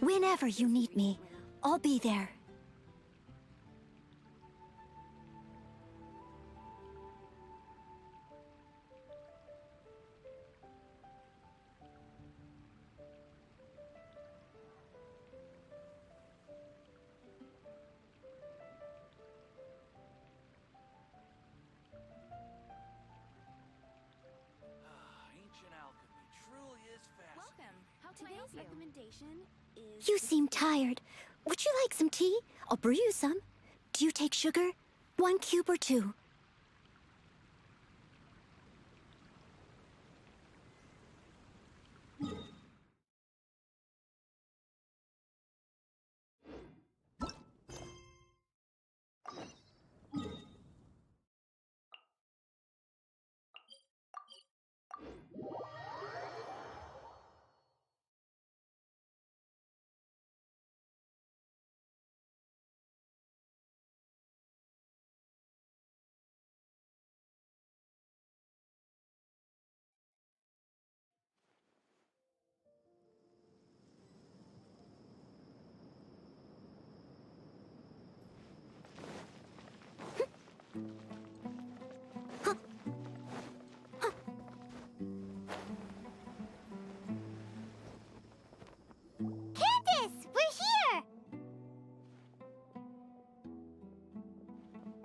Whenever you need me, I'll be there. Today's recommendation is... You seem tired. Would you like some tea? I'll brew you some. Do you take sugar? 1 cube or 2?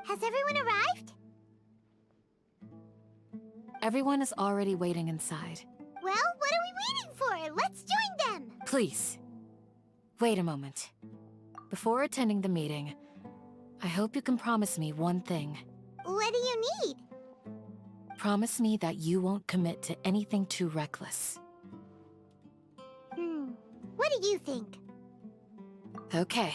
Has everyone arrived? Everyone is already waiting inside. Well, what are we waiting for? Let's join them! Please, wait a moment. Before attending the meeting, I hope you can promise me one thing. What do you need? Promise me that you won't commit to anything too reckless. What do you think? Okay.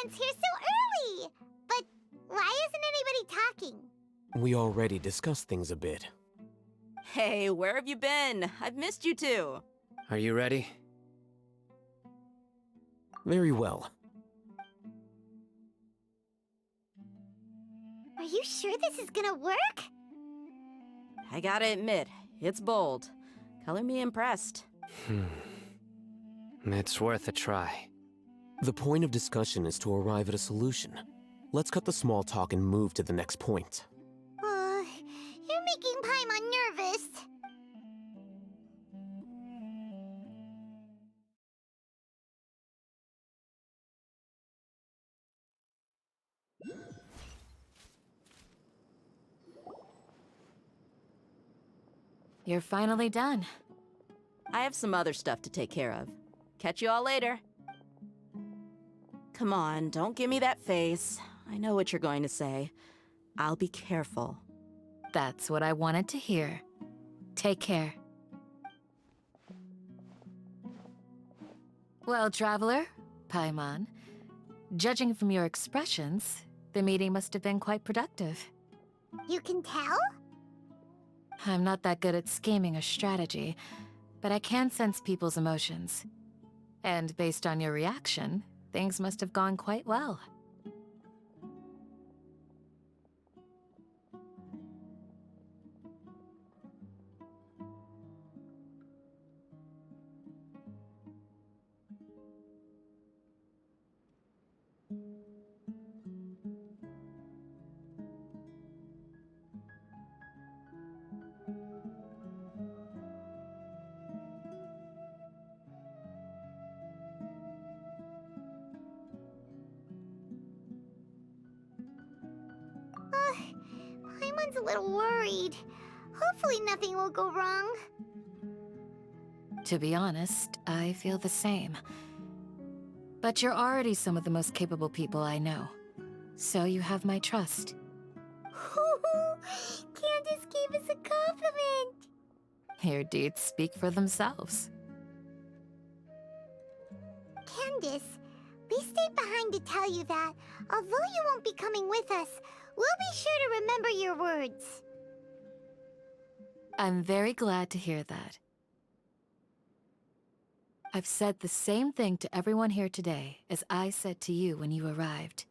Everyone's here so early! But why isn't anybody talking? We already discussed things a bit. Hey, where have you been? I've missed you too. Are you ready? Very well. Are you sure this is gonna work? I gotta admit, it's bold. Color me impressed. It's worth a try. The point of discussion is to arrive at a solution. Let's cut the small talk and move to the next point. You're making Paimon nervous. You're finally done. I have some other stuff to take care of. Catch you all later. Come on, don't give me that face. I know what you're going to say. I'll be careful. That's what I wanted to hear. Take care. Well, traveler, Paimon, judging from your expressions, the meeting must have been quite productive. You can tell? I'm not that good at scheming or strategy, but I can sense people's emotions. And based on your reaction, things must have gone quite well. Paimon's a little worried. Hopefully nothing will go wrong. To be honest, I feel the same. But you're already some of the most capable people I know. So you have my trust. Candace gave us a compliment. Your deeds speak for themselves. Candace, we stayed behind to tell you that, although you won't be coming with us, we'll be sure to remember your words. I'm very glad to hear that. I've said the same thing to everyone here today as I said to you when you arrived.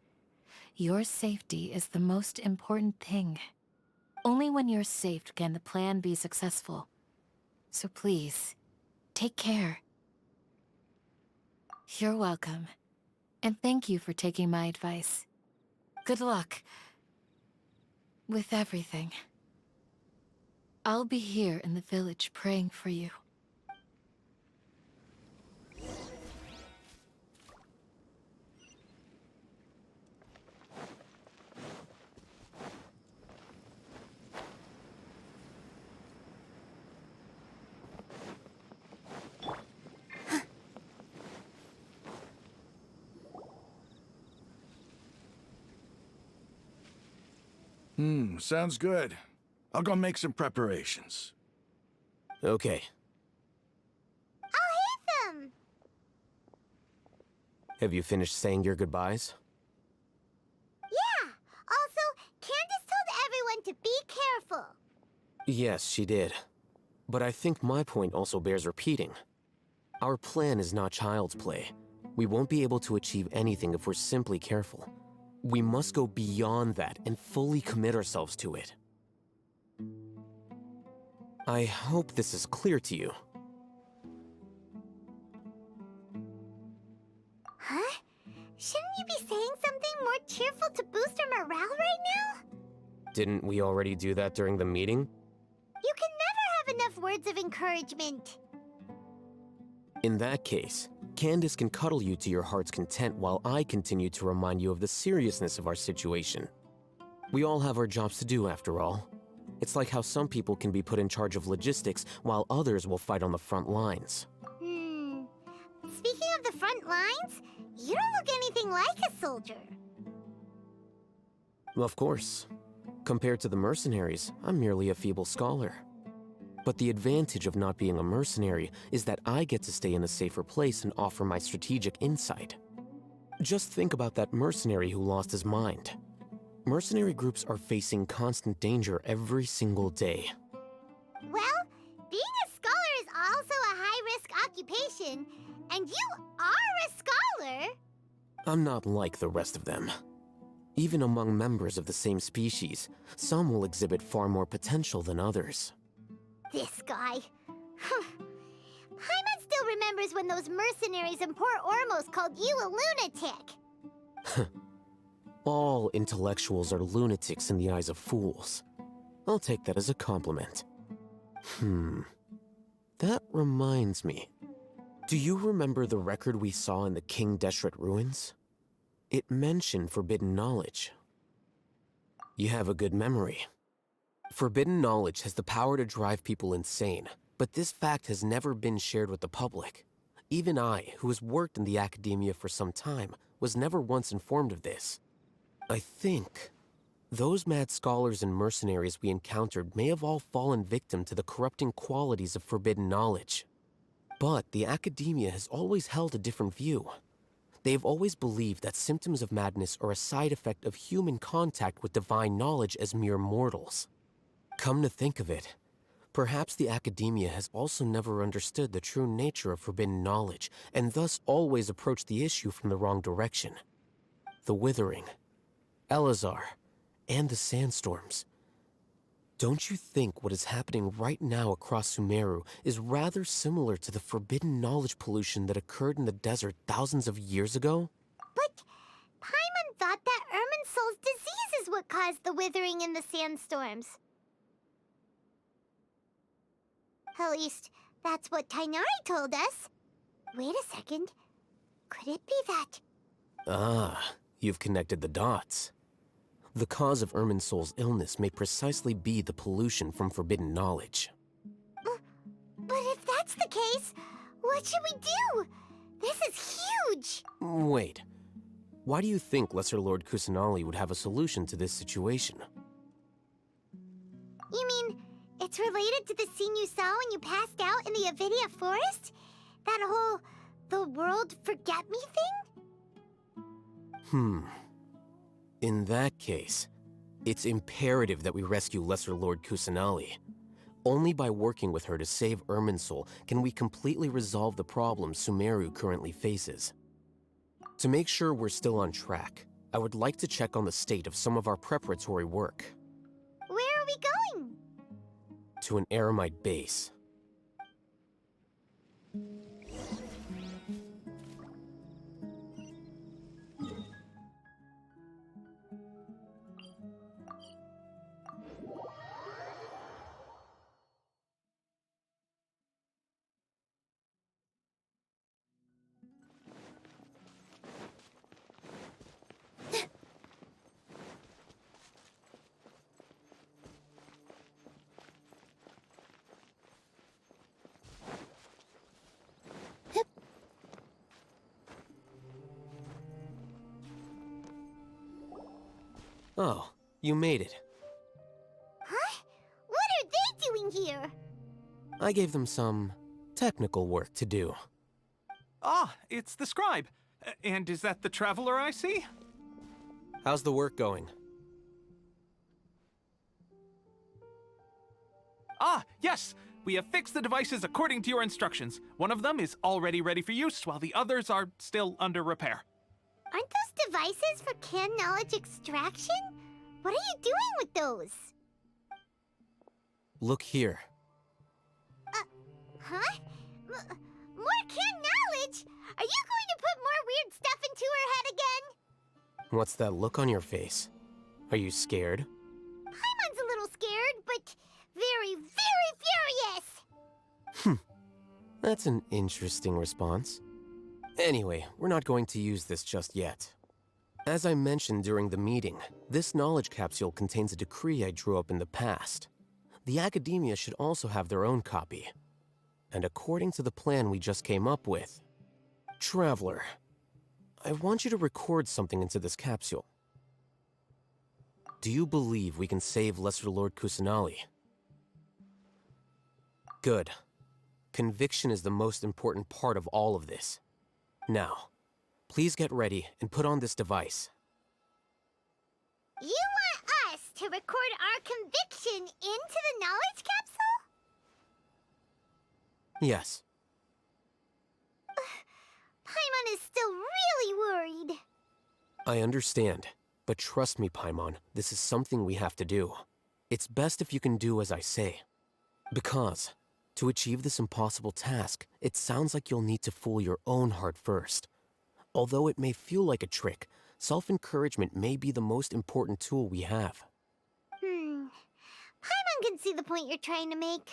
Your safety is the most important thing. Only when you're safe can the plan be successful. So please, take care. You're welcome. And thank you for taking my advice. Good luck with everything. I'll be here in the village praying for you. Sounds good. I'll go make some preparations. Okay. I'll hit them! Have you finished saying your goodbyes? Yeah! Also, Candace told everyone to be careful. Yes, she did. But I think my point also bears repeating. Our plan is not child's play. We won't be able to achieve anything if we're simply careful. We must go beyond that and fully commit ourselves to it. I hope this is clear to you. Huh? Shouldn't you be saying something more cheerful to boost our morale right now? Didn't we already do that during the meeting? You can never have enough words of encouragement. In that case, Candace can cuddle you to your heart's content while I continue to remind you of the seriousness of our situation. We all have our jobs to do, after all. It's like how some people can be put in charge of logistics while others will fight on the front lines. Speaking of the front lines, you don't look anything like a soldier. Of course. Compared to the mercenaries, I'm merely a feeble scholar. But the advantage of not being a mercenary is that I get to stay in a safer place and offer my strategic insight. Just think about that mercenary who lost his mind. Mercenary groups are facing constant danger every single day. Well, being a scholar is also a high-risk occupation, and you are a scholar! I'm not like the rest of them. Even among members of the same species, some will exhibit far more potential than others. This guy. Paimon still remembers when those mercenaries in Port Ormos called you a lunatic. All intellectuals are lunatics in the eyes of fools. I'll take that as a compliment. That reminds me. Do you remember the record we saw in the King Deshret ruins? It mentioned forbidden knowledge. You have a good memory. Forbidden knowledge has the power to drive people insane, but this fact has never been shared with the public. Even I, who has worked in the academia for some time, was never once informed of this. I think those mad scholars and mercenaries we encountered may have all fallen victim to the corrupting qualities of forbidden knowledge. But the academia has always held a different view. They have always believed that symptoms of madness are a side effect of human contact with divine knowledge as mere mortals. Come to think of it, perhaps the academia has also never understood the true nature of forbidden knowledge, and thus always approached the issue from the wrong direction. The Withering, Elazar, and the Sandstorms. Don't you think what is happening right now across Sumeru is rather similar to the forbidden knowledge pollution that occurred in the desert thousands of years ago? But Paimon thought that Irminsul's disease is what caused the withering in the sandstorms. At least, that's what Tainari told us. Wait a second. Could it be that? Ah, you've connected the dots. The cause of Irminsul's illness may precisely be the pollution from forbidden knowledge. But if that's the case, what should we do? This is huge! Wait. Why do you think Lesser Lord Kusanali would have a solution to this situation? You mean, It's related to the scene you saw when you passed out in the Avidia forest? That whole the world forget me thing? In that case, it's imperative that we rescue Lesser Lord Kusanali. Only by working with her to save Irminsul can we completely resolve the problems Sumeru currently faces. To make sure we're still on track, I would like to check on the state of some of our preparatory work. Where are we going? To an Eremite base. Oh, you made it. Huh? What are they doing here? I gave them some technical work to do. Ah, it's the scribe. And is that the traveler I see? How's the work going? Ah, yes! We have fixed the devices according to your instructions. One of them is already ready for use, while the others are still under repair. Aren't those devices for canned knowledge extraction? What are you doing with those? Look here. Huh? More canned knowledge? Are you going to put more weird stuff into her head again? What's that look on your face? Are you scared? Paimon's a little scared, but very, very furious! That's an interesting response. Anyway, we're not going to use this just yet. As I mentioned during the meeting, this knowledge capsule contains a decree I drew up in the past. The academia should also have their own copy. And according to the plan we just came up with, Traveler, I want you to record something into this capsule. Do you believe we can save Lesser Lord Kusanali? Good. Conviction is the most important part of all of this. Now, please get ready and put on this device. You want us to record our conviction into the knowledge capsule? Yes. Paimon is still really worried. I understand, but trust me, Paimon, this is something we have to do. It's best if you can do as I say. Because, to achieve this impossible task, it sounds like you'll need to fool your own heart first. Although it may feel like a trick, self-encouragement may be the most important tool we have. Paimon can see the point you're trying to make.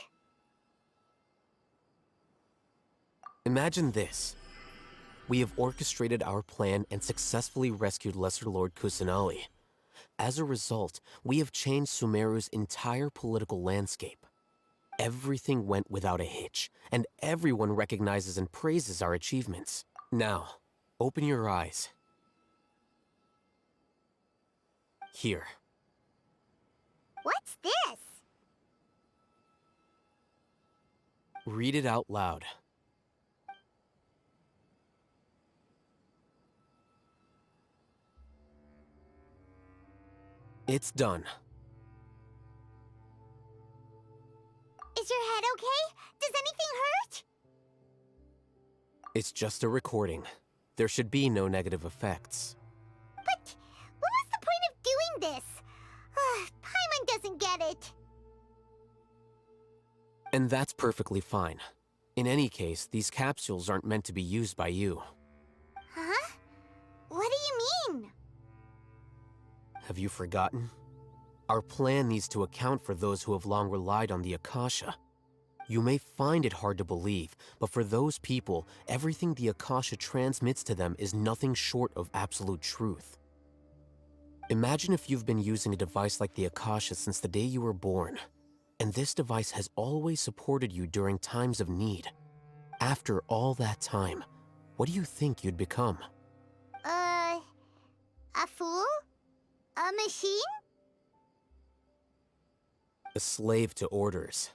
Imagine this. We have orchestrated our plan and successfully rescued Lesser Lord Kusanali. As a result, we have changed Sumeru's entire political landscape. Everything went without a hitch, and everyone recognizes and praises our achievements. Now, open your eyes. Here. What's this? Read it out loud. It's done. Is your head okay? Does anything hurt? It's just a recording. There should be no negative effects. But what was the point of doing this? Paimon doesn't get it. And that's perfectly fine. In any case, these capsules aren't meant to be used by you. Huh? What do you mean? Have you forgotten? Our plan needs to account for those who have long relied on the Akasha. You may find it hard to believe, but for those people, everything the Akasha transmits to them is nothing short of absolute truth. Imagine if you've been using a device like the Akasha since the day you were born, and this device has always supported you during times of need. After all that time, what do you think you'd become? A fool? A machine? a slave to orders.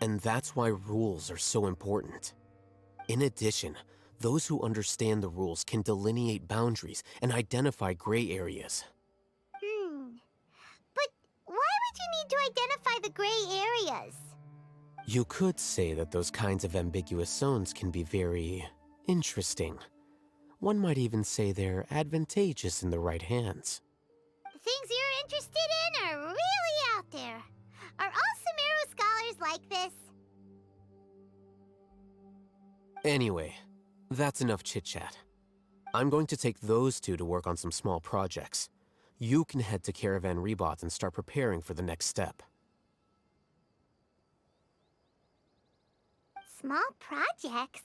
And that's why rules are so important. In addition, those who understand the rules can delineate boundaries and identify gray areas. But why would you need to identify the gray areas? You could say that those kinds of ambiguous zones can be very interesting. One might even say they're advantageous in the right hands. The things you're interested in are really out there. Are all Sumeru scholars like this? Anyway, that's enough chit-chat. I'm going to take those two to work on some small projects. You can head to Caravan Rebot and start preparing for the next step. Small projects?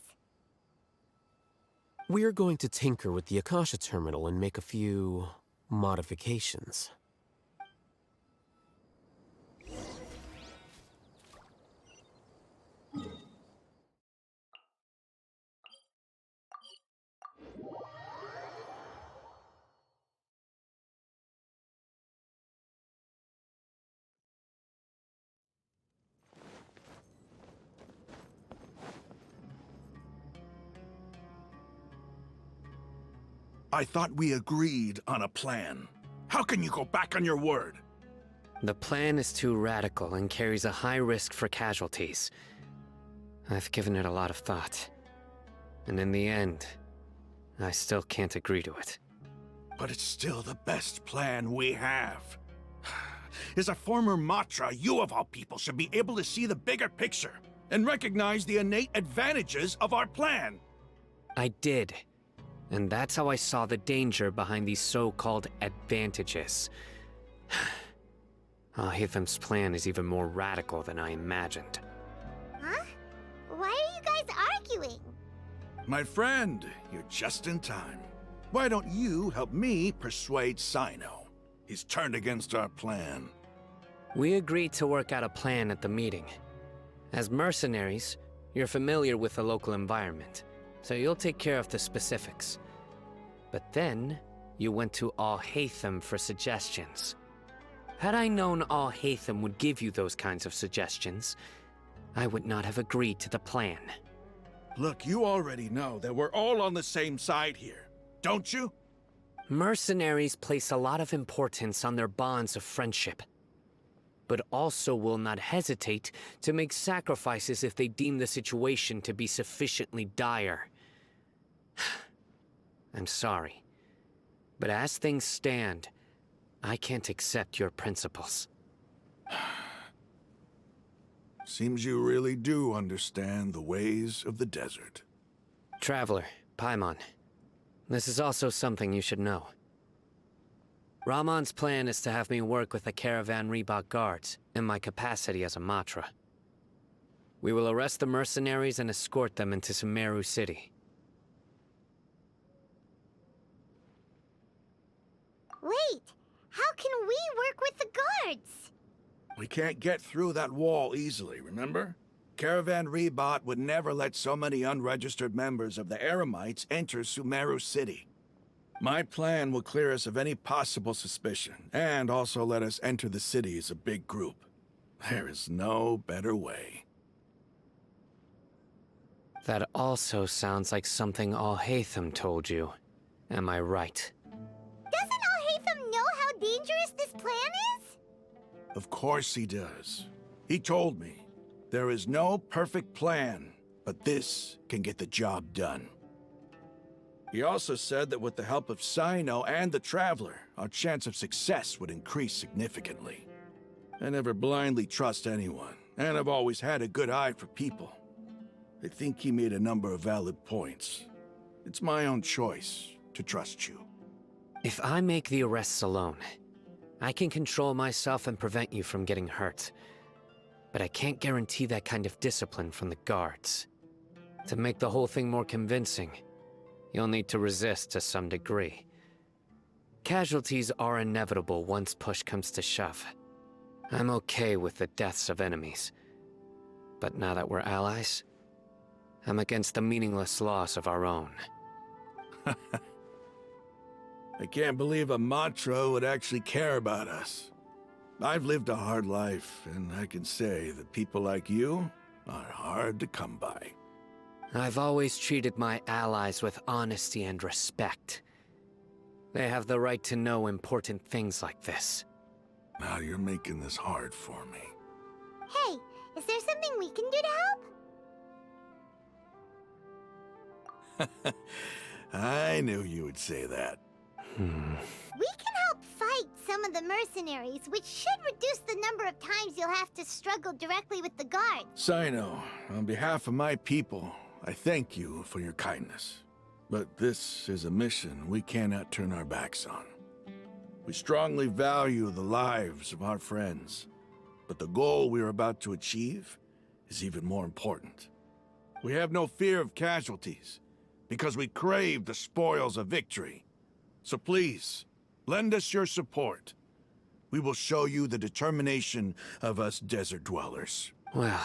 We're going to tinker with the Akasha terminal and make a few modifications. I thought we agreed on a plan. How can you go back on your word? The plan is too radical and carries a high risk for casualties. I've given it a lot of thought. And in the end, I still can't agree to it. But it's still the best plan we have. As a former Matra, you of all people should be able to see the bigger picture and recognize the innate advantages of our plan. I did. And that's how I saw the danger behind these so-called advantages. Alhaitham's plan is even more radical than I imagined. Huh? Why are you guys arguing? My friend, you're just in time. Why don't you help me persuade Sino? He's turned against our plan. We agreed to work out a plan at the meeting. As mercenaries, you're familiar with the local environment, so you'll take care of the specifics. But then, you went to Alhaitham for suggestions. Had I known Alhaitham would give you those kinds of suggestions, I would not have agreed to the plan. Look, you already know that we're all on the same side here, don't you? Mercenaries place a lot of importance on their bonds of friendship, but also will not hesitate to make sacrifices if they deem the situation to be sufficiently dire. I'm sorry, but as things stand, I can't accept your principles. Seems you really do understand the ways of the desert. Traveler, Paimon, this is also something you should know. Ramon's plan is to have me work with the Caravan Rebot guards in my capacity as a Matra. We will arrest the mercenaries and escort them into Sumeru City. Wait, how can we work with the guards? We can't get through that wall easily, remember? Caravan Rebot would never let so many unregistered members of the Eremites enter Sumeru City. My plan will clear us of any possible suspicion, and also let us enter the city as a big group. There is no better way. That also sounds like something Alhaitham told you. Am I right? Doesn't Alhaitham know how dangerous this plan is? Of course he does. He told me, there is no perfect plan, but this can get the job done. He also said that with the help of Sino and the Traveler, our chance of success would increase significantly. I never blindly trust anyone, and I've always had a good eye for people. I think he made a number of valid points. It's my own choice to trust you. If I make the arrests alone, I can control myself and prevent you from getting hurt. But I can't guarantee that kind of discipline from the guards. To make the whole thing more convincing, you'll need to resist to some degree. Casualties are inevitable once push comes to shove. I'm okay with the deaths of enemies. But now that we're allies, I'm against the meaningless loss of our own. I can't believe a Matra would actually care about us. I've lived a hard life, and I can say that people like you are hard to come by. I've always treated my allies with honesty and respect. They have the right to know important things like this. Now you're making this hard for me. Hey, is there something we can do to help? I knew you would say that. We can help fight some of the mercenaries, which should reduce the number of times you'll have to struggle directly with the guards. Sino, on behalf of my people, I thank you for your kindness. But this is a mission we cannot turn our backs on. We strongly value the lives of our friends, but the goal we are about to achieve is even more important. We have no fear of casualties, because we crave the spoils of victory. So please, lend us your support. We will show you the determination of us desert dwellers. Well,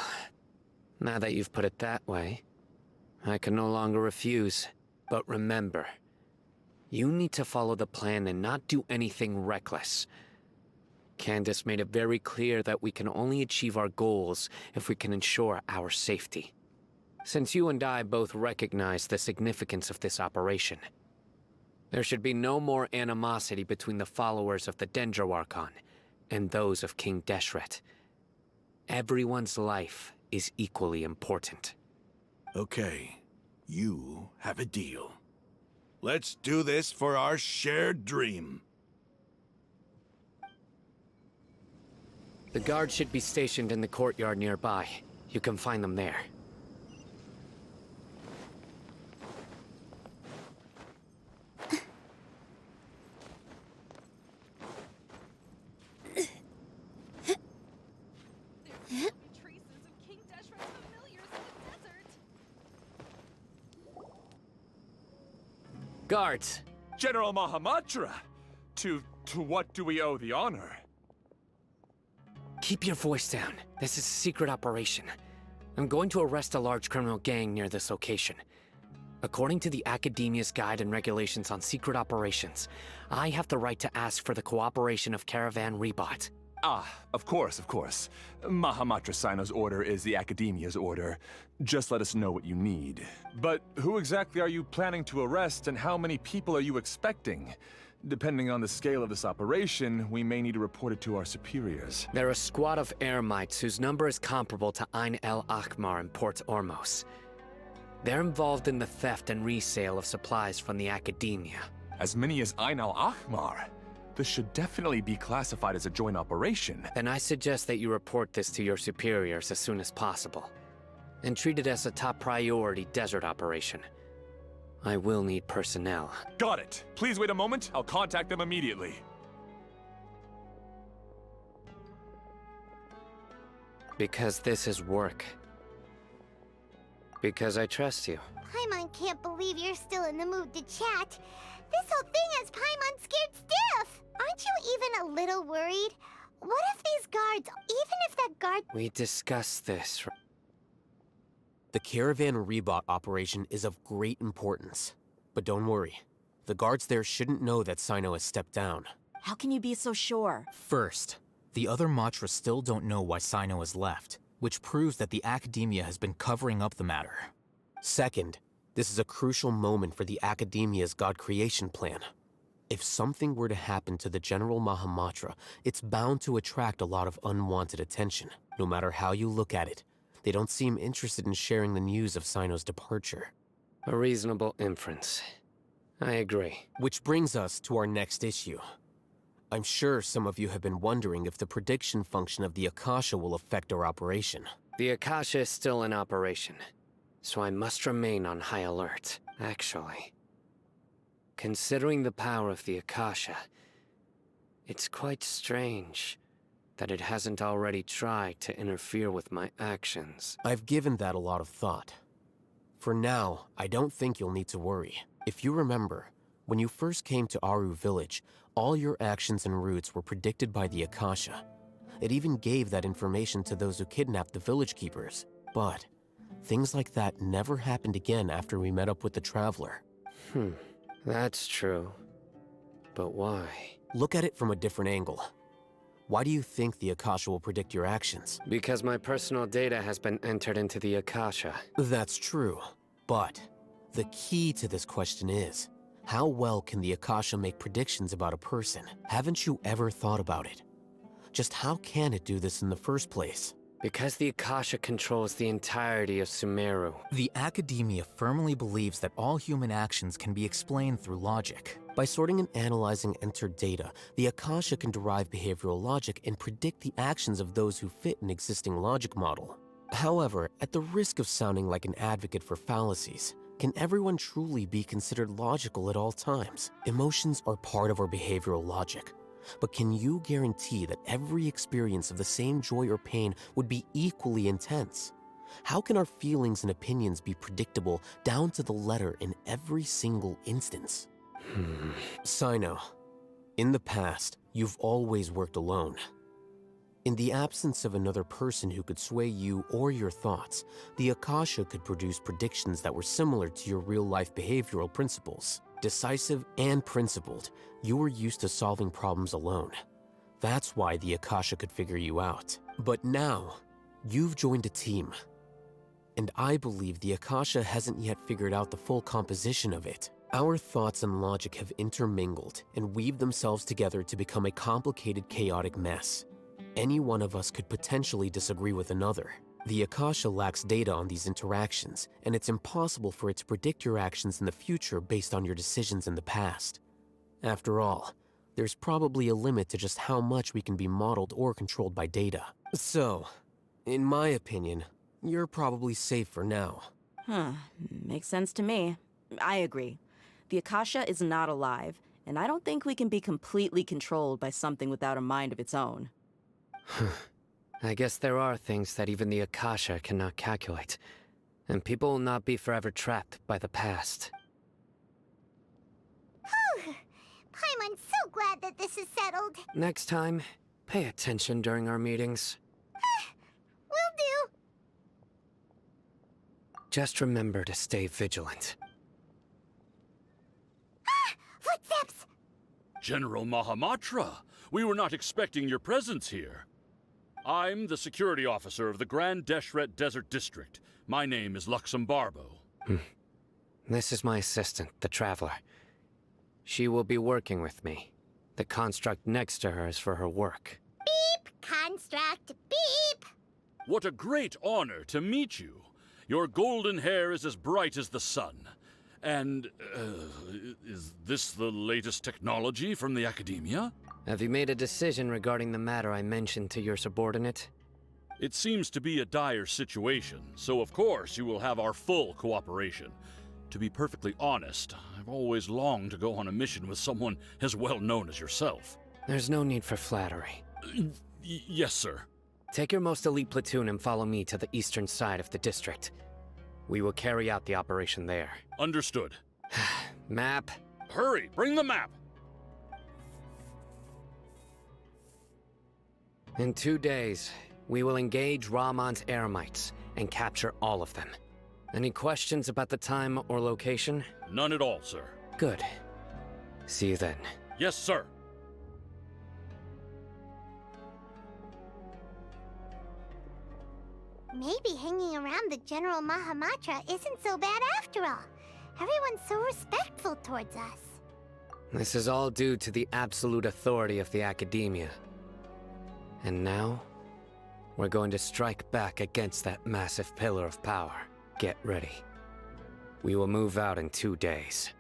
now that you've put it that way, I can no longer refuse. But remember, you need to follow the plan and not do anything reckless. Candace made it very clear that we can only achieve our goals if we can ensure our safety. Since you and I both recognize the significance of this operation, there should be no more animosity between the followers of the Dendroarchon and those of King Deshret. Everyone's life is equally important. Okay, you have a deal. Let's do this for our shared dream. The guards should be stationed in the courtyard nearby. You can find them there. Traces of King Deshret's familiars in the desert. Guards! General Mahamatra! To what do we owe the honor? Keep your voice down. This is a secret operation. I'm going to arrest a large criminal gang near this location. According to the Academia's Guide and Regulations on Secret Operations, I have the right to ask for the cooperation of Caravan Rebot. Ah, of course, of course. Mahamatra Sino's order is the Academia's order. Just let us know what you need. But who exactly are you planning to arrest, and how many people are you expecting? Depending on the scale of this operation, we may need to report it to our superiors. They're a squad of Eremites whose number is comparable to Ain el Akhmar in Port Ormos. They're involved in the theft and resale of supplies from the Academia. As many as Ain al-Akhmar? This should definitely be classified as a joint operation. Then I suggest that you report this to your superiors as soon as possible, and treat it as a top priority desert operation. I will need personnel. Got it. Please wait a moment. I'll contact them immediately. Because this is work. Because I trust you. Paimon can't believe you're still in the mood to chat. This whole thing has Paimon scared stiff. Aren't you even a little worried? What if these guards, even if that guard... We discussed this. The Caravan Rebot operation is of great importance. But don't worry. The guards there shouldn't know that Sino has stepped down. How can you be so sure? First, the other Matra still don't know why Sino has left, which proves that the Academia has been covering up the matter. Second, this is a crucial moment for the Academia's God creation plan. If something were to happen to the General Mahamatra, it's bound to attract a lot of unwanted attention. No matter how you look at it, they don't seem interested in sharing the news of Sino's departure. A reasonable inference. I agree. Which brings us to our next issue. I'm sure some of you have been wondering if the prediction function of the Akasha will affect our operation. The Akasha is still in operation, so I must remain on high alert. Actually, considering the power of the Akasha, it's quite strange that it hasn't already tried to interfere with my actions. I've given that a lot of thought. For now, I don't think you'll need to worry. If you remember, when you first came to Aru Village, all your actions and routes were predicted by the Akasha. It even gave that information to those who kidnapped the village keepers. But things like that never happened again after we met up with the Traveler. That's true. But why? Look at it from a different angle. Why do you think the Akasha will predict your actions? Because my personal data has been entered into the Akasha. That's true, but the key to this question is, how well can the Akasha make predictions about a person? Haven't you ever thought about it? Just how can it do this in the first place? Because the Akasha controls the entirety of Sumeru. The academia firmly believes that all human actions can be explained through logic. By sorting and analyzing entered data, the Akasha can derive behavioral logic and predict the actions of those who fit an existing logic model. However, at the risk of sounding like an advocate for fallacies, can everyone truly be considered logical at all times? Emotions are part of our behavioral logic. But can you guarantee that every experience of the same joy or pain would be equally intense? How can our feelings and opinions be predictable down to the letter in every single instance? Sino, in the past, you've always worked alone. In the absence of another person who could sway you or your thoughts, the Akasha could produce predictions that were similar to your real-life behavioral principles. Decisive and principled, you were used to solving problems alone. That's why the Akasha could figure you out. But now, you've joined a team. And I believe the Akasha hasn't yet figured out the full composition of it. Our thoughts and logic have intermingled and weaved themselves together to become a complicated, chaotic mess. Any one of us could potentially disagree with another. The Akasha lacks data on these interactions, and it's impossible for it to predict your actions in the future based on your decisions in the past. After all, there's probably a limit to just how much we can be modeled or controlled by data. So, in my opinion, you're probably safe for now. Makes sense to me. I agree. The Akasha is not alive, and I don't think we can be completely controlled by something without a mind of its own. I guess there are things that even the Akasha cannot calculate, and people will not be forever trapped by the past. Paimon's so glad that this is settled. Next time, pay attention during our meetings. Will do. Just remember to stay vigilant. Footsteps! General Mahamatra, we were not expecting your presence here. I'm the security officer of the Grand Deshret Desert District. My name is Luxembarbo. This is my assistant, the Traveler. She will be working with me. The construct next to her is for her work. Beep! Construct, beep! What a great honor to meet you. Your golden hair is as bright as the sun. And, is this the latest technology from the Academia? Have you made a decision regarding the matter I mentioned to your subordinate? It seems to be a dire situation, so of course you will have our full cooperation. To be perfectly honest, I've always longed to go on a mission with someone as well known as yourself. There's no need for flattery. Yes, sir. Take your most elite platoon and follow me to the eastern side of the district. We will carry out the operation there. Understood. Map. Hurry, bring the map! In 2 days, we will engage Rahman's Eremites and capture all of them. Any questions about the time or location? None at all, sir. Good. See you then. Yes, sir. Maybe hanging around the General Mahamatra isn't so bad after all. Everyone's so respectful towards us. This is all due to the absolute authority of the Academia. And now, we're going to strike back against that massive pillar of power. Get ready. We will move out in 2 days.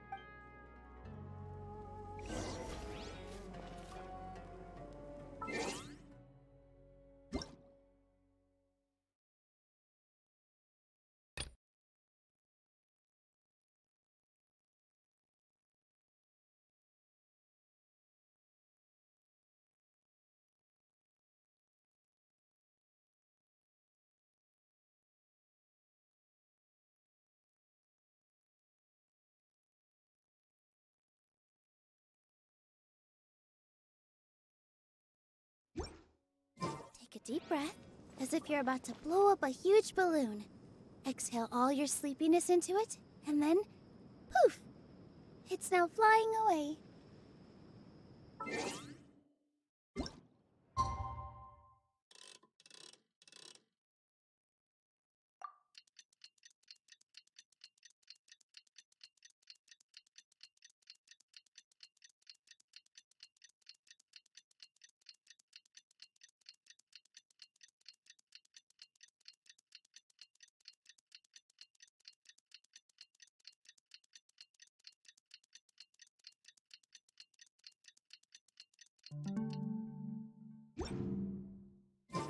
Take a deep breath, as if you're about to blow up a huge balloon. Exhale all your sleepiness into it, and then, poof! It's now flying away.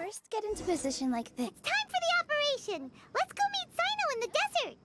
first get into position like this. It's time for the operation! Let's go meet Sino in the desert!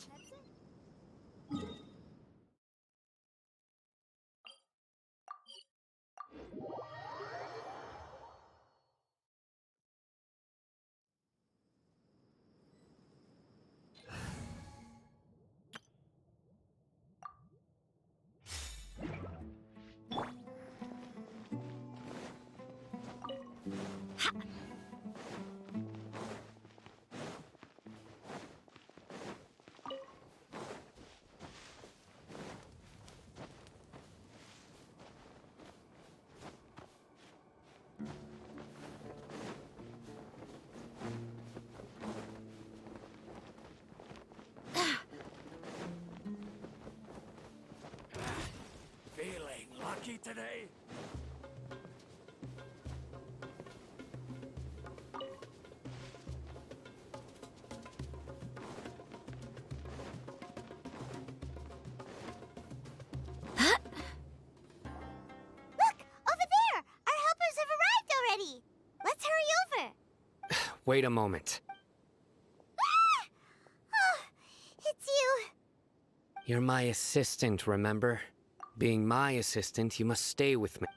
Feeling lucky today? Look! Over there! Our helpers have arrived already! Let's hurry over! Wait a moment. Ah! Oh, it's you. You're my assistant, remember? Being my assistant, you must stay with me.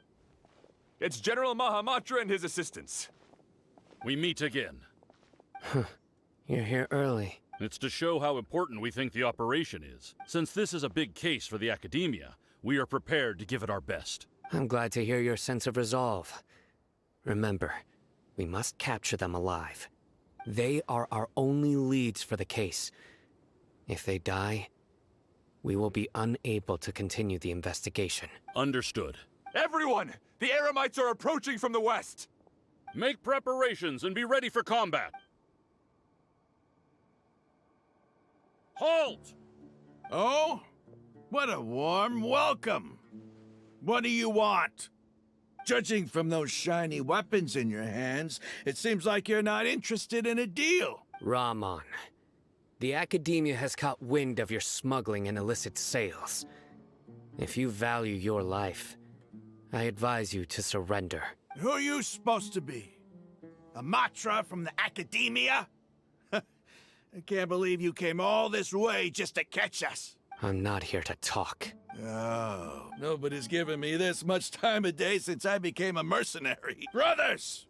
It's General Mahamatra and his assistants. We meet again. You're here early. It's to show how important we think the operation is. Since this is a big case for the Academia, we are prepared to give it our best. I'm glad to hear your sense of resolve. Remember, we must capture them alive. They are our only leads for the case. If they die, we will be unable to continue the investigation. Understood. Everyone! The Eremites are approaching from the west! Make preparations and be ready for combat. Halt! Oh? What a warm welcome! What do you want? Judging from those shiny weapons in your hands, it seems like you're not interested in a deal. Rahman, the Academia has caught wind of your smuggling and illicit sales. If you value your life, I advise you to surrender. Who are you supposed to be? A Matra from the Academia? I can't believe you came all this way just to catch us. I'm not here to talk. Oh, nobody's given me this much time of day since I became a mercenary. Brothers!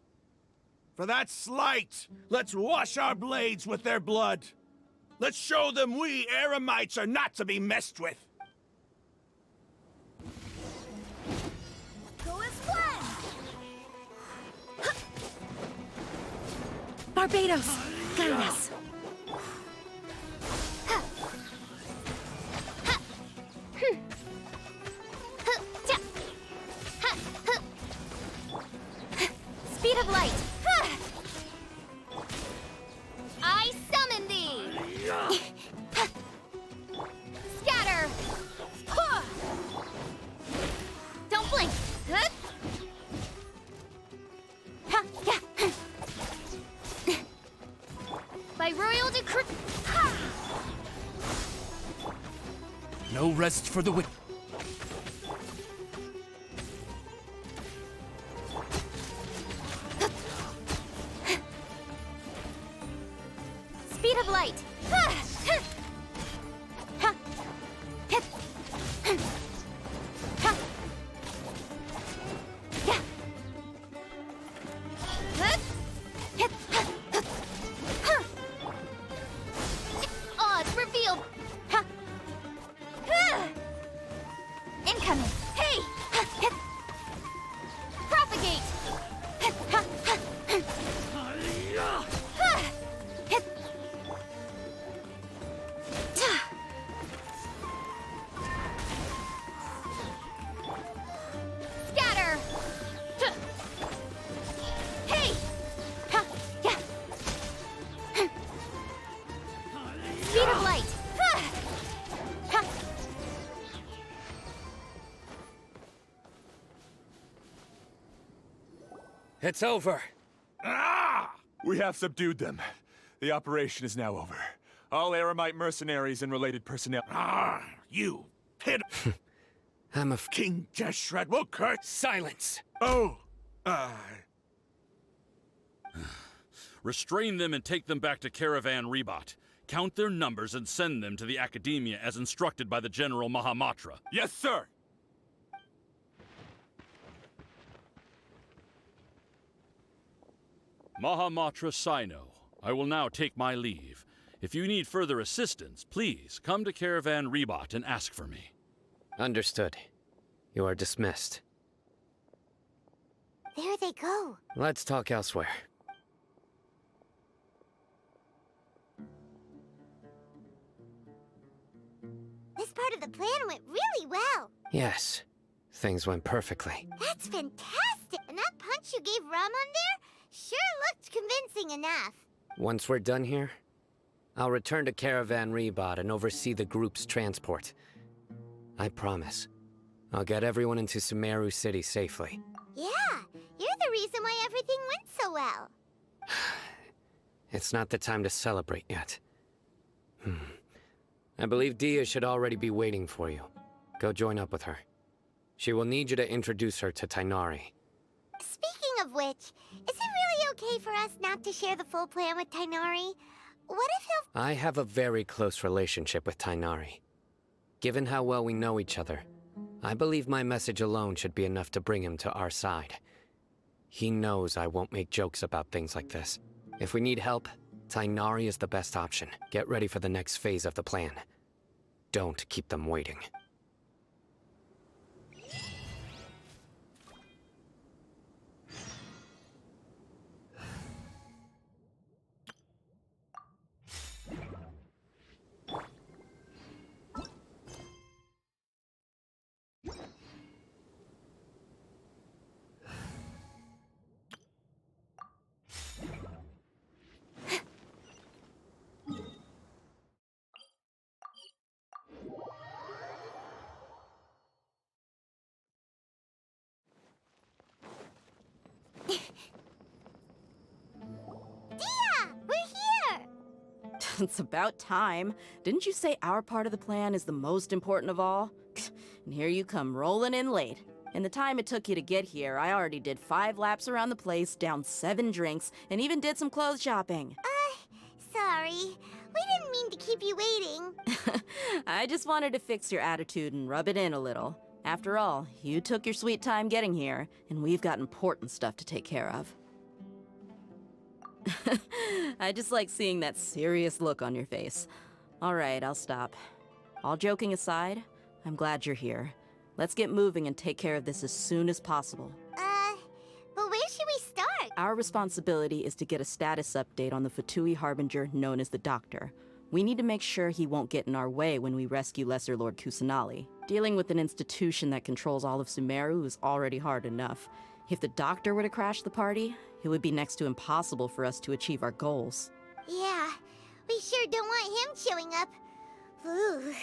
For that slight, let's wash our blades with their blood. Let's show them we Eremites are not to be messed with. Go as planned! Barbados, guide us. Speed of light! I summon thee! Scatter! Don't blink! By royal decree... No rest for the wicked. Speed of light! Odds revealed! Incoming! Hey! Propagate! Scatter! Hey! Speed of light! It's over. Ah! We have subdued them. The operation is now over. All Eremite mercenaries and related personnel. Ah! You pit... I'm a King Deshret will curse... Silence! Oh! Restrain them and take them back to Caravan Rebot. Count their numbers and send them to the Academia as instructed by the General Mahamatra. Yes, sir! Mahamatra Sino, I will now take my leave. If you need further assistance, please come to Caravan Rebot and ask for me. Understood. You are dismissed. There they go. Let's talk elsewhere. This part of the plan went really well. Yes, things went perfectly. That's fantastic! And that punch you gave Ram on there sure looked convincing enough. Once we're done here, I'll return to Caravan Rebot and oversee the group's transport. I promise. I'll get everyone into Sumeru City safely. Yeah, you're the reason why everything went so well. It's not the time to celebrate yet. I believe Dia should already be waiting for you. Go join up with her. She will need you to introduce her to Tainari. Speaking of which, is it really okay for us not to share the full plan with Tainari? What if he'll... I have a very close relationship with Tainari. Given how well we know each other, I believe my message alone should be enough to bring him to our side. He knows I won't make jokes about things like this. If we need help, Tainari is the best option. Get ready for the next phase of the plan. Don't keep them waiting. It's about time. Didn't you say our part of the plan is the most important of all? And here you come rolling in late. In the time it took you to get here, I already did 5 laps around the place, downed 7 drinks, and even did some clothes shopping. Sorry. We didn't mean to keep you waiting. I just wanted to fix your attitude and rub it in a little. After all, you took your sweet time getting here, and we've got important stuff to take care of. I just like seeing that serious look on your face. All right, I'll stop. All joking aside, I'm glad you're here. Let's get moving and take care of this as soon as possible. But where should we start? Our responsibility is to get a status update on the Fatui Harbinger known as the Doctor. We need to make sure he won't get in our way when we rescue Lesser Lord Kusanali. Dealing with an institution that controls all of Sumeru is already hard enough. If the Doctor were to crash the party, it would be next to impossible for us to achieve our goals. Yeah, we sure don't want him showing up. Ooh,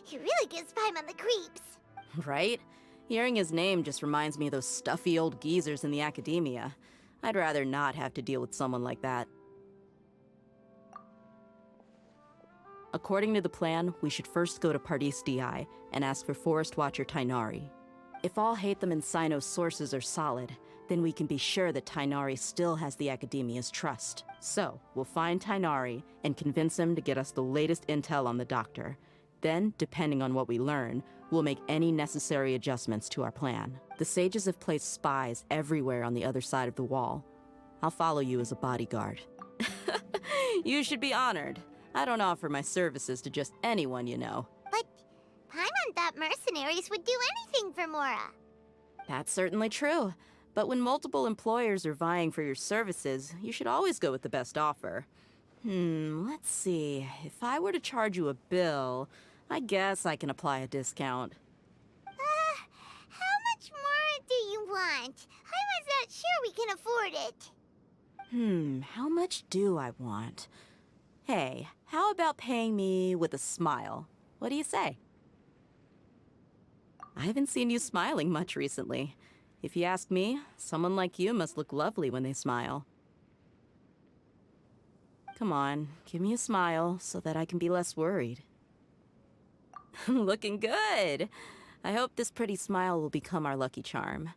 he really gives Paimon the creeps. Right? Hearing his name just reminds me of those stuffy old geezers in the Academia. I'd rather not have to deal with someone like that. According to the plan, we should first go to Pardis Di and ask for Forest Watcher Tainari. If all Hatham and Sino's sources are solid, then we can be sure that Tainari still has the Academia's trust. So, we'll find Tainari and convince him to get us the latest intel on the Doctor. Then, depending on what we learn, we'll make any necessary adjustments to our plan. The sages have placed spies everywhere on the other side of the wall. I'll follow you as a bodyguard. You should be honored. I don't offer my services to just anyone you know. But Paimon thought mercenaries would do anything for Mora. That's certainly true. But when multiple employers are vying for your services, you should always go with the best offer. Let's see. If I were to charge you a bill, I guess I can apply a discount. How much more do you want? Paimon's not sure we can afford it. How much do I want? Hey, how about paying me with a smile? What do you say? I haven't seen you smiling much recently. If you ask me, someone like you must look lovely when they smile. Come on, give me a smile so that I can be less worried. Looking good! I hope this pretty smile will become our lucky charm.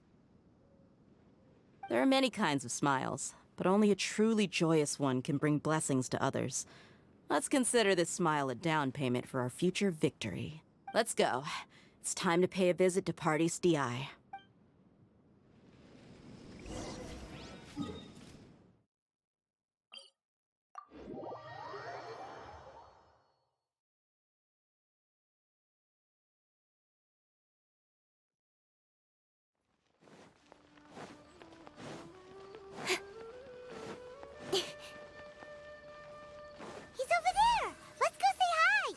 There are many kinds of smiles, but only a truly joyous one can bring blessings to others. Let's consider this smile a down payment for our future victory. Let's go. It's time to pay a visit to Party's DI. He's over there! Let's go say hi!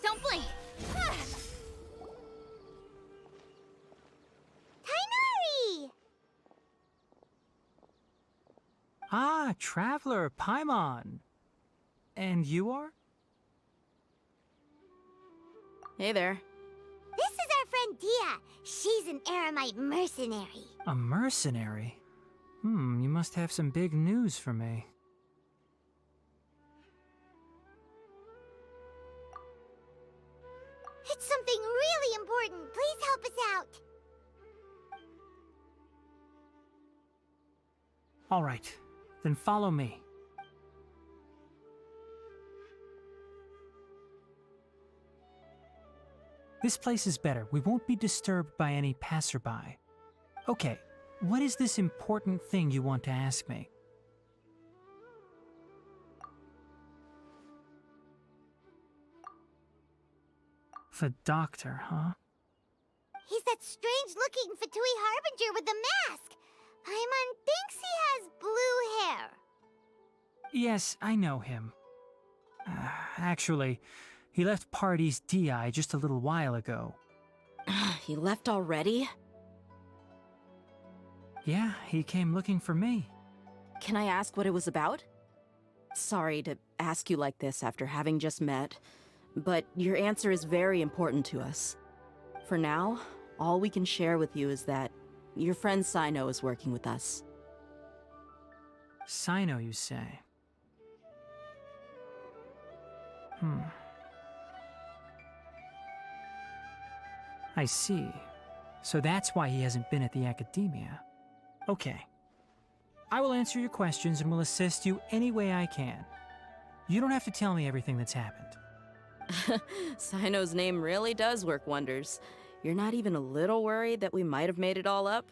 Don't blink! Tainari! Ah, Traveler, Paimon. And you are? Hey there. This is our friend Dia. She's an Aramite mercenary. A mercenary? You must have some big news for me. It's something really important. Please help us out. All right, then follow me. This place is better. We won't be disturbed by any passerby. Okay, what is this important thing you want to ask me? The doctor, huh? He's that strange-looking Fatui Harbinger with the mask. Paimon thinks he has blue hair. Yes, I know him. Actually, he left Party's DI just a little while ago. He left already? Yeah, he came looking for me. Can I ask what it was about? Sorry to ask you like this after having just met, but your answer is very important to us. For now, all we can share with you is that your friend Sino is working with us. Sino, you say? I see. So that's why he hasn't been at the academia. Okay. I will answer your questions and will assist you any way I can. You don't have to tell me everything that's happened. Sino's name really does work wonders. You're not even a little worried that we might have made it all up?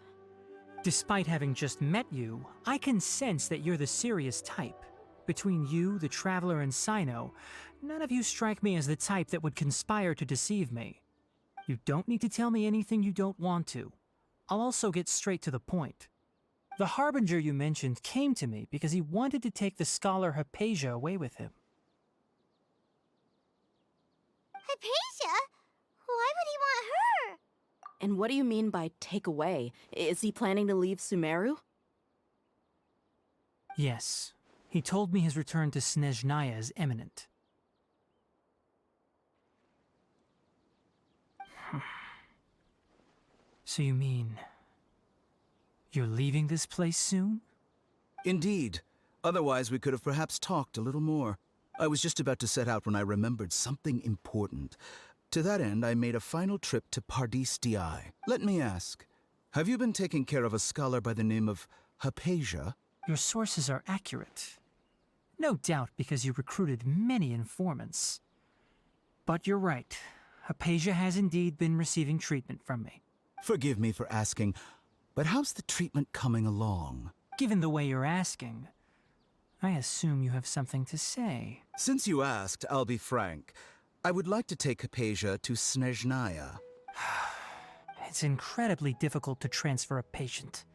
Despite having just met you, I can sense that you're the serious type. Between you, the Traveler, and Sino, none of you strike me as the type that would conspire to deceive me. You don't need to tell me anything you don't want to. I'll also get straight to the point. The Harbinger you mentioned came to me because he wanted to take the scholar Hypatia away with him. Hypatia? Why would he want her? And what do you mean by take away? Is he planning to leave Sumeru? Yes. He told me his return to Snezhnaya is imminent. So you mean... you're leaving this place soon? Indeed. Otherwise, we could have perhaps talked a little more. I was just about to set out when I remembered something important. To that end, I made a final trip to Pardis DI. Let me ask, have you been taking care of a scholar by the name of Hypatia? Your sources are accurate. No doubt because you recruited many informants. But you're right. Hypatia has indeed been receiving treatment from me. Forgive me for asking, but how's the treatment coming along? Given the way you're asking, I assume you have something to say. Since you asked, I'll be frank. I would like to take Hypatia to Snezhnaya. It's incredibly difficult to transfer a patient.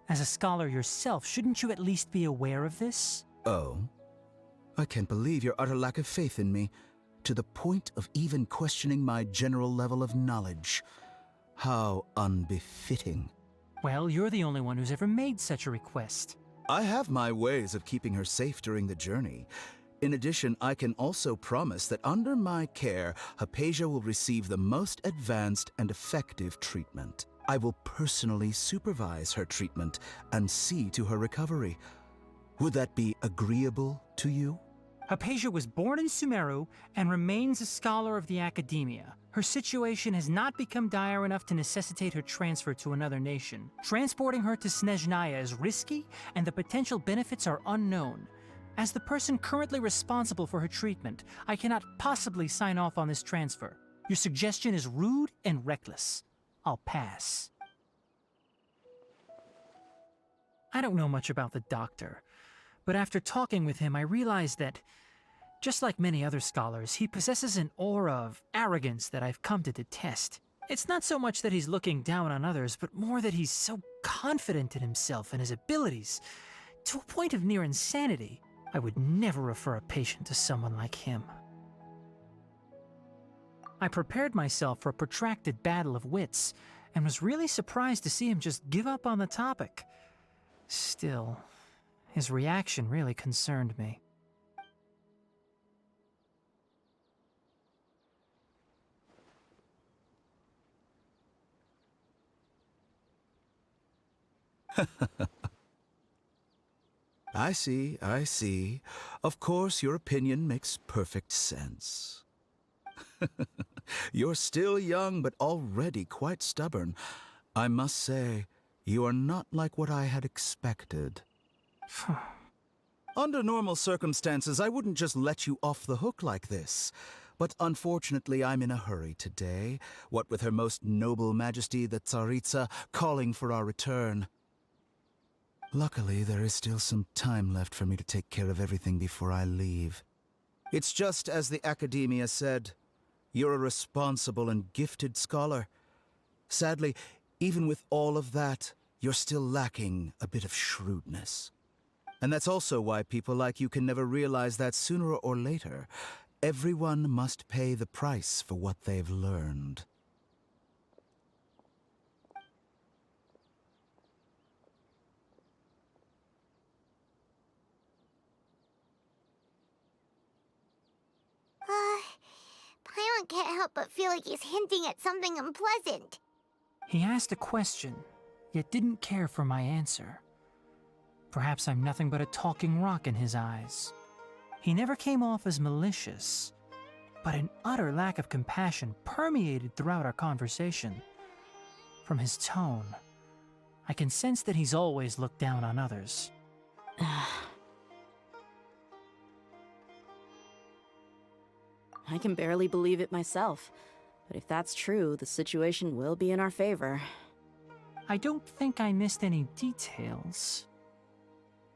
As a scholar yourself, shouldn't you at least be aware of this? Oh? I can't believe your utter lack of faith in me, to the point of even questioning my general level of knowledge. How unbefitting. Well, you're the only one who's ever made such a request. I have my ways of keeping her safe during the journey. In addition, I can also promise that under my care, Hypatia will receive the most advanced and effective treatment. I will personally supervise her treatment and see to her recovery. Would that be agreeable to you? Hypatia was born in Sumeru and remains a scholar of the academia. Her situation has not become dire enough to necessitate her transfer to another nation. Transporting her to Snezhnaya is risky, and the potential benefits are unknown. As the person currently responsible for her treatment, I cannot possibly sign off on this transfer. Your suggestion is rude and reckless. I'll pass. I don't know much about the doctor, but after talking with him, I realized that, just like many other scholars, he possesses an aura of arrogance that I've come to detest. It's not so much that he's looking down on others, but more that he's so confident in himself and his abilities, to a point of near insanity. I would never refer a patient to someone like him. I prepared myself for a protracted battle of wits, and was really surprised to see him just give up on the topic. Still, his reaction really concerned me. I see, I see. Of course, your opinion makes perfect sense. You're still young, but already quite stubborn. I must say, you are not like what I had expected. Under normal circumstances, I wouldn't just let you off the hook like this. But unfortunately, I'm in a hurry today, what with Her Most Noble Majesty the Tsaritsa calling for our return. Luckily, there is still some time left for me to take care of everything before I leave. It's just as the Academia said, you're a responsible and gifted scholar. Sadly, even with all of that, you're still lacking a bit of shrewdness. And that's also why people like you can never realize that sooner or later, everyone must pay the price for what they've learned. Paimon can't help but feel like he's hinting at something unpleasant. He asked a question, yet didn't care for my answer. Perhaps I'm nothing but a talking rock in his eyes. He never came off as malicious, but an utter lack of compassion permeated throughout our conversation. From his tone, I can sense that he's always looked down on others. I can barely believe it myself, but if that's true, the situation will be in our favor. I don't think I missed any details.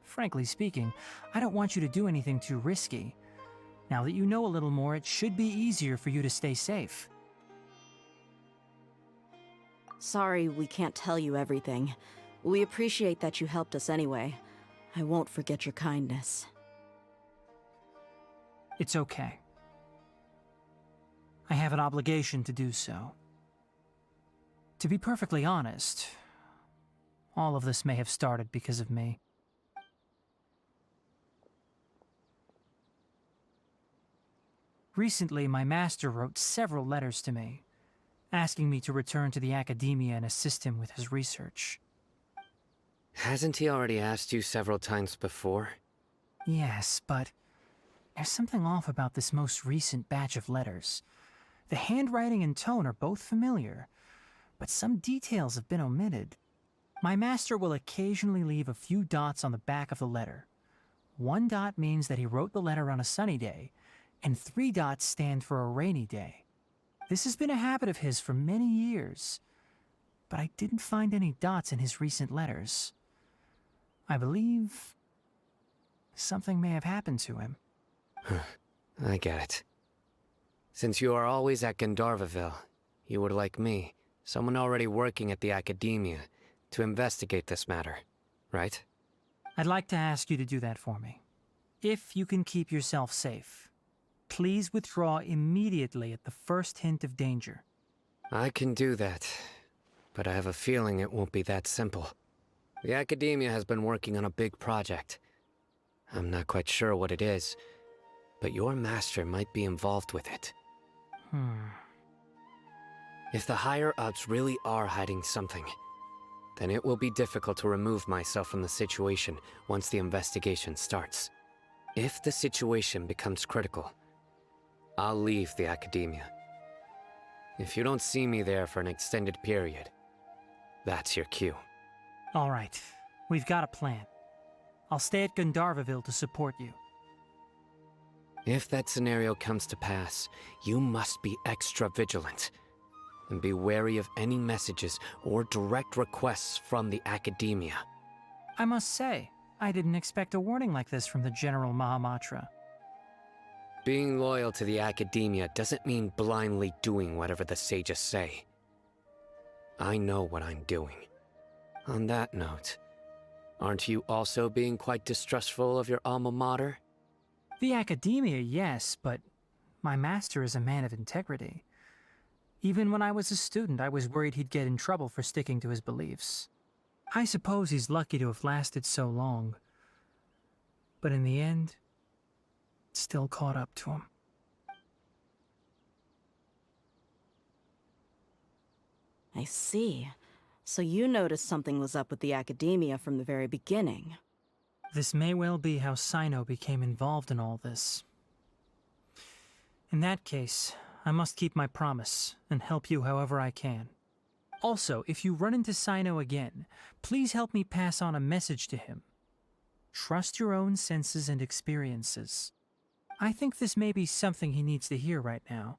Frankly speaking, I don't want you to do anything too risky. Now that you know a little more, it should be easier for you to stay safe. Sorry we can't tell you everything. We appreciate that you helped us anyway. I won't forget your kindness. It's okay. I have an obligation to do so. To be perfectly honest, all of this may have started because of me. Recently, my master wrote several letters to me, asking me to return to the academia and assist him with his research. Hasn't he already asked you several times before? Yes, but there's something off about this most recent batch of letters. The handwriting and tone are both familiar, but some details have been omitted. My master will occasionally leave a few dots on the back of the letter. 1 dot means that he wrote the letter on a sunny day, and 3 dots stand for a rainy day. This has been a habit of his for many years, but I didn't find any dots in his recent letters. I believe something may have happened to him. I get it. Since you are always at Gandharvaville, you would like me, someone already working at the Academia, to investigate this matter, right? I'd like to ask you to do that for me. If you can keep yourself safe, please withdraw immediately at the first hint of danger. I can do that, but I have a feeling it won't be that simple. The Academia has been working on a big project. I'm not quite sure what it is, but your master might be involved with it. If the higher-ups really are hiding something, then it will be difficult to remove myself from the situation once the investigation starts. If the situation becomes critical, I'll leave the academia. If you don't see me there for an extended period, that's your cue. All right, we've got a plan. I'll stay at Gandharvaville to support you. If that scenario comes to pass, you must be extra vigilant. And be wary of any messages or direct requests from the academia. I must say, I didn't expect a warning like this from the General Mahamatra. Being loyal to the academia doesn't mean blindly doing whatever the sages say. I know what I'm doing. On that note, aren't you also being quite distrustful of your alma mater? The academia, yes, but my master is a man of integrity. Even when I was a student, I was worried he'd get in trouble for sticking to his beliefs. I suppose he's lucky to have lasted so long. But in the end, it still caught up to him. I see. So you noticed something was up with the academia from the very beginning. This may well be how Sino became involved in all this. In that case, I must keep my promise and help you however I can. Also, if you run into Sino again, please help me pass on a message to him. Trust your own senses and experiences. I think this may be something he needs to hear right now.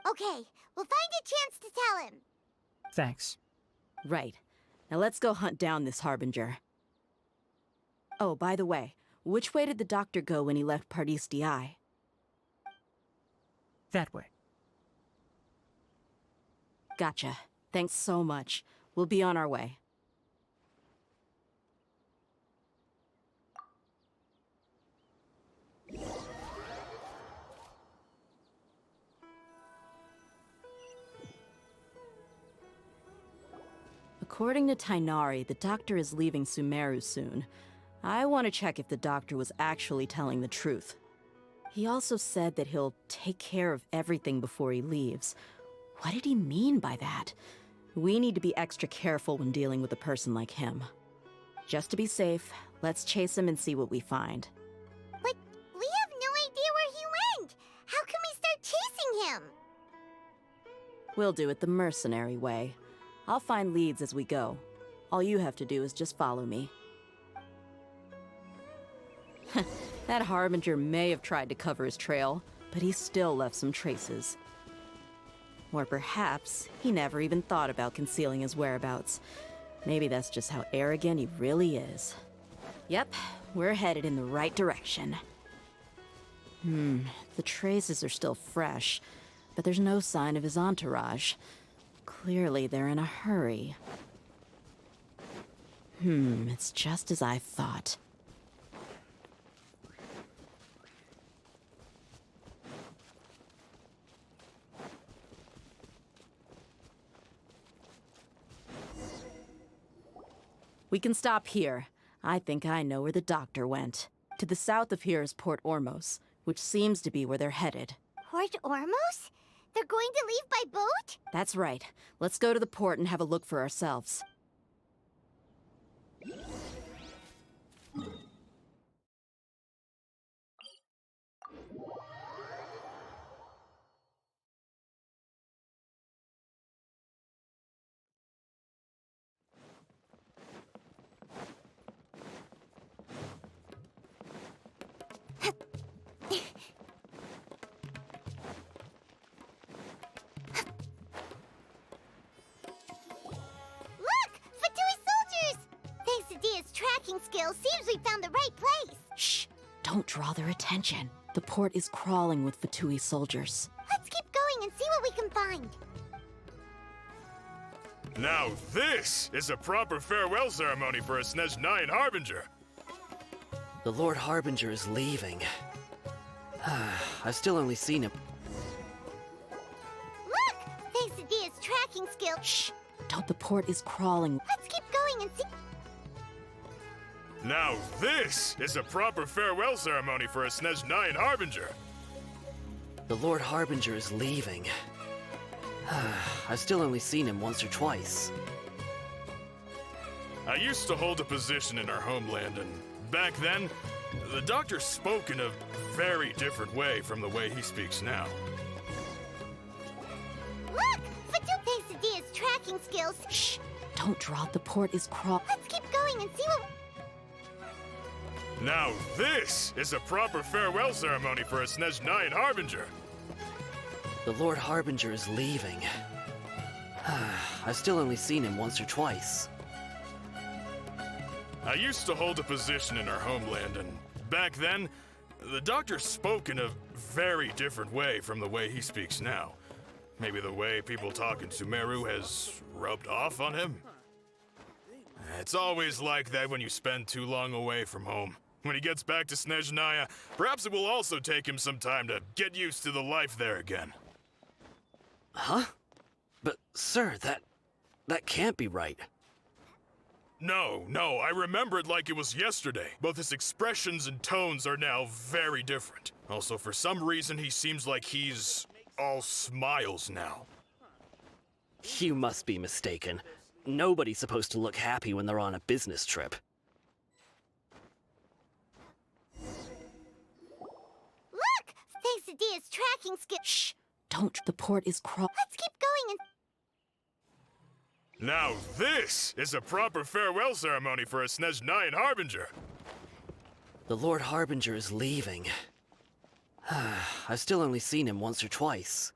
Okay, we'll find a chance to tell him. Thanks. Right. Now let's go hunt down this Harbinger. Oh, by the way, which way did the doctor go when he left Pardis Di? That way. Gotcha. Thanks so much. We'll be on our way. According to Tainari, the doctor is leaving Sumeru soon. I want to check if the doctor was actually telling the truth. He also said that he'll take care of everything before he leaves. What did he mean by that? We need to be extra careful when dealing with a person like him. Just to be safe, let's chase him and see what we find. But we have no idea where he went! How can we start chasing him? We'll do it the mercenary way. I'll find leads as we go. All you have to do is just follow me. That Harbinger may have tried to cover his trail, but he still left some traces. Or perhaps he never even thought about concealing his whereabouts. Maybe that's just how arrogant he really is. Yep, we're headed in the right direction. The traces are still fresh, but there's no sign of his entourage. Clearly they're in a hurry. It's just as I thought. We can stop here. I think I know where the doctor went. To the south of here is Port Ormos, which seems to be where they're headed. Port Ormos? They're going to leave by boat? That's right. Let's go to the port and have a look for ourselves. Skill seems we found the right place. Shh! Don't draw their attention. The port is crawling with Fatui soldiers. Let's keep going and see what we can find. Now this is a proper farewell ceremony for a Snezhnayan Harbinger. The Lord Harbinger is leaving. I've still only seen him. Look! Thanks to Dia's tracking skill. Shh! Don't, the port is crawling. Let's keep going and see. Now this is a proper farewell ceremony for a Snezhnayan Harbinger. The Lord Harbinger is leaving. I've still only seen him once or twice. I used to hold a position in our homeland, and Back then, the doctor spoke in a very different way from the way he speaks now. Look! Fatu Quesadilla's tracking skills. Shh! Don't drop. The port is Let's keep going and see what... Now this is a proper farewell ceremony for a Snezhnayan Harbinger. The Lord Harbinger is leaving. I've still only seen him once or twice. I used to hold a position in our homeland, and back then, the doctor spoke in a very different way from the way he speaks now. Maybe the way people talk in Sumeru has rubbed off on him? It's always like that when you spend too long away from home. When he gets back to Snezhnaya, perhaps it will also take him some time to get used to the life there again. Huh? But, sir, that can't be right. No, I remember it like it was yesterday. Both his expressions and tones are now very different. Also, for some reason, he seems like he's all smiles now. You must be mistaken. Nobody's supposed to look happy when they're on a business trip. Look! Quesadilla's tracking skills. Shh! Don't. The port is Let's keep going and... Now this is a proper farewell ceremony for a Snezhnayan Harbinger. The Lord Harbinger is leaving. I've still only seen him once or twice.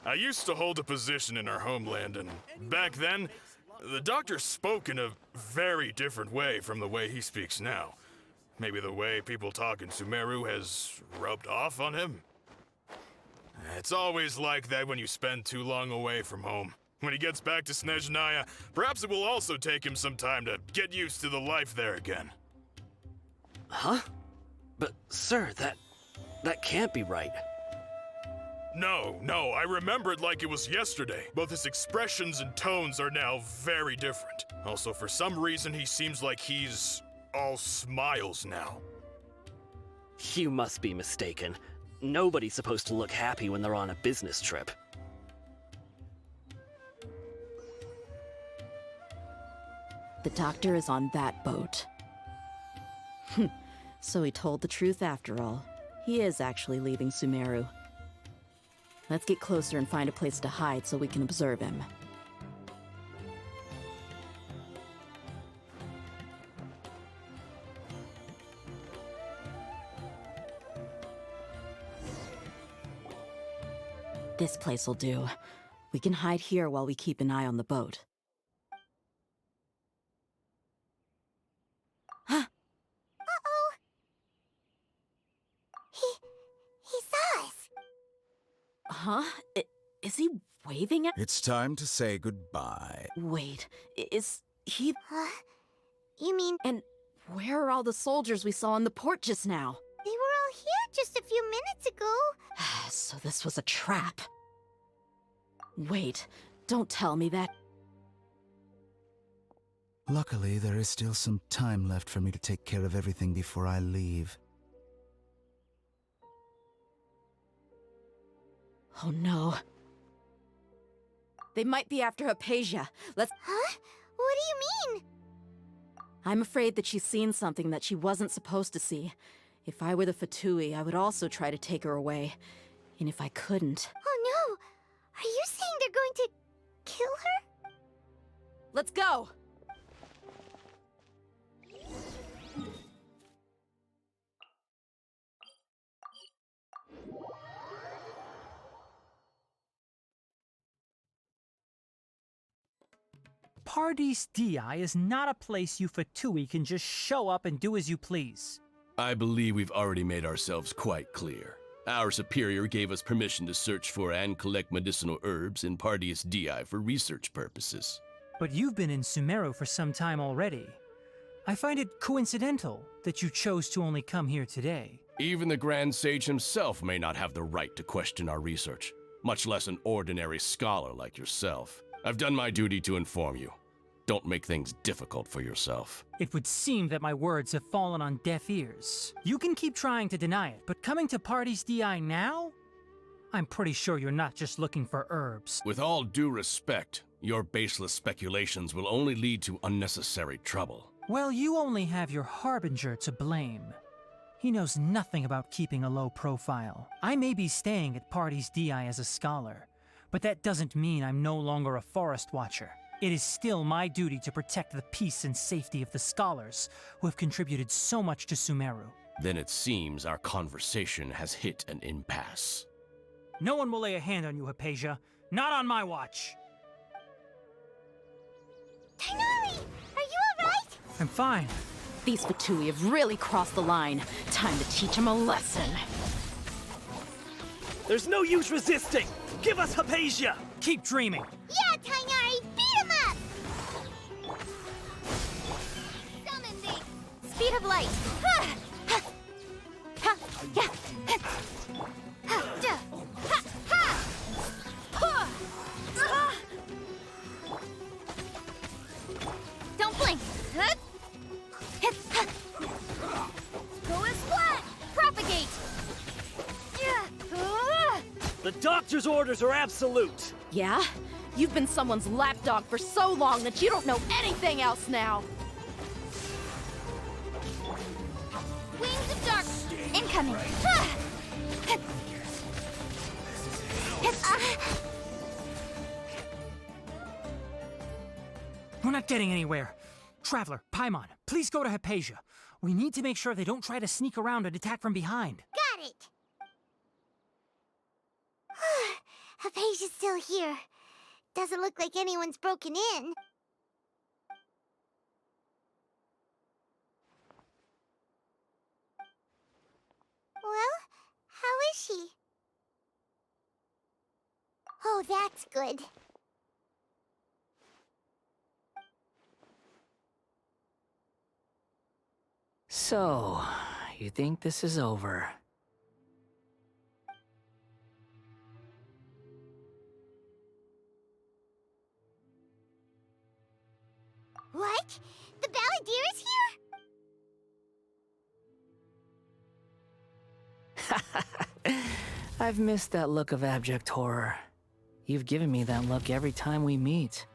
I used to hold a position in our homeland, and back then, the doctor spoke in a very different way from the way he speaks now. Maybe the way people talk in Sumeru has rubbed off on him? It's always like that when you spend too long away from home. When he gets back to Snezhnaya, perhaps it will also take him some time to get used to the life there again. Huh? But, sir, that can't be right. No, I remember it like it was yesterday. Both his expressions and tones are now very different. Also, for some reason, he seems like he's all smiles now. You must be mistaken. Nobody's supposed to look happy when they're on a business trip. The doctor is on that boat. So he told the truth after all. He is actually leaving Sumeru. Let's get closer and find a place to hide so we can observe him. This place will do. We can hide here while we keep an eye on the boat. Uh-oh! He saw us! Huh? Is he waving at... It's time to say goodbye. Wait, is he... You mean... And where are all the soldiers we saw in the port just now? They were all here just a few minutes ago. So this was a trap. Wait, don't tell me that... Luckily, there is still some time left for me to take care of everything before I leave. Oh no. They might be after Hypatia. Let's... Huh? What do you mean? I'm afraid that she's seen something that she wasn't supposed to see. If I were the Fatui, I would also try to take her away. And if I couldn't... Oh no! Are you saying they're going to... kill her? Let's go! Paradis Di is not a place you Fatui can just show up and do as you please. I believe we've already made ourselves quite clear. Our superior gave us permission to search for and collect medicinal herbs in Paradis Di for research purposes. But you've been in Sumeru for some time already. I find it coincidental that you chose to only come here today. Even the Grand Sage himself may not have the right to question our research, much less an ordinary scholar like yourself. I've done my duty to inform you. Don't make things difficult for yourself. It would seem that my words have fallen on deaf ears. You can keep trying to deny it, but coming to Paradis Di now? I'm pretty sure you're not just looking for herbs. With all due respect, your baseless speculations will only lead to unnecessary trouble. Well, you only have your Harbinger to blame. He knows nothing about keeping a low profile. I may be staying at Party's DI as a scholar, but that doesn't mean I'm no longer a Forest Watcher. It is still my duty to protect the peace and safety of the scholars who have contributed so much to Sumeru. Then it seems our conversation has hit an impasse. No one will lay a hand on you, Hypatia. Not on my watch. Tighnari, are you alright? I'm fine. These Fatui have really crossed the line. Time to teach them a lesson. There's no use resisting! Give us Hypatia! Keep dreaming! Yeah, Tighnari, beat him up! Summon the speed of light! Don't blink! Go as flat! Propagate! The doctor's orders are absolute! Yeah? You've been someone's lapdog for so long that you don't know anything else now! Wings of dark incoming! We're not getting anywhere. Traveler, Paimon, please go to Hypatia. We need to make sure they don't try to sneak around and attack from behind. Got it! Hypatia's still here. Doesn't look like anyone's broken in. Well, how is she? Oh, that's good. So, you think this is over? What? The Balladeer is here? I've missed that look of abject horror. You've given me that look every time we meet.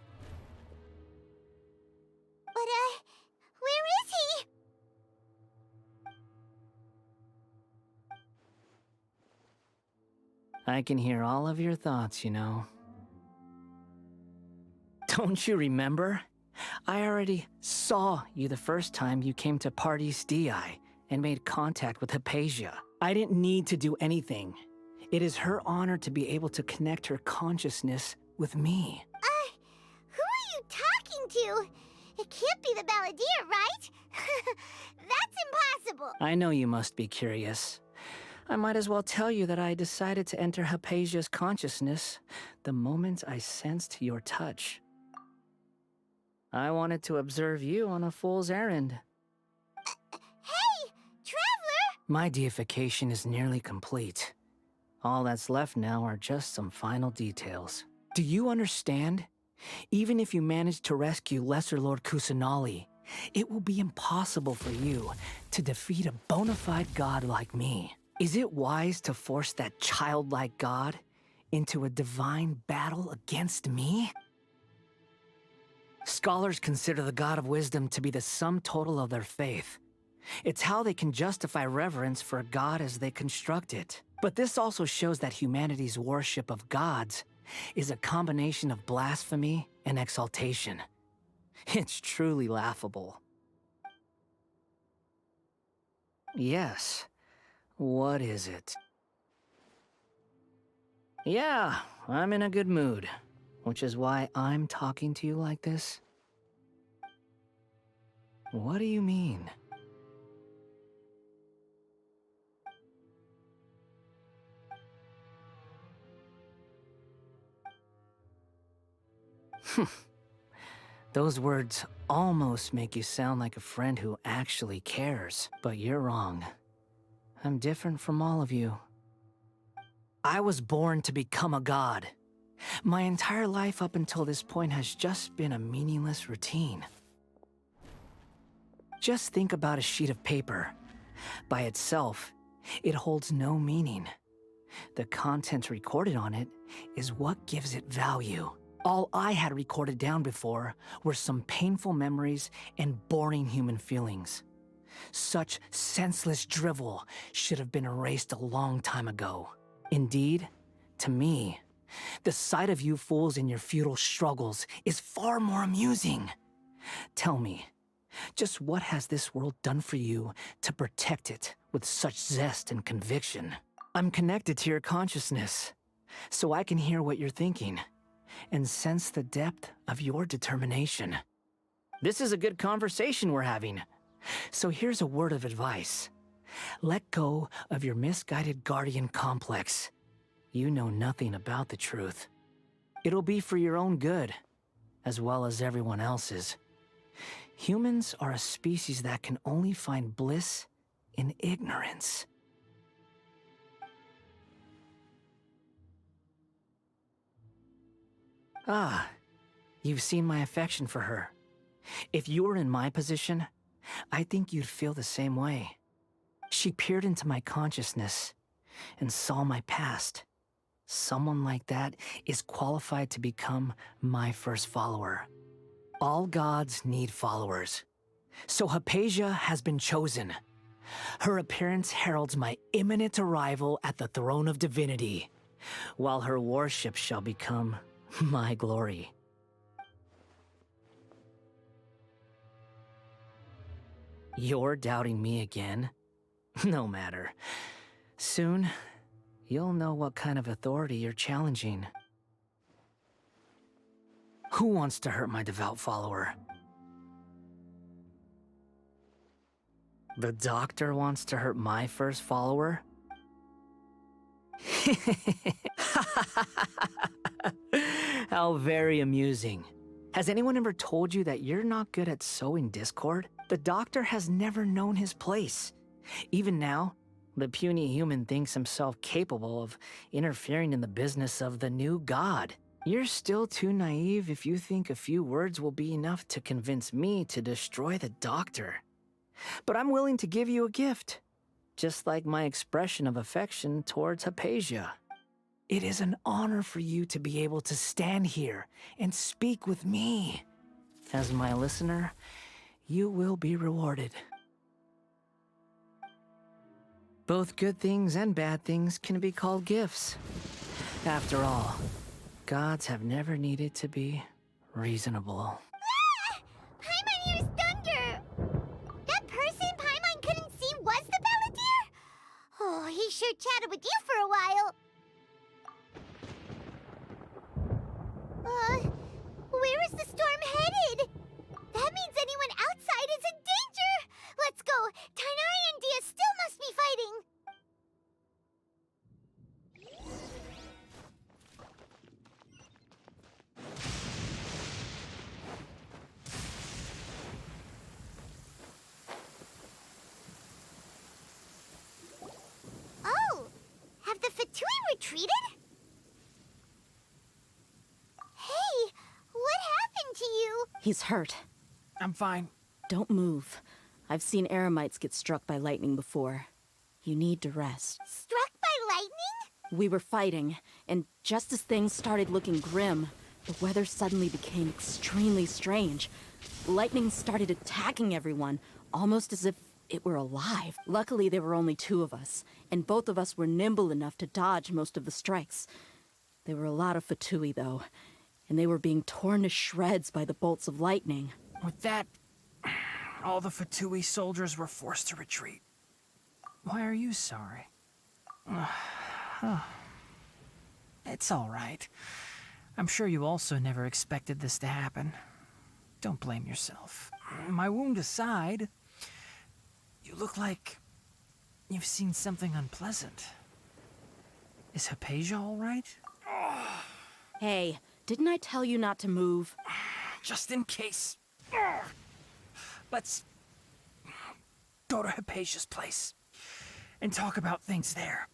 But, where is he? I can hear all of your thoughts, you know. Don't you remember? I already saw you the first time you came to Party's DI and made contact with Hypatia. I didn't need to do anything. It is her honor to be able to connect her consciousness with me. Who are you talking to? It can't be the Balladeer, right? That's impossible. I know you must be curious. I might as well tell you that I decided to enter Hypatia's consciousness the moment I sensed your touch. I wanted to observe you on a fool's errand. Hey, Traveler! My deification is nearly complete. All that's left now are just some final details. Do you understand? Even if you manage to rescue Lesser Lord Kusanali, it will be impossible for you to defeat a bona fide god like me. Is it wise to force that childlike god into a divine battle against me? Scholars consider the God of Wisdom to be the sum total of their faith. It's how they can justify reverence for a god as they construct it. But this also shows that humanity's worship of gods is a combination of blasphemy and exaltation. It's truly laughable. Yes. What is it? Yeah, I'm in a good mood. Which is why I'm talking to you like this? What do you mean? Those words almost make you sound like a friend who actually cares, but you're wrong. I'm different from all of you. I was born to become a god. My entire life up until this point has just been a meaningless routine. Just think about a sheet of paper. By itself, it holds no meaning. The content recorded on it is what gives it value. All I had recorded down before were some painful memories and boring human feelings. Such senseless drivel should have been erased a long time ago. Indeed, to me, the sight of you fools in your futile struggles is far more amusing. Tell me, just what has this world done for you to protect it with such zest and conviction? I'm connected to your consciousness, so I can hear what you're thinking and sense the depth of your determination. This is a good conversation we're having. So here's a word of advice. Let go of your misguided guardian complex. You know nothing about the truth. It'll be for your own good, as well as everyone else's. Humans are a species that can only find bliss in ignorance. Ah, you've seen my affection for her. If you were in my position, I think you'd feel the same way. She peered into my consciousness and saw my past. Someone like that is qualified to become my first follower. All gods need followers. So Hypatia has been chosen. Her appearance heralds my imminent arrival at the throne of divinity, while her worship shall become my glory. You're doubting me again? No matter. Soon, you'll know what kind of authority you're challenging. Who wants to hurt my devout follower? The doctor wants to hurt my first follower? How very amusing. Has anyone ever told you that you're not good at sowing discord? The doctor has never known his place. Even now, the puny human thinks himself capable of interfering in the business of the new god. You're still too naive if you think a few words will be enough to convince me to destroy the doctor. But I'm willing to give you a gift, just like my expression of affection towards Hypatia. It is an honor for you to be able to stand here and speak with me. As my listener, you will be rewarded. Both good things and bad things can be called gifts. After all, gods have never needed to be reasonable. Ah! Paimon hears thunder! That person Paimon couldn't see was the Palantir? Oh, he sure chatted with you for a while. Where is the storm headed? That means anyone outside is in danger! Let's go! Tainari and Dia still must be fighting! Oh! Have the Fatui retreated? Hey! What happened to you? He's hurt. I'm fine. Don't move. I've seen Eremites get struck by lightning before. You need to rest. Struck by lightning? We were fighting, and just as things started looking grim, the weather suddenly became extremely strange. Lightning started attacking everyone, almost as if it were alive. Luckily, there were only two of us, and both of us were nimble enough to dodge most of the strikes. There were a lot of Fatui, though, and they were being torn to shreds by the bolts of lightning. With that, all the Fatui soldiers were forced to retreat. Why are you sorry? It's all right. I'm sure you also never expected this to happen. Don't blame yourself. My wound aside, you look like you've seen something unpleasant. Is Hypatia all right? Hey, didn't I tell you not to move? Just in case. Let's go to Hypatia's place and talk about things there.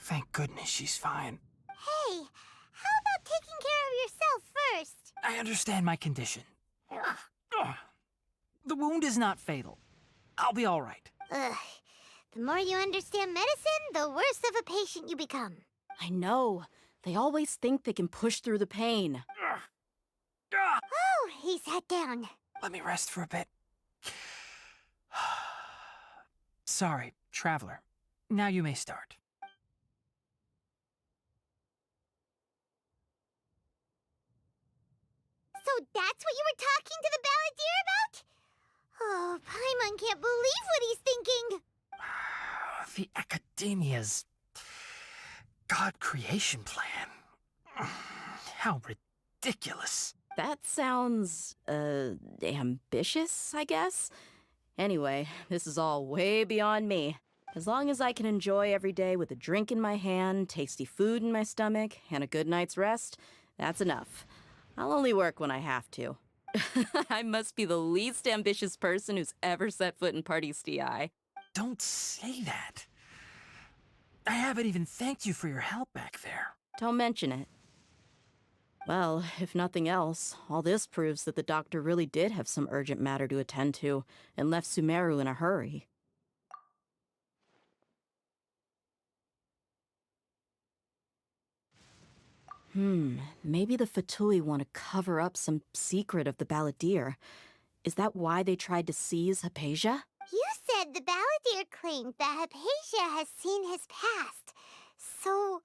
Thank goodness she's fine. Hey, how about taking care of yourself first? I understand my condition. Ugh. The wound is not fatal. I'll be all right. Ugh. The more you understand medicine, the worse of a patient you become. I know. They always think they can push through the pain. Oh, he sat down. Let me rest for a bit. Sorry, Traveler. Now you may start. So that's what you were talking to the balladeer about? Oh, Paimon can't believe what he's thinking. The Academia's God creation plan. How ridiculous. That sounds, ambitious, I guess? Anyway, this is all way beyond me. As long as I can enjoy every day with a drink in my hand, tasty food in my stomach, and a good night's rest, that's enough. I'll only work when I have to. I must be the least ambitious person who's ever set foot in Party's DI. Don't say that. I haven't even thanked you for your help back there. Don't mention it. Well, if nothing else, all this proves that the doctor really did have some urgent matter to attend to and left Sumeru in a hurry. Maybe the Fatui want to cover up some secret of the balladeer. Is that why they tried to seize Hypatia? You said the balladeer claimed that Hypatia has seen his past. So,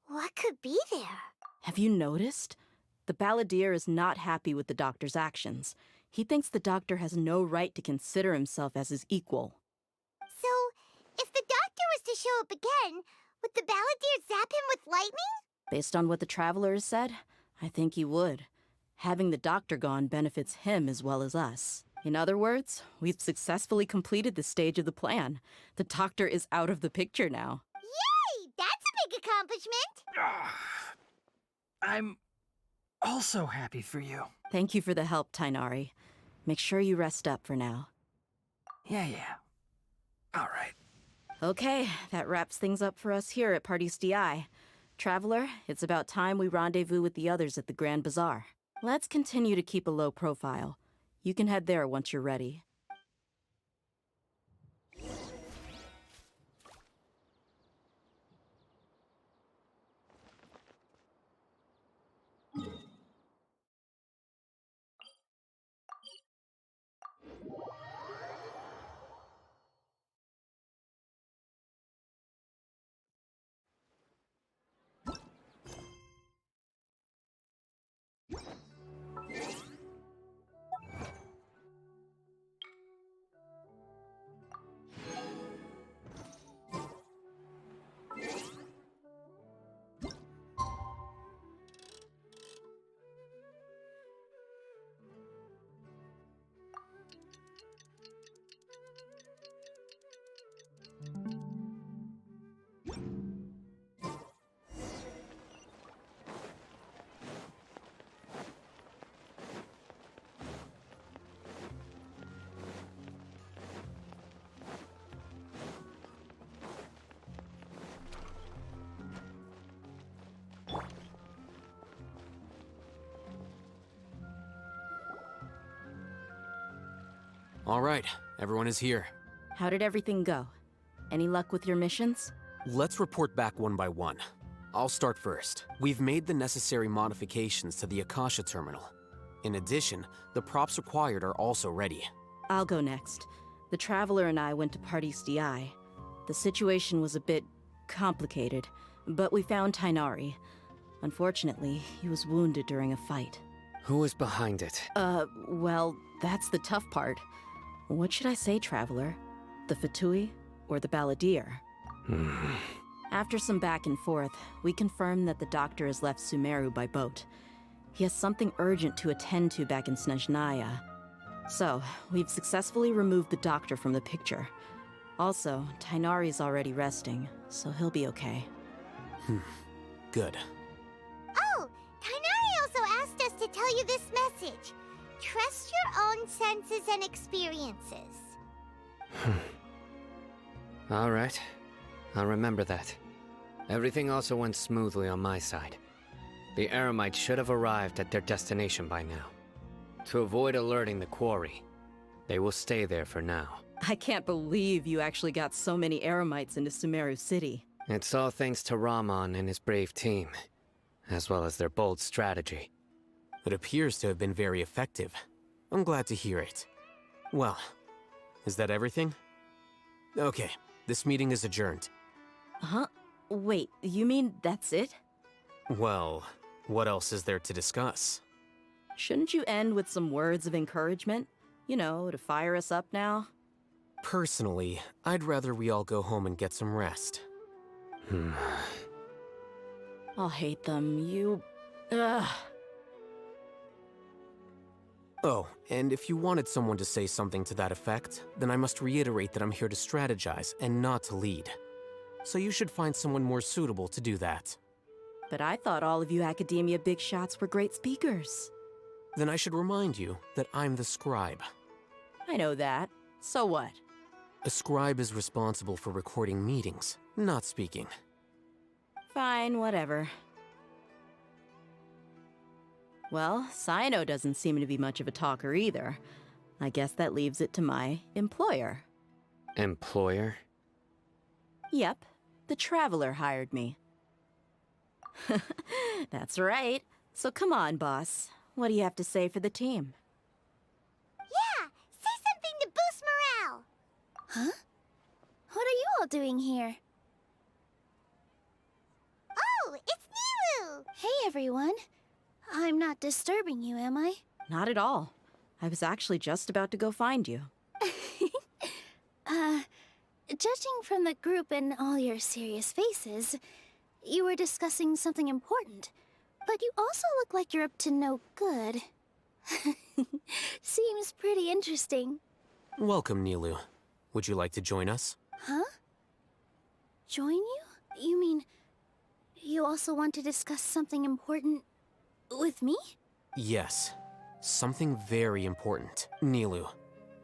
what could be there? Have you noticed? The balladeer is not happy with the doctor's actions. He thinks the doctor has no right to consider himself as his equal. So, if the doctor was to show up again, would the balladeer zap him with lightning? Based on what the Traveler has said, I think he would. Having the doctor gone benefits him as well as us. In other words, we've successfully completed this stage of the plan. The doctor is out of the picture now. Yay! That's a big accomplishment! I'm also happy for you. Thank you for the help, Tainari. Make sure you rest up for now. Yeah. All right. Okay, that wraps things up for us here at Party's DI. Traveler, it's about time we rendezvous with the others at the Grand Bazaar. Let's continue to keep a low profile. You can head there once you're ready. All right, everyone is here. How did everything go? Any luck with your missions? Let's report back one by one. I'll start first. We've made the necessary modifications to the Akasha terminal. In addition, the props required are also ready. I'll go next. The Traveler and I went to Party's DI. The situation was a bit complicated, but we found Tainari. Unfortunately, he was wounded during a fight. Who is behind it? Well, that's the tough part. What should I say, Traveler? The Fatui or the balladeer? After some back and forth, we confirmed that the doctor has left Sumeru by boat. He has something urgent to attend to back in Snezhnaya. So, we've successfully removed the doctor from the picture. Also, Tainari's already resting, so he'll be okay. Good. Oh, Tainari also asked us to tell you this message. Trust your own senses and experiences. All right. I'll remember that. Everything also went smoothly on my side. The Eremites should have arrived at their destination by now. To avoid alerting the quarry, they will stay there for now. I can't believe you actually got so many Eremites into Sumeru City. It's all thanks to Rahman and his brave team, as well as their bold strategy. It appears to have been very effective. I'm glad to hear it. Well, is that everything? Okay, this meeting is adjourned. Huh? Wait, you mean that's it? Well, what else is there to discuss? Shouldn't you end with some words of encouragement? You know, to fire us up now? Personally, I'd rather we all go home and get some rest. I'll hate them, Ugh. Oh, and if you wanted someone to say something to that effect, then I must reiterate that I'm here to strategize and not to lead. So you should find someone more suitable to do that. But I thought all of you Academia big shots were great speakers. Then I should remind you that I'm the scribe. I know that. So what? A scribe is responsible for recording meetings, not speaking. Fine, whatever. Well, Sino doesn't seem to be much of a talker either. I guess that leaves it to my employer. Employer? Yep, the Traveler hired me. That's right. So come on, boss. What do you have to say for the team? Yeah, say something to boost morale. Huh? What are you all doing here? Oh, it's Nilu! Hey, everyone. I'm not disturbing you, am I? Not at all. I was actually just about to go find you. Judging from the group and all your serious faces, you were discussing something important. But you also look like you're up to no good. Seems pretty interesting. Welcome, Nilu. Would you like to join us? Huh? Join you? You mean, you also want to discuss something important with me? Yes. Something very important. Nilu,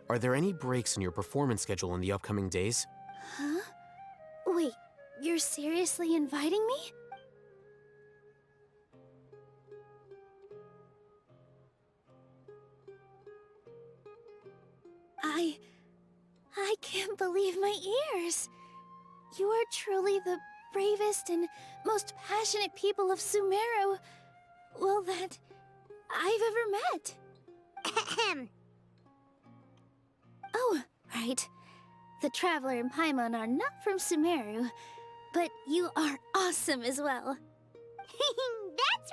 are there any breaks in your performance schedule in the upcoming days? Huh? Wait, you're seriously inviting me? I can't believe my ears. You are truly the bravest and most passionate people of Sumeru, well, that I've ever met. Ahem. Oh, right. The Traveler and Paimon are not from Sumeru, but you are awesome as well. That's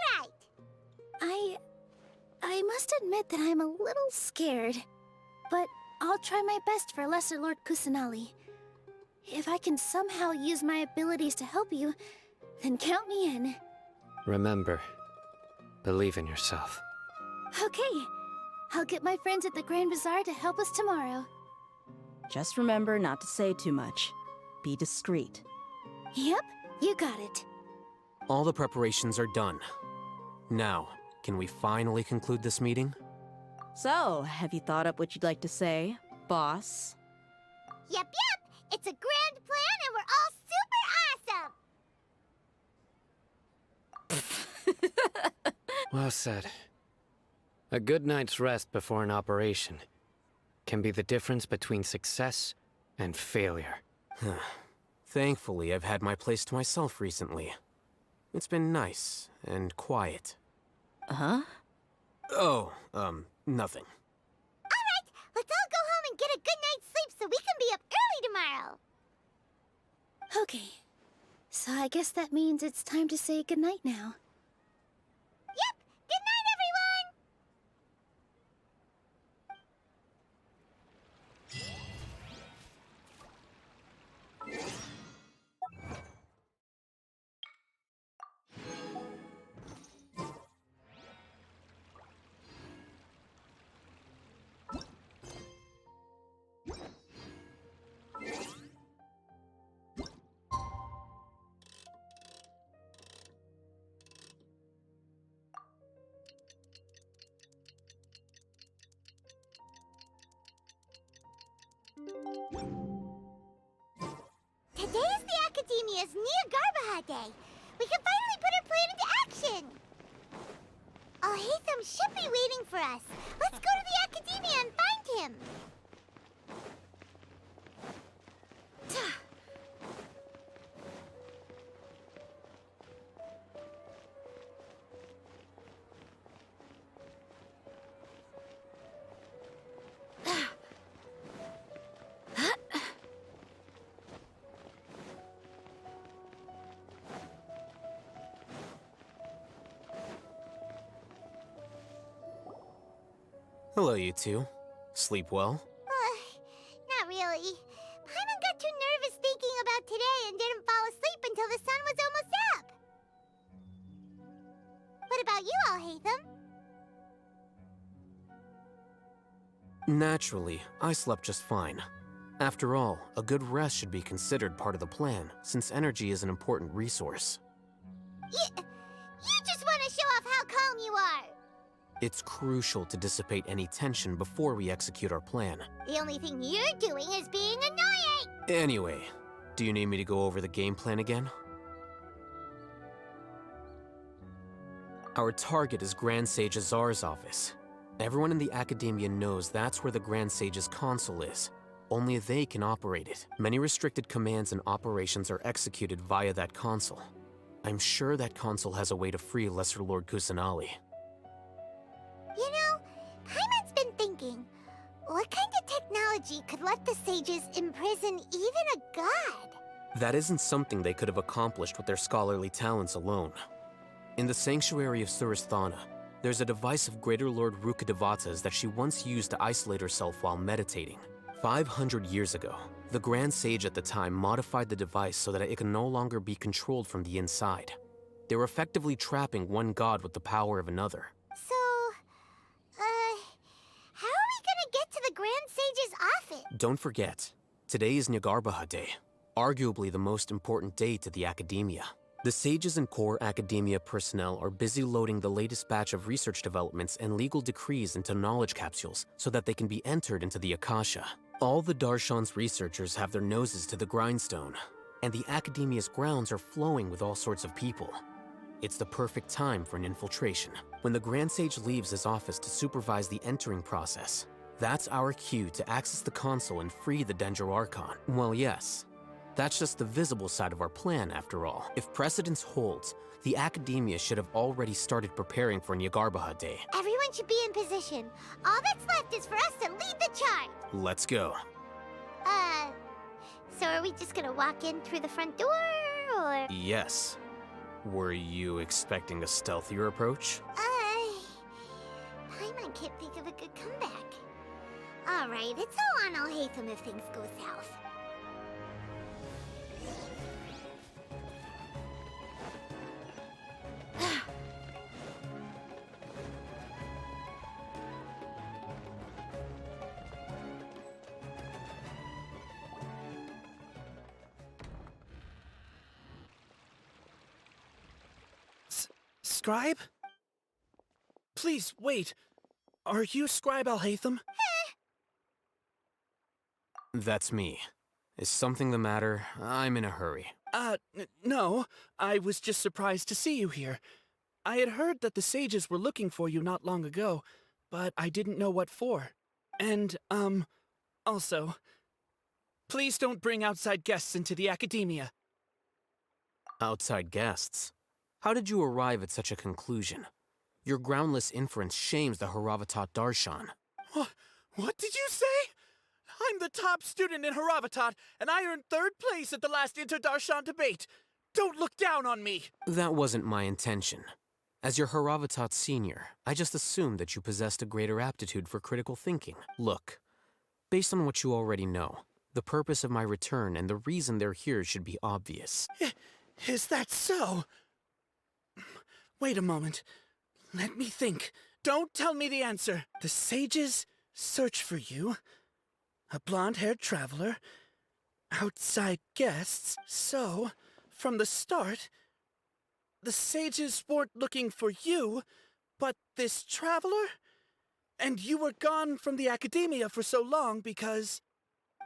right. I must admit that I'm a little scared, but I'll try my best for Lesser Lord Kusanali. If I can somehow use my abilities to help you, then count me in. Remember, believe in yourself. Okay, I'll get my friends at the Grand Bazaar to help us tomorrow. Just remember not to say too much. Be discreet. Yep, you got it. All the preparations are done. Now, can we finally conclude this meeting? So, have you thought up what you'd like to say, boss? Yep. It's a grand plan and we're all super awesome. Well said. A good night's rest before an operation can be the difference between success and failure. Thankfully, I've had my place to myself recently. It's been nice and quiet. Huh? Oh, nothing. Alright, let's all go home and get a good night's sleep so we can be up early tomorrow. Okay, so I guess that means it's time to say goodnight now. Yep, good night, everyone! Yagarbah Day. We can finally put our plan into action. Alhaitham should be waiting for us. Let's go to the Academia and find him. Hello, you two. Sleep well? Not really. Paimon got too nervous thinking about today and didn't fall asleep until the sun was almost up. What about you, Alhaitham? Naturally, I slept just fine. After all, a good rest should be considered part of the plan, since energy is an important resource. You just want to show off how calm you are. It's crucial to dissipate any tension before we execute our plan. The only thing you're doing is being annoying. Anyway, do you need me to go over the game plan again? Our target is Grand Sage Azar's office. Everyone in the Academia knows that's where the Grand Sage's console is. Only they can operate it. Many restricted commands and operations are executed via that console. I'm sure that console has a way to free Lesser Lord Kusanali. You know, Paimon's been thinking, what kind of technology could let the sages imprison even a god? That isn't something they could have accomplished with their scholarly talents alone. In the Sanctuary of Suristhana, there's a device of Greater Lord Rukkhadevata's that she once used to isolate herself while meditating. 500 years ago, the Grand Sage at the time modified the device so that it could no longer be controlled from the inside. They were effectively trapping one god with the power of another. So, how are we gonna get to the Grand Sage's office? Don't forget, today is Yagarbah Day, arguably the most important day to the Academia. The sages and core Academia personnel are busy loading the latest batch of research developments and legal decrees into knowledge capsules so that they can be entered into the Akasha. All the Darshan's researchers have their noses to the grindstone, and the Academia's grounds are flowing with all sorts of people. It's the perfect time for an infiltration. When the Grand Sage leaves his office to supervise the entering process, that's our cue to access the console and free the Dendro Archon. Well, yes. That's just the visible side of our plan, after all. If precedence holds, the Academia should have already started preparing for Yagarbah Day. Everyone should be in position. All that's left is for us to lead the charge. Let's go. So are we just gonna walk in through the front door, or? Yes. Were you expecting a stealthier approach? Paimon can't think of a good comeback. Alright, it's all on Alhaitham if things go south. Scribe? Please, wait. Are you Scribe Alhaitham? That's me. Is something the matter? I'm in a hurry. No. I was just surprised to see you here. I had heard that the sages were looking for you not long ago, but I didn't know what for. And, also, please don't bring outside guests into the Academia. Outside guests? How did you arrive at such a conclusion? Your groundless inference shames the Haravatat Darshan. What did you say? I'm the top student in Haravatat, and I earned 3rd place at the last Inter-Darshan debate. Don't look down on me! That wasn't my intention. As your Haravatat senior, I just assumed that you possessed a greater aptitude for critical thinking. Look, based on what you already know, the purpose of my return and the reason they're here should be obvious. Is that so? Wait a moment. Let me think. Don't tell me the answer. The sages search for you. A blonde-haired traveler. Outside guests. So, from the start, the sages weren't looking for you, but this traveler? And you were gone from the Academia for so long because...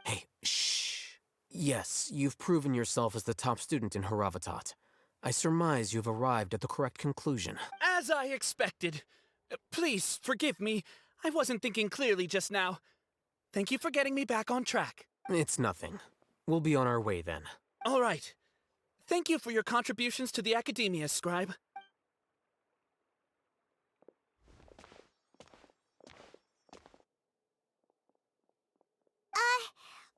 Hey, shh. Yes, you've proven yourself as the top student in Haravatat. I surmise you've arrived at the correct conclusion. As I expected. Please, forgive me. I wasn't thinking clearly just now. Thank you for getting me back on track. It's nothing. We'll be on our way then. All right. Thank you for your contributions to the Academia, Scribe.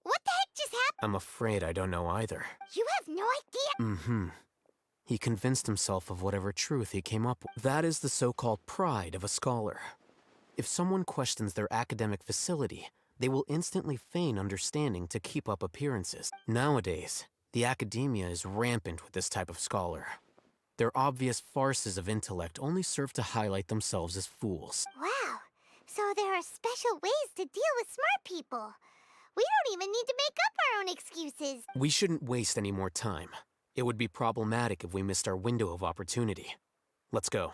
What the heck just happened? I'm afraid I don't know either. You have no idea? Mm-hmm. He convinced himself of whatever truth he came up with. That is the so-called pride of a scholar. If someone questions their academic facility, they will instantly feign understanding to keep up appearances. Nowadays, the academia is rampant with this type of scholar. Their obvious farces of intellect only serve to highlight themselves as fools. Wow. So there are special ways to deal with smart people. We don't even need to make up our own excuses. We shouldn't waste any more time. It would be problematic if we missed our window of opportunity. Let's go.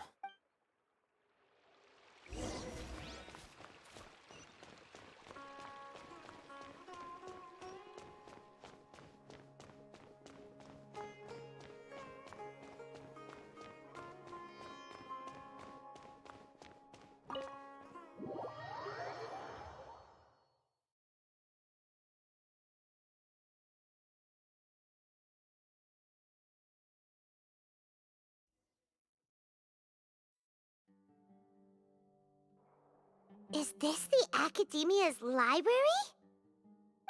Is this the Academia's library?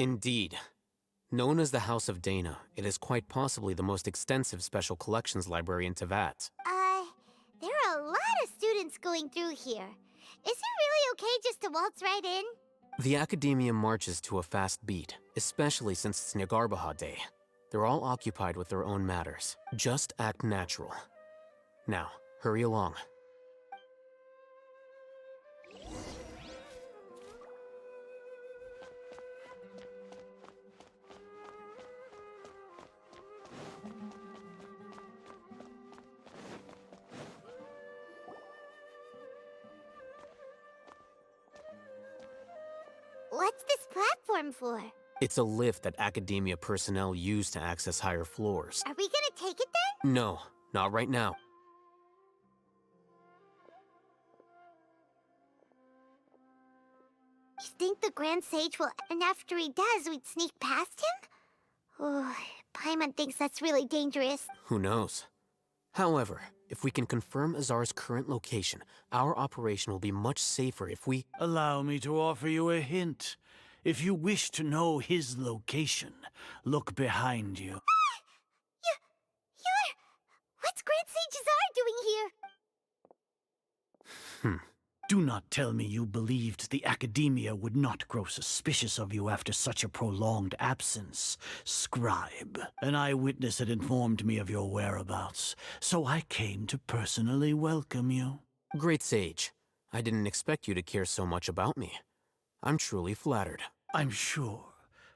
Indeed. Known as the House of Dana, it is quite possibly the most extensive special collections library in Teyvat. There are a lot of students going through here. Is it really okay just to waltz right in? The Academia marches to a fast beat, especially since it's Nyagarbaha Day. They're all occupied with their own matters. Just act natural. Now, hurry along. What's this platform for? It's a lift that Academia personnel use to access higher floors. Are we gonna take it then? No, not right now. You think the Grand Sage will... And after he does, we'd sneak past him? Oh, Paimon thinks that's really dangerous. Who knows? However, if we can confirm Azar's current location, our operation will be much safer if we... Allow me to offer you a hint. If you wish to know his location, look behind you. What's Grand Sage Azar doing here? Do not tell me you believed the Academia would not grow suspicious of you after such a prolonged absence, Scribe. An eyewitness had informed me of your whereabouts, so I came to personally welcome you. Great Sage, I didn't expect you to care so much about me. I'm truly flattered. I'm sure,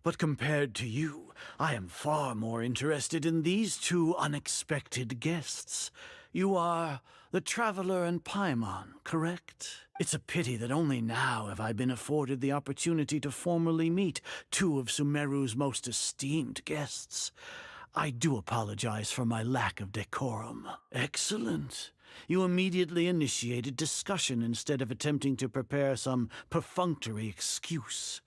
but compared to you, I am far more interested in these two unexpected guests. You are the Traveler and Paimon, correct? It's a pity that only now have I been afforded the opportunity to formally meet two of Sumeru's most esteemed guests. I do apologize for my lack of decorum. Excellent. You immediately initiated discussion instead of attempting to prepare some perfunctory excuse.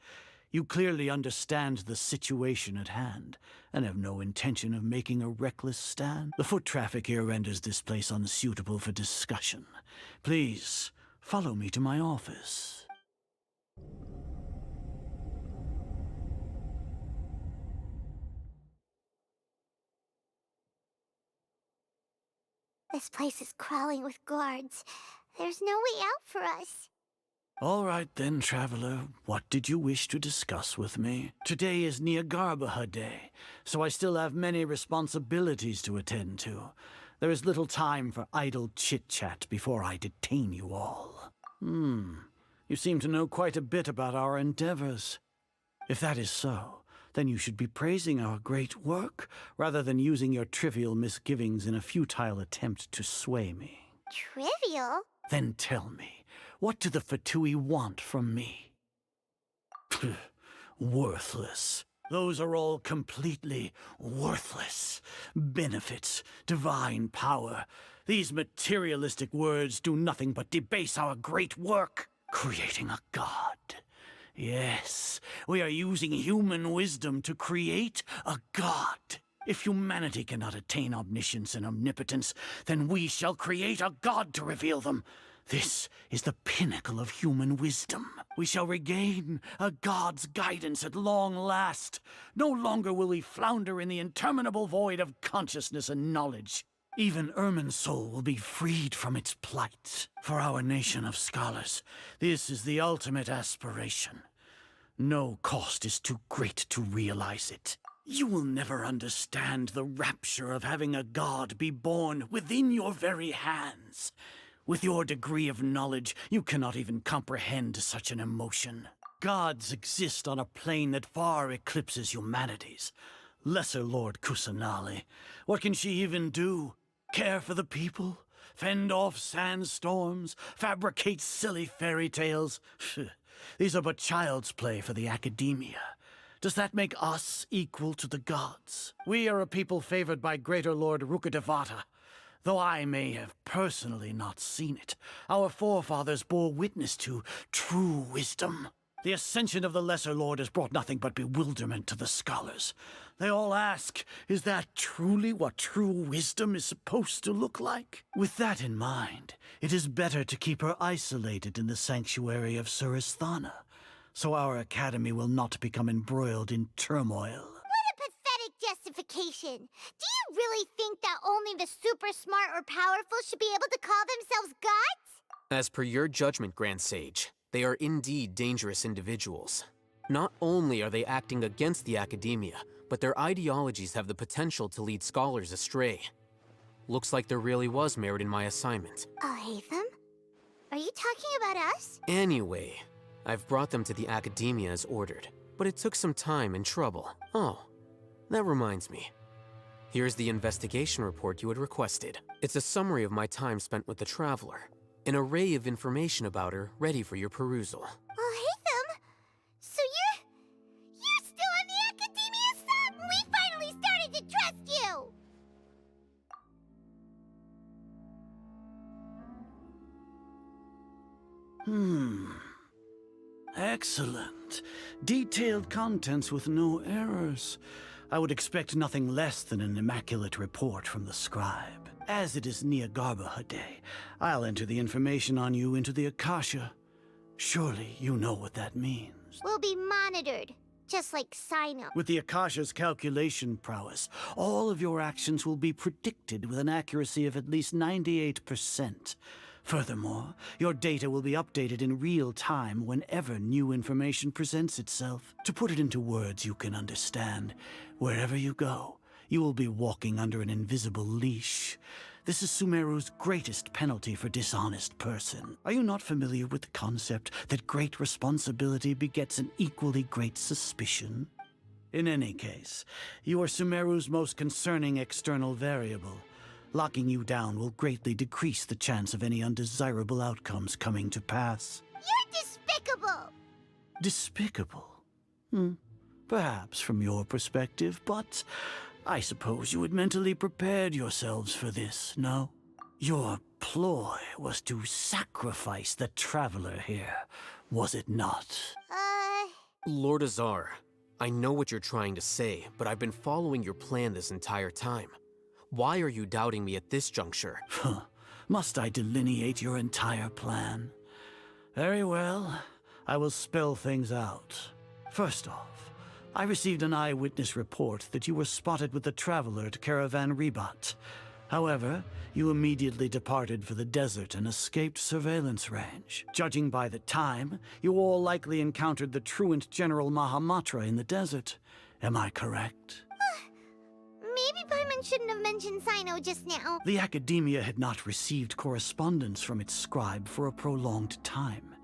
You clearly understand the situation at hand, and have no intention of making a reckless stand. The foot traffic here renders this place unsuitable for discussion. Please, follow me to my office. This place is crawling with guards. There's no way out for us. All right then, Traveler. What did you wish to discuss with me? Today is Nyagarbaha Day, so I still have many responsibilities to attend to. There is little time for idle chit-chat before I detain you all. You seem to know quite a bit about our endeavors. If that is so, then you should be praising our great work, rather than using your trivial misgivings in a futile attempt to sway me. Trivial? Then tell me, what do the Fatui want from me? Worthless. Those are all completely worthless. Benefits, divine power. These materialistic words do nothing but debase our great work, creating a god. Yes, we are using human wisdom to create a god. If humanity cannot attain omniscience and omnipotence, then we shall create a god to reveal them. This is the pinnacle of human wisdom. We shall regain a god's guidance at long last. No longer will we flounder in the interminable void of consciousness and knowledge. Even Irminsul will be freed from its plight. For our nation of scholars, this is the ultimate aspiration. No cost is too great to realize it. You will never understand the rapture of having a god be born within your very hands. With your degree of knowledge, you cannot even comprehend such an emotion. Gods exist on a plane that far eclipses humanity's. Lesser Lord Kusanali, what can she even do? Care for the people? Fend off sandstorms? Fabricate silly fairy tales? These are but child's play for the academia. Does that make us equal to the gods? We are a people favored by Greater Lord Rukadevata. Though I may have personally not seen it, our forefathers bore witness to true wisdom. The ascension of the Lesser Lord has brought nothing but bewilderment to the scholars. They all ask, is that truly what true wisdom is supposed to look like? With that in mind, it is better to keep her isolated in the sanctuary of Suristhana, so our academy will not become embroiled in turmoil. What a pathetic justification. Do you really think that only the super smart or powerful should be able to call themselves gods? As per your judgment, Grand Sage, they are indeed dangerous individuals. Not only are they acting against the academia, but their ideologies have the potential to lead scholars astray. Looks like there really was merit in my assignment. Oh, Hatham? Are you talking about us? Anyway, I've brought them to the academia as ordered, but it took some time and trouble. Oh, that reminds me. Here's the investigation report you had requested. It's a summary of my time spent with the Traveler. An array of information about her ready for your perusal. Oh, Hatham? So you're still on the academia sub? We finally started to trust you! Excellent. Detailed contents with no errors. I would expect nothing less than an immaculate report from the scribe. As it is Niagarbha Day, I'll enter the information on you into the Akasha. Surely you know what that means. We'll be monitored, just like Sino. With the Akasha's calculation prowess, all of your actions will be predicted with an accuracy of at least 98%. Furthermore, your data will be updated in real time whenever new information presents itself. To put it into words you can understand, wherever you go, you will be walking under an invisible leash. This is Sumeru's greatest penalty for dishonest person. Are you not familiar with the concept that great responsibility begets an equally great suspicion? In any case, you are Sumeru's most concerning external variable. Locking you down will greatly decrease the chance of any undesirable outcomes coming to pass. You're despicable! Despicable? Perhaps from your perspective, but I suppose you had mentally prepared yourselves for this, no? Your ploy was to sacrifice the Traveler here, was it not? Lord Azar, I know what you're trying to say, but I've been following your plan this entire time. Why are you doubting me at this juncture? Must I delineate your entire plan? Very well. I will spell things out. First off, I received an eyewitness report that you were spotted with the Traveler at Caravan Ribat. However, you immediately departed for the desert and escaped surveillance range. Judging by the time, you all likely encountered the truant General Mahamatra in the desert. Am I correct? Maybe Paimon shouldn't have mentioned Sino just now. The Academia had not received correspondence from its scribe for a prolonged time.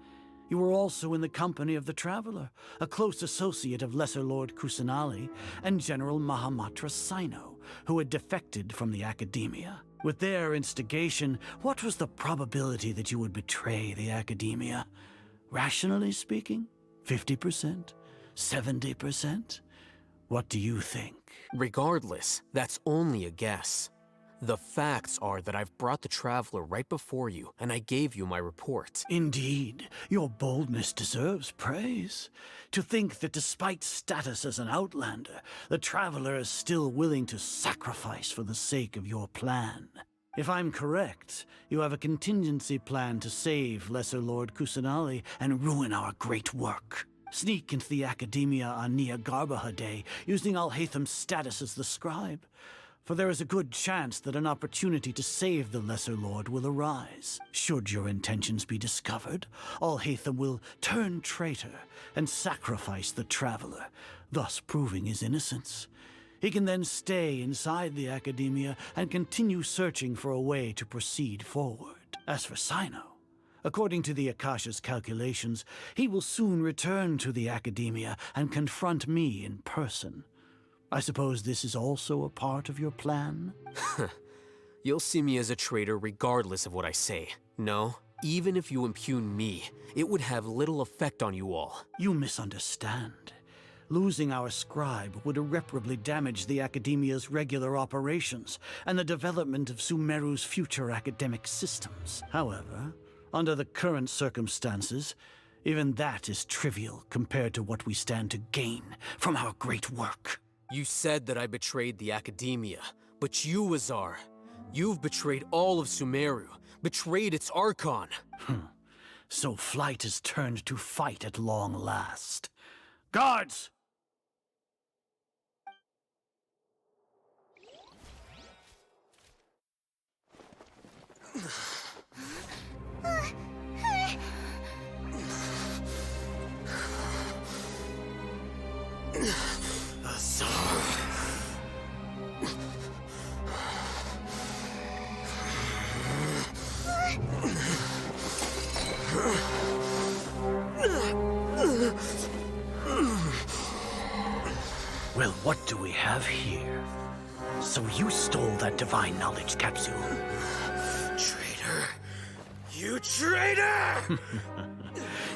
You were also in the company of the Traveler, a close associate of Lesser Lord Kusanali and General Mahamatra Sino, who had defected from the Academia. With their instigation, what was the probability that you would betray the Academia? Rationally speaking, 50%? 70%? What do you think? Regardless, that's only a guess. The facts are that I've brought the Traveler right before you, and I gave you my report. Indeed, your boldness deserves praise. To think that despite status as an outlander, the Traveler is still willing to sacrifice for the sake of your plan. If I'm correct, you have a contingency plan to save Lesser Lord Kusanali and ruin our great work. Sneak into the Academia on Nia Garbaha Day, using Alhaitham's status as the scribe. For there is a good chance that an opportunity to save the Lesser Lord will arise. Should your intentions be discovered, Alhaitham will turn traitor and sacrifice the Traveler, thus proving his innocence. He can then stay inside the Academia and continue searching for a way to proceed forward. As for Sino, according to the Akasha's calculations, he will soon return to the Academia and confront me in person. I suppose this is also a part of your plan? You'll see me as a traitor regardless of what I say. No, even if you impugn me, it would have little effect on you all. You misunderstand. Losing our scribe would irreparably damage the Academia's regular operations and the development of Sumeru's future academic systems. However, under the current circumstances, even that is trivial compared to what we stand to gain from our great work. You said that I betrayed the Academia, but you, Azar, you've betrayed all of Sumeru, betrayed its Archon. So flight has turned to fight at long last. Guards! Well, what do we have here? So you stole that divine knowledge capsule. Traitor! You traitor!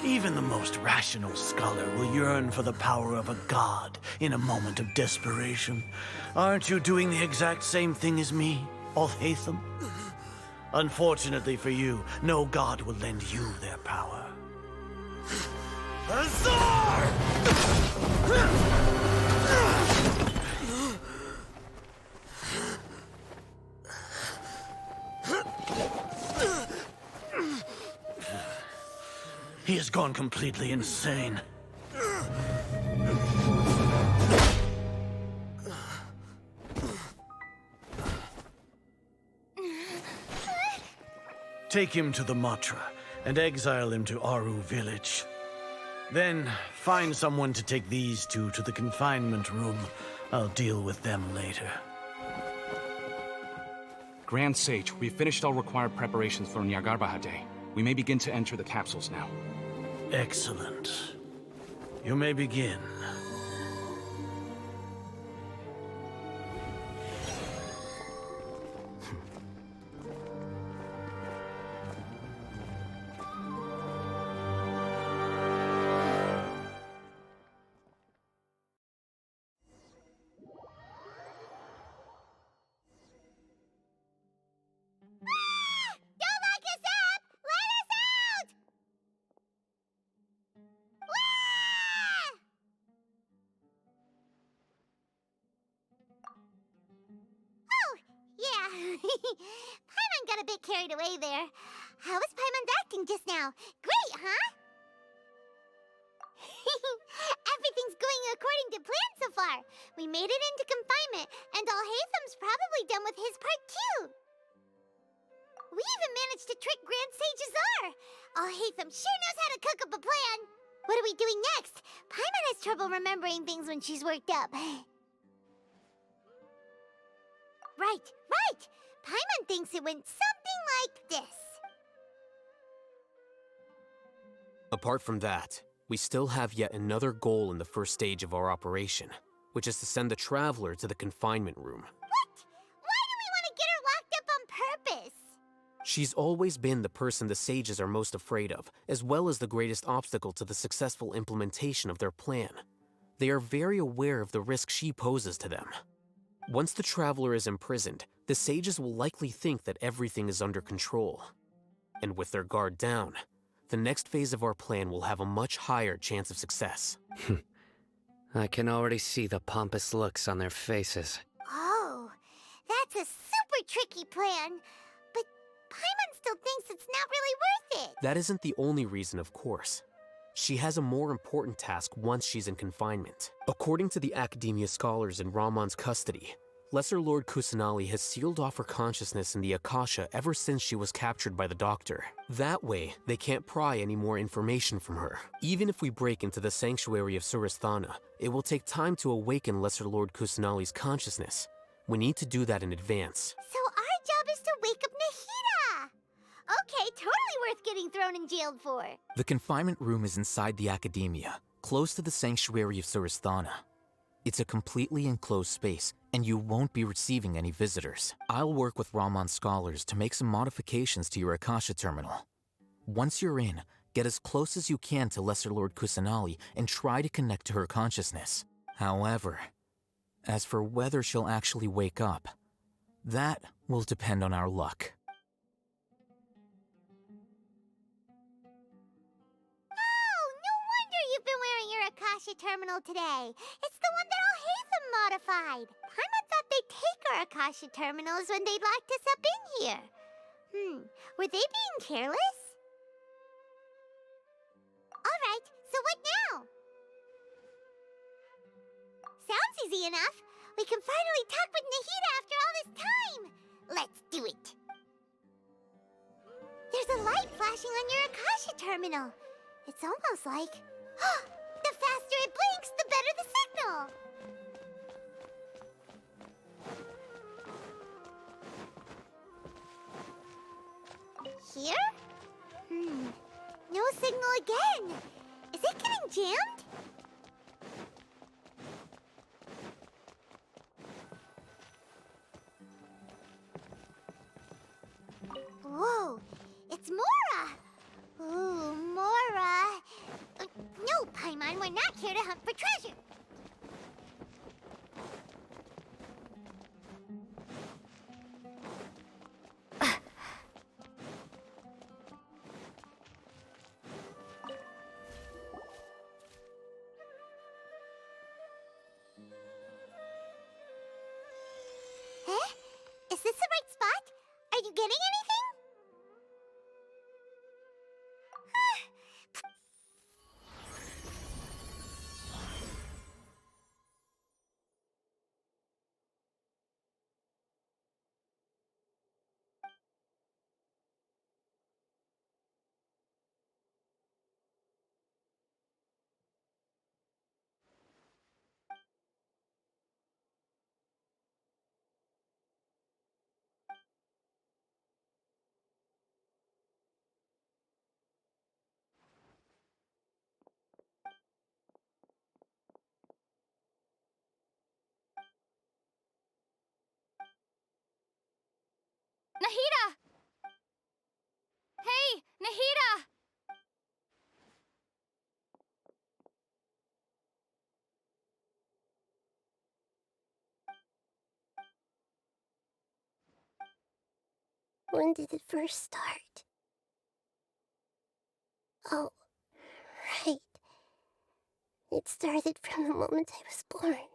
Even the most rational scholar will yearn for the power of a god in a moment of desperation. Aren't you doing the exact same thing as me, Alhaitham? Unfortunately for you, no god will lend you their power. Azar! He has gone completely insane. Take him to the Matra and exile him to Aru village. Then find someone to take these two to the confinement room. I'll deal with them later. Grand Sage, we've finished all required preparations for Nyargarbaha Day. We may begin to enter the capsules now. Excellent. You may begin. Don't lock us up! Let us out! Oh, yeah. Paimon got a bit carried away there. How was Paimon's acting just now? Great, huh? Everything's going according to plan so far. We made it into confinement, and Alhaitham's probably done with his part too. We even managed to trick Grand Sage Azar. Alhaitham sure knows how to cook up a plan. What are we doing next? Paimon has trouble remembering things when she's worked up. Right. Paimon thinks it went something like this. Apart from that, we still have yet another goal in the first stage of our operation, which is to send the Traveler to the confinement room. What? Why do we want to get her locked up on purpose? She's always been the person the sages are most afraid of, as well as the greatest obstacle to the successful implementation of their plan. They are very aware of the risk she poses to them. Once the Traveler is imprisoned, the sages will likely think that everything is under control. And with their guard down, the next phase of our plan will have a much higher chance of success. I can already see the pompous looks on their faces. Oh, that's a super tricky plan. But Paimon still thinks it's not really worth it. That isn't the only reason, of course. She has a more important task once she's in confinement. According to the Academia scholars in Ramon's custody, Lesser Lord Kusanali has sealed off her consciousness in the Akasha ever since she was captured by the Doctor. That way, they can't pry any more information from her. Even if we break into the sanctuary of Surasthana, it will take time to awaken Lesser Lord Kusanali's consciousness. We need to do that in advance. So our job is to wake up Nahida! Okay, totally worth getting thrown in jail for. The confinement room is inside the Academia, close to the sanctuary of Surasthana. It's a completely enclosed space, and you won't be receiving any visitors. I'll work with Ramon's scholars to make some modifications to your Akasha terminal. Once you're in, get as close as you can to Lesser Lord Kusanali and try to connect to her consciousness. However, as for whether she'll actually wake up, that will depend on our luck. You've been wearing your Akasha terminal today. It's the one that Alhaitham modified. Paimon thought they'd take our Akasha terminals when they locked us up in here. Were they being careless? Alright, so what now? Sounds easy enough. We can finally talk with Nahida after all this time. Let's do it. There's a light flashing on your Akasha terminal. It's almost like... the faster it blinks, the better the signal! Here? No signal again! Is it getting jammed? Whoa! It's Mora! Ooh, Mora! No, Paimon, we're not here to hunt for treasure. Huh? Is this the right spot? Are you getting anything? Nahida! Hey, Nahida! When did it first start? Oh, right. It started from the moment I was born.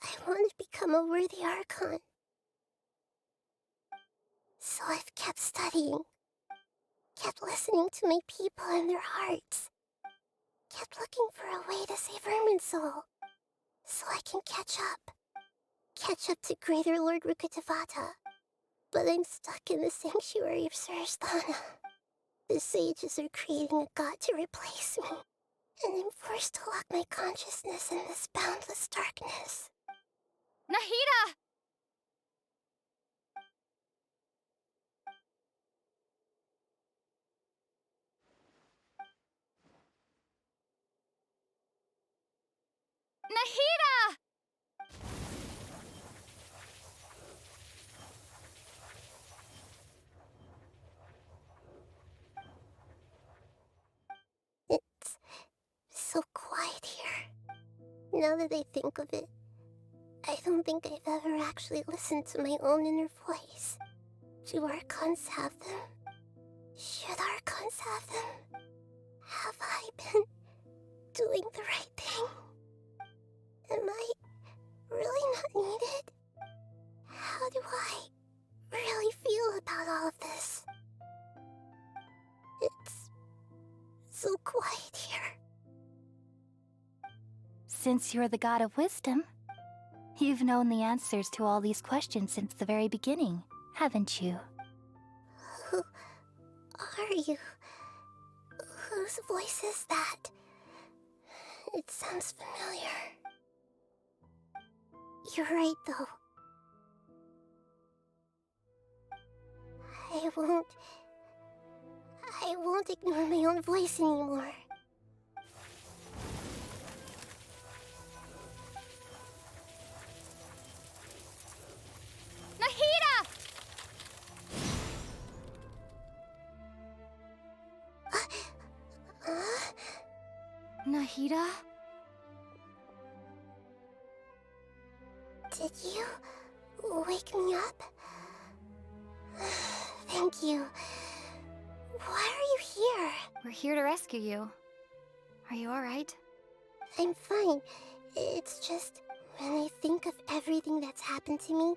I want to become a worthy Archon. So I've kept studying, kept listening to my people and their hearts, kept looking for a way to save Irminsul, so I can catch up to Greater Lord Rukkhadevata. But I'm stuck in the sanctuary of Surasthana. The sages are creating a god to replace me, and I'm forced to lock my consciousness in this boundless darkness. Nahida! Nahida! It's Now that I think of it, I don't think I've ever actually listened to my own inner voice. Do Archons have them? Should Archons have them? Have I been doing the right thing? Am I really not needed? How do I really feel about all of this? It's so quiet here. Since you're the god of wisdom, you've known the answers to all these questions since the very beginning, haven't you? Who are you? Whose voice is that? It sounds familiar. You're right, though. I won't ignore my own voice anymore. Nahida! Nahida? Did you wake me up? Thank you. Why are you here? We're here to rescue you. Are you alright? I'm fine. It's just, when I think of everything that's happened to me,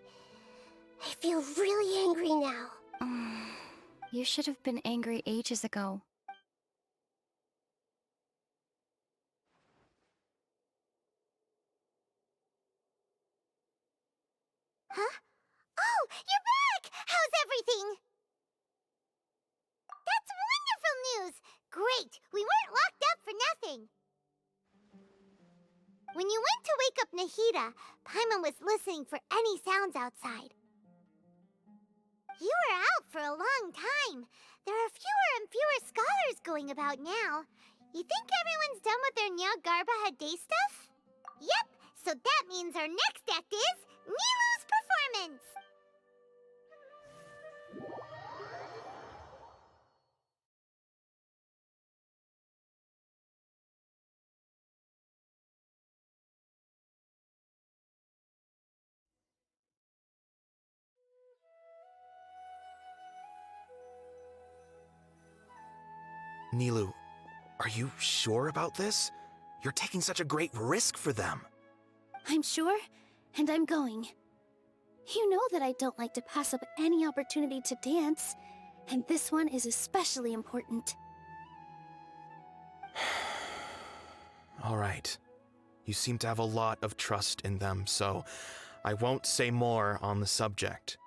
I feel really angry now. You should have been angry ages ago. Huh? Oh, you're back! How's everything? That's wonderful news! Great! We weren't locked up for nothing! When you went to wake up Nahida, Paimon was listening for any sounds outside. You were out for a long time. There are fewer and fewer scholars going about now. You think everyone's done with their Nyargarba Day stuff? Yep, so that means our next act is Nilu's performance! Nilu, are you sure about this? You're taking such a great risk for them. I'm sure, and I'm going. You know that I don't like to pass up any opportunity to dance, and this one is especially important. All right. You seem to have a lot of trust in them, so I won't say more on the subject.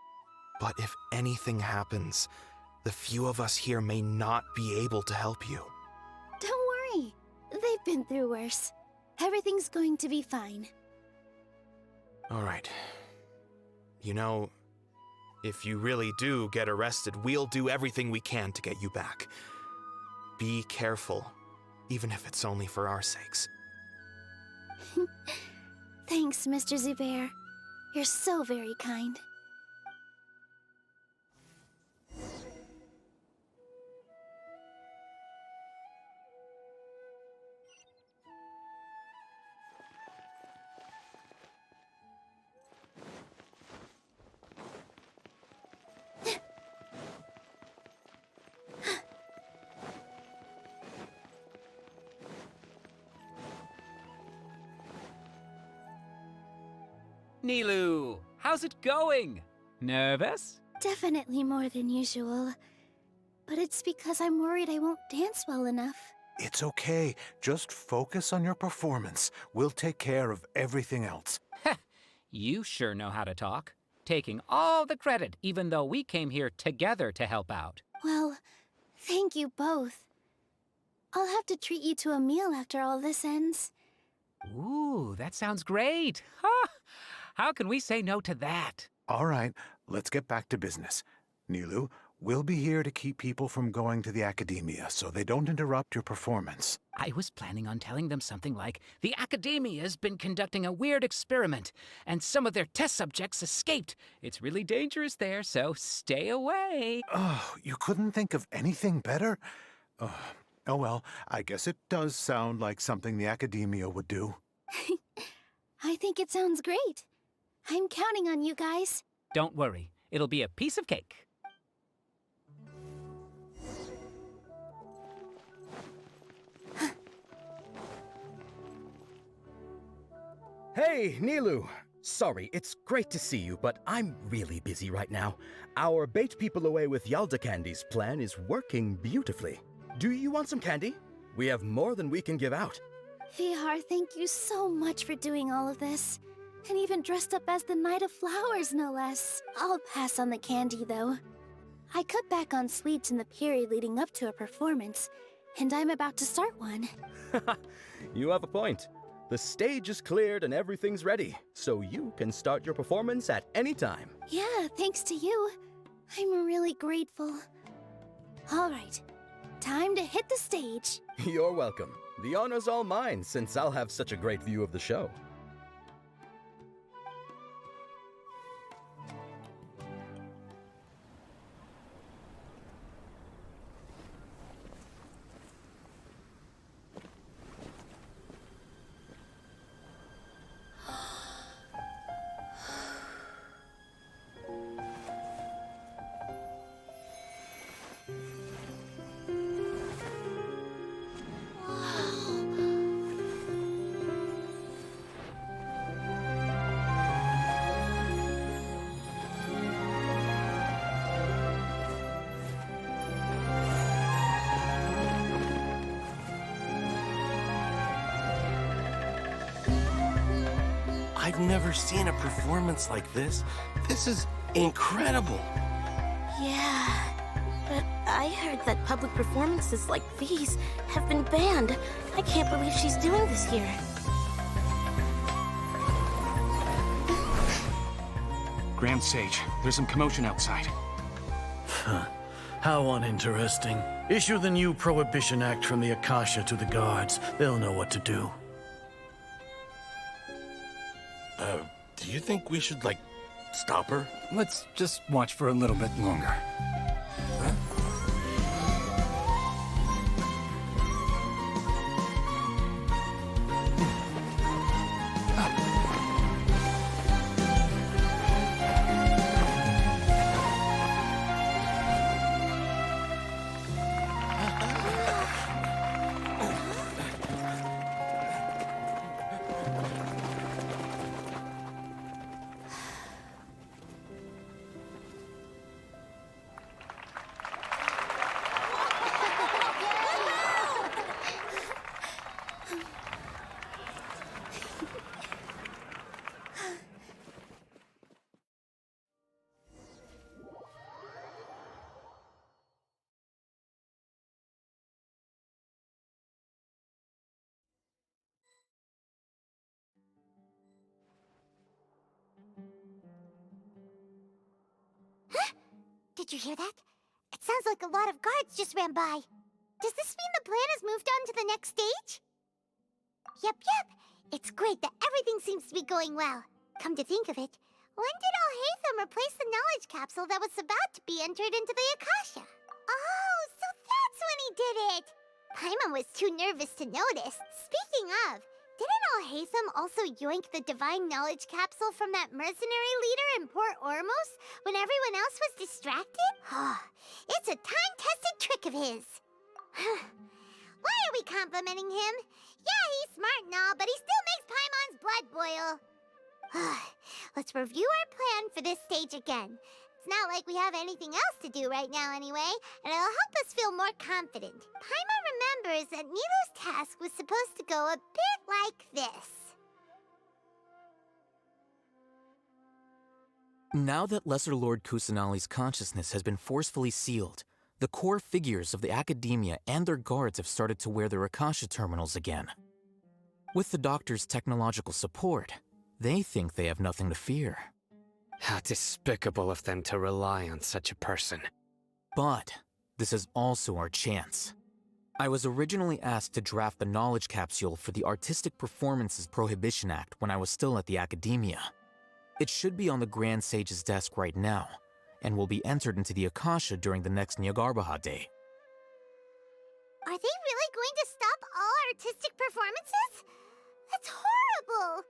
But if anything happens, the few of us here may not be able to help you. Don't worry. They've been through worse. Everything's going to be fine. All right. You know, if you really do get arrested, we'll do everything we can to get you back. Be careful, even if it's only for our sakes. Thanks, Mr. Zubair. You're so very kind. Nilu, how's it going? Nervous? Definitely more than usual. But it's because I'm worried I won't dance well enough. It's okay. Just focus on your performance. We'll take care of everything else. You sure know how to talk. Taking all the credit, even though we came here together to help out. Well, thank you both. I'll have to treat you to a meal after all this ends. Ooh, that sounds great. Ha! How can we say no to that? All right, let's get back to business. Nilu, we'll be here to keep people from going to the academia so they don't interrupt your performance. I was planning on telling them something like, the academia's been conducting a weird experiment, and some of their test subjects escaped. It's really dangerous there, so stay away. Oh, you couldn't think of anything better? Oh well, I guess it does sound like something the academia would do. I think it sounds great. I'm counting on you guys. Don't worry, it'll be a piece of cake. Hey, Nilu! Sorry, it's great to see you, but I'm really busy right now. Our Bait People Away with Yalda Candies plan is working beautifully. Do you want some candy? We have more than we can give out. Vihar, thank you so much for doing all of this. And even dressed up as the Knight of Flowers, no less. I'll pass on the candy, though. I cut back on sweets in the period leading up to a performance, and I'm about to start one. You have a point. The stage is cleared and everything's ready, so you can start your performance at any time. Yeah, thanks to you. I'm really grateful. All right, time to hit the stage. You're welcome. The honor's all mine, since I'll have such a great view of the show. I've never seen a performance like this. This is incredible. Yeah, but I heard that public performances like these have been banned. I can't believe she's doing this here. Grand Sage, there's some commotion outside. How uninteresting. Issue the new Prohibition Act from the Akasha to the guards. They'll know what to do. Do you think we should, like, stop her? Let's just watch for a little bit longer. Did you hear that? It sounds like a lot of guards just ran by. Does this mean the plan has moved on to the next stage? Yep. It's great that everything seems to be going well. Come to think of it, when did Alhaitham replace the knowledge capsule that was about to be entered into the Akasha? Oh, so that's when he did it! Paimon was too nervous to notice. Speaking of, didn't Alhaitham also yoink the divine knowledge capsule from that mercenary leader in Port Ormos when everyone else was distracted? It's a time-tested trick of his. Why are we complimenting him? Yeah, he's smart and all, but he still makes Paimon's blood boil. Let's review our plan for this stage again. It's not like we have anything else to do right now anyway, and it'll help us feel more confident. Paimon remembers that Nilu's task was supposed to go a bit like this. Now that Lesser Lord Kusanali's consciousness has been forcefully sealed, the core figures of the academia and their guards have started to wear their Akasha terminals again. With the Doctor's technological support, they think they have nothing to fear. How despicable of them to rely on such a person. But this is also our chance. I was originally asked to draft the knowledge capsule for the Artistic Performances Prohibition Act when I was still at the academia. It should be on the Grand Sage's desk right now, and will be entered into the Akasha during the next Nyargarbaha Day. Are they really going to stop all artistic performances? That's horrible!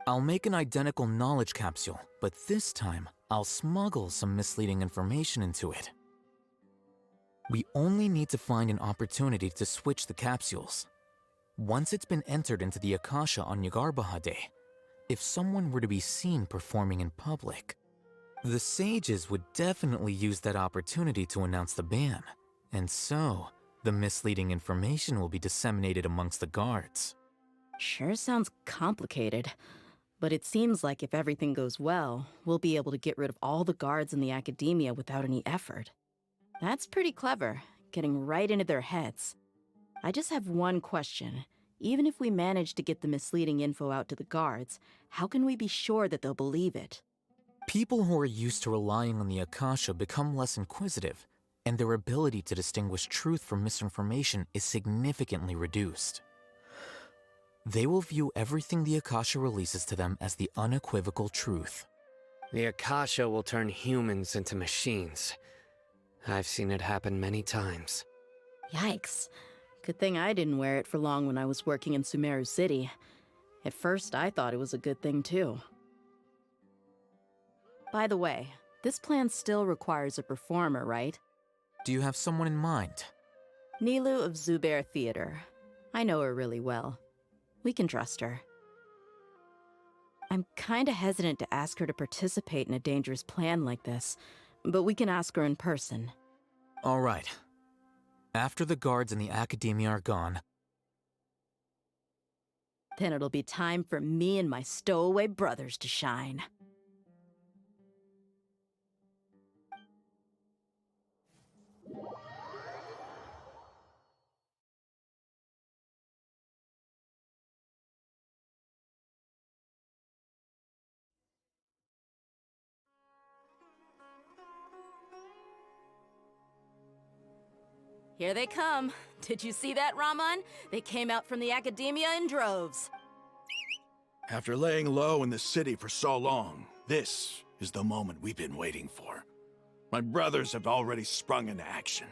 I'll make an identical knowledge capsule, but this time, I'll smuggle some misleading information into it. We only need to find an opportunity to switch the capsules. Once it's been entered into the Akasha on Yagarbaha Day, if someone were to be seen performing in public, the sages would definitely use that opportunity to announce the ban, and so the misleading information will be disseminated amongst the guards. Sure sounds complicated, but it seems like if everything goes well, we'll be able to get rid of all the guards in the academia without any effort. That's pretty clever, getting right into their heads. I just have one question. Even if we manage to get the misleading info out to the guards, how can we be sure that they'll believe it? People who are used to relying on the Akasha become less inquisitive, and their ability to distinguish truth from misinformation is significantly reduced. They will view everything the Akasha releases to them as the unequivocal truth. The Akasha will turn humans into machines. I've seen it happen many times. Yikes. Good thing I didn't wear it for long when I was working in Sumeru City. At first, I thought it was a good thing, too. By the way, this plan still requires a performer, right? Do you have someone in mind? Nilu of Zubair Theater. I know her really well. We can trust her. I'm kinda hesitant to ask her to participate in a dangerous plan like this, but we can ask her in person. All right. After the guards in the academia are gone, then it'll be time for me and my stowaway brothers to shine. Here they come. Did you see that, Raman? They came out from the academia in droves. After laying low in the city for so long, this is the moment we've been waiting for. My brothers have already sprung into action.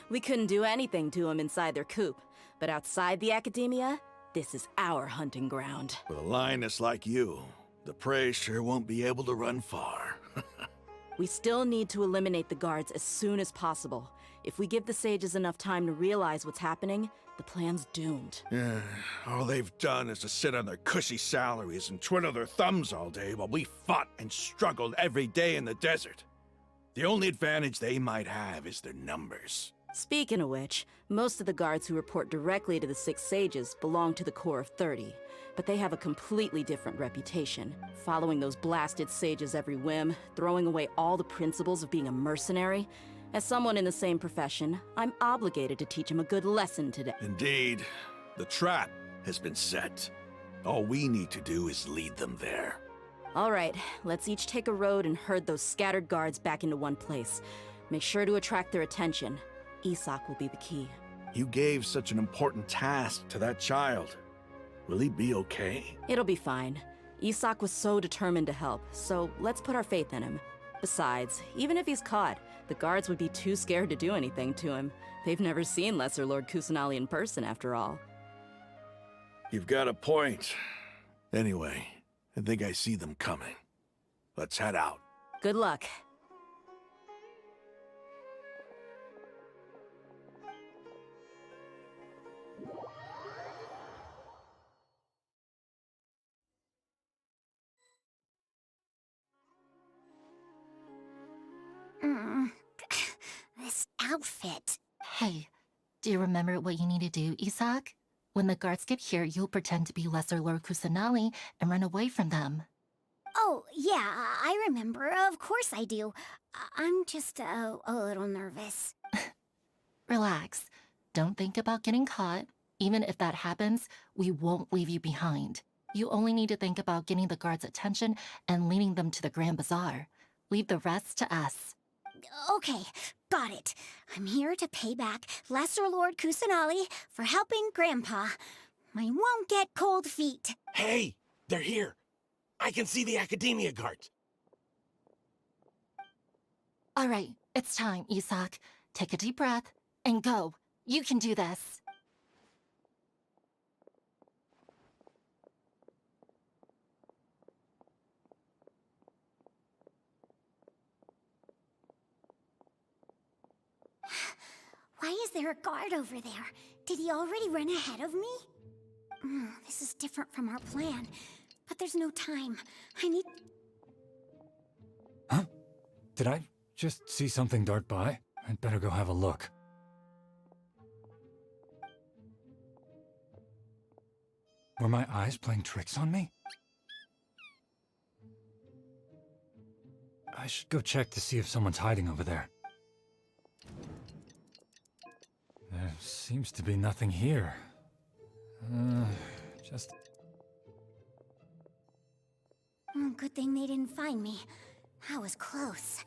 We couldn't do anything to them inside their coop, but outside the academia, this is our hunting ground. With a lioness like you, the prey sure won't be able to run far. We still need to eliminate the guards as soon as possible. If we give the sages enough time to realize what's happening, the plan's doomed. Yeah, all they've done is to sit on their cushy salaries and twiddle their thumbs all day while we fought and struggled every day in the desert. The only advantage they might have is their numbers. Speaking of which, most of the guards who report directly to the Six Sages belong to the Corps of 30, but they have a completely different reputation, following those blasted sages every whim, throwing away all the principles of being a mercenary. As someone in the same profession, I'm obligated to teach them a good lesson today. Indeed. The trap has been set. All we need to do is lead them there. All right, let's each take a road and herd those scattered guards back into one place. Make sure to attract their attention. Isak will be the key. You gave such an important task to that child. Will he be okay? It'll be fine. Isak was so determined to help, so let's put our faith in him. Besides, even if he's caught, the guards would be too scared to do anything to him. They've never seen Lesser Lord Kusanali in person, after all. You've got a point. Anyway, I think I see them coming. Let's head out. Good luck. This outfit. Hey, do you remember what you need to do, Isak? When the guards get here, you'll pretend to be Lesser Lord Kusanali and run away from them. Oh, yeah, I remember. Of course I do. I'm just a little nervous. Relax. Don't think about getting caught. Even if that happens, we won't leave you behind. You only need to think about getting the guards' attention and leading them to the Grand Bazaar. Leave the rest to us. Okay, got it. I'm here to pay back Lesser Lord Kusanali for helping Grandpa. I won't get cold feet. Hey, they're here. I can see the Academia guards. All right, it's time, Isak. Take a deep breath and go. You can do this. Why is there a guard over there? Did he already run ahead of me? This is different from our plan. But there's no time. I need... Huh? Did I just see something dart by? I'd better go have a look. Were my eyes playing tricks on me? I should go check to see if someone's hiding over there. There seems to be nothing here. Just... Good thing they didn't find me. That was close.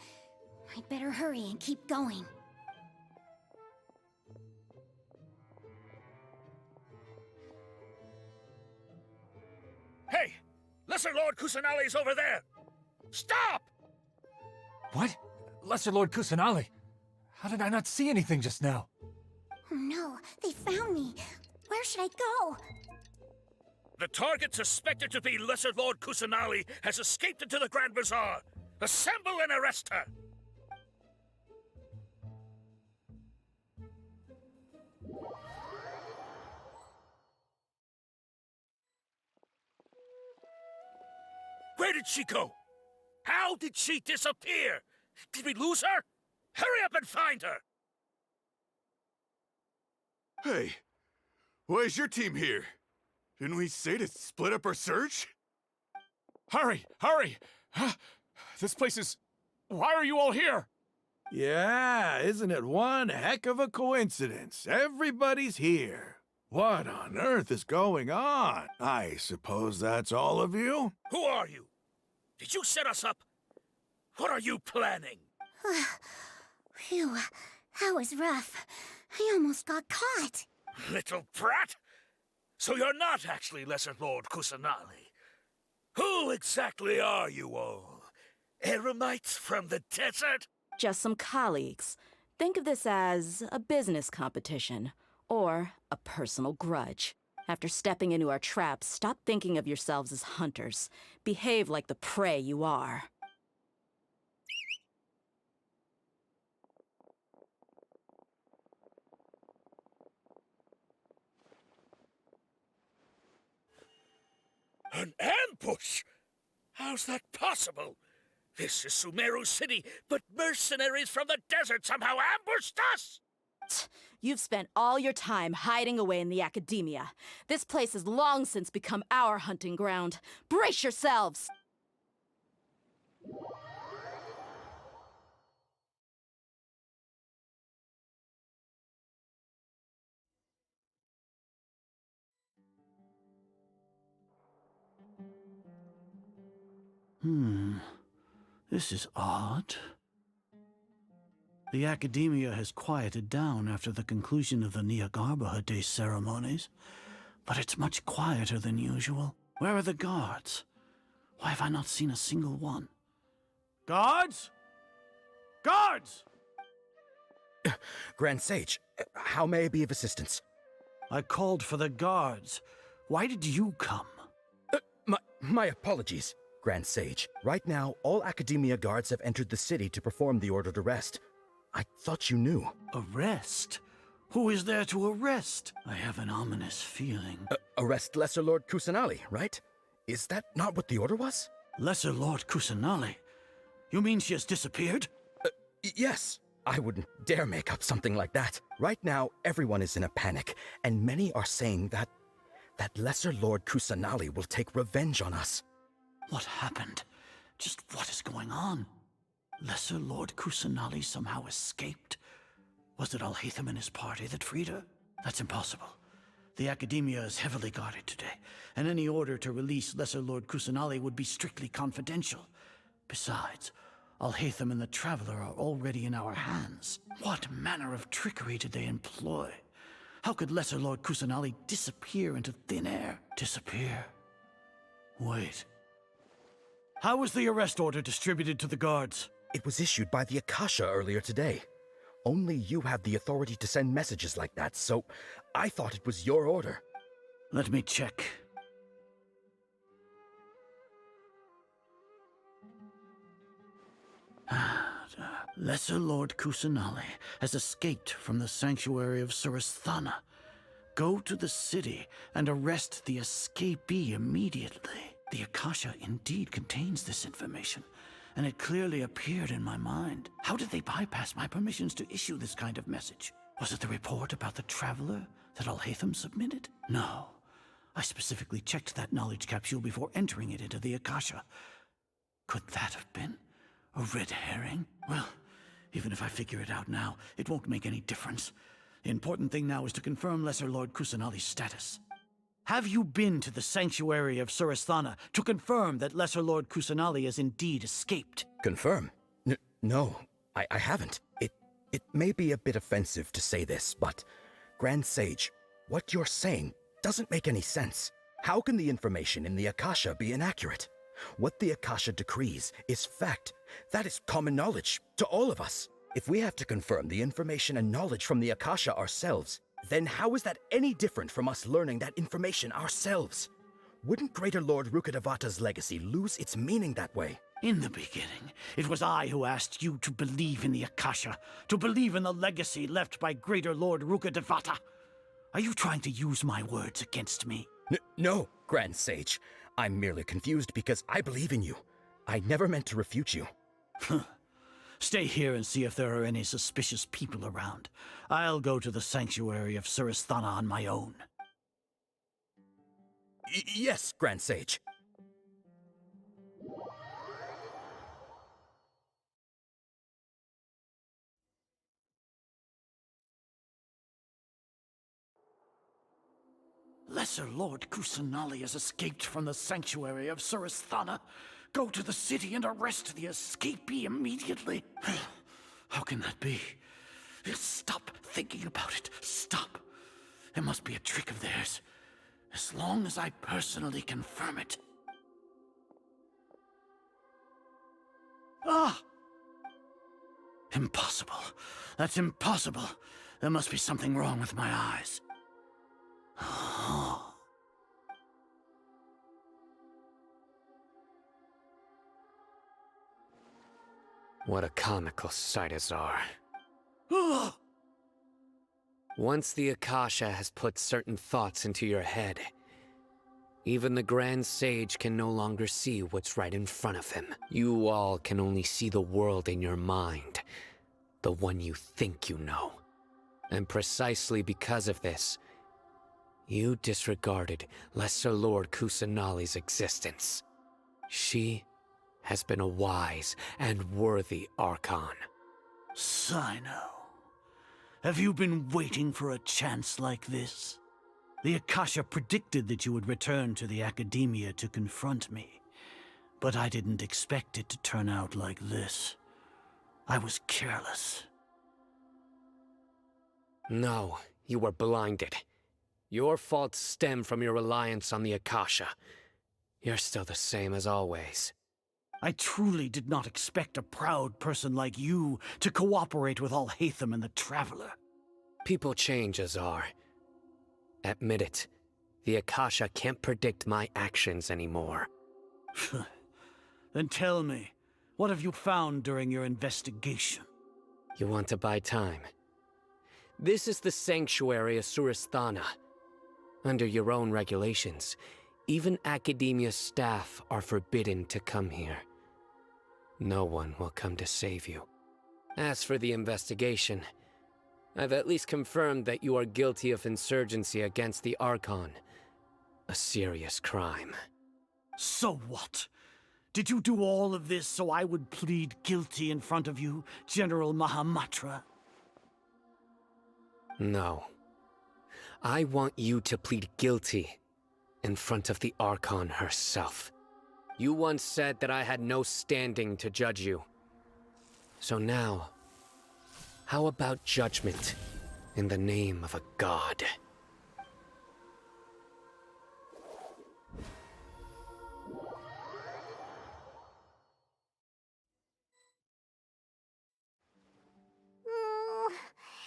I'd better hurry and keep going. Hey! Lesser Lord Kusanali's over there! Stop! What? Lesser Lord Kusanali? How did I not see anything just now? Oh no, they found me. Where should I go? The target suspected to be Lesser Lord Kusanali has escaped into the Grand Bazaar. Assemble and arrest her! Where did she go? How did she disappear? Did we lose her? Hurry up and find her! Hey, why is your team here? Didn't we say to split up our search? Hurry! Hurry! This place is... Why are you all here? Yeah, isn't it one heck of a coincidence? Everybody's here. What on earth is going on? I suppose that's all of you? Who are you? Did you set us up? What are you planning? Phew, that was rough. I almost got caught. Little brat! So you're not actually Lesser Lord Kusanali. Who exactly are you all? Eremites from the desert? Just some colleagues. Think of this as a business competition, or a personal grudge. After stepping into our traps, stop thinking of yourselves as hunters. Behave like the prey you are. An ambush? How's that possible? This is Sumeru City, but mercenaries from the desert somehow ambushed us! You've spent all your time hiding away in the academia. This place has long since become our hunting ground. Brace yourselves! This is odd. The academia has quieted down after the conclusion of the Nyagarbha Day ceremonies, but it's much quieter than usual. Where are the guards? Why have I not seen a single one? Guards? Guards! Grand Sage, how may I be of assistance? I called for the guards. Why did you come? My apologies, Grand Sage. Right now, all Academia guards have entered the city to perform the ordered arrest. I thought you knew. Arrest? Who is there to arrest? I have an ominous feeling. Arrest Lesser Lord Kusanali, right? Is that not what the order was? Lesser Lord Kusanali? You mean she has disappeared? Yes. I wouldn't dare make up something like that. Right now, everyone is in a panic, and many are saying that Lesser Lord Kusanali will take revenge on us. What happened? Just what is going on? Lesser Lord Kusanali somehow escaped? Was it Alhaitham and his party that freed her? That's impossible. The Academia is heavily guarded today, and any order to release Lesser Lord Kusanali would be strictly confidential. Besides, Alhaitham and the Traveler are already in our hands. What manner of trickery did they employ? How could Lesser Lord Kusanali disappear into thin air? Disappear? Wait. How was the arrest order distributed to the guards? It was issued by the Akasha earlier today. Only you have the authority to send messages like that, so I thought it was your order. Let me check. Lesser Lord Kusanali has escaped from the sanctuary of Suristhana. Go to the city and arrest the escapee immediately. The Akasha indeed contains this information, and it clearly appeared in my mind. How did they bypass my permissions to issue this kind of message? Was it the report about the traveler that Alhaitham submitted? No. I specifically checked that knowledge capsule before entering it into the Akasha. Could that have been a red herring? Well, even if I figure it out now, it won't make any difference. The important thing now is to confirm Lesser Lord Kusanali's status. Have you been to the sanctuary of Suristhana to confirm that Lesser Lord Kusanali has indeed escaped? Confirm? No, I haven't. It may be a bit offensive to say this, but Grand Sage, what you're saying doesn't make any sense. How can the information in the Akasha be inaccurate? What the Akasha decrees is fact. That is common knowledge to all of us. If we have to confirm the information and knowledge from the Akasha ourselves, then how is that any different from us learning that information ourselves? Wouldn't Greater Lord Rukkhadevata's legacy lose its meaning that way? In the beginning, it was I who asked you to believe in the Akasha, to believe in the legacy left by Greater Lord Rukkhadevata. Are you trying to use my words against me? No, Grand Sage. I'm merely confused because I believe in you. I never meant to refute you. Stay here and see if there are any suspicious people around. I'll go to the sanctuary of Suristhana on my own. Yes, Grand Sage. Lesser Lord Kusanali has escaped from the sanctuary of Suristhana. Go to the city and arrest the escapee immediately. How can that be? Stop thinking about it. Stop. It must be a trick of theirs. As long as I personally confirm it. Ah! Impossible. That's impossible. There must be something wrong with my eyes. What a comical sight, Azar. Once the Akasha has put certain thoughts into your head, even the Grand Sage can no longer see what's right in front of him. You all can only see the world in your mind, the one you think you know. And precisely because of this, you disregarded Lesser Lord Kusanali's existence. She has been a wise and worthy Archon. Sino, have you been waiting for a chance like this? The Akasha predicted that you would return to the Academia to confront me, but I didn't expect it to turn out like this. I was careless. No, you were blinded. Your faults stem from your reliance on the Akasha. You're still the same as always. I truly did not expect a proud person like you to cooperate with Alhaitham and the Traveler. People change, Azar. Admit it. The Akasha can't predict my actions anymore. Then tell me, what have you found during your investigation? You want to buy time? This is the sanctuary of Suristhana. Under your own regulations, even Academia staff are forbidden to come here. No one will come to save you. As for the investigation, I've at least confirmed that you are guilty of insurgency against the Archon. A serious crime. So what? Did you do all of this so I would plead guilty in front of you, General Mahamatra? No. I want you to plead guilty in front of the Archon herself. You once said that I had no standing to judge you. So now, how about judgment in the name of a god?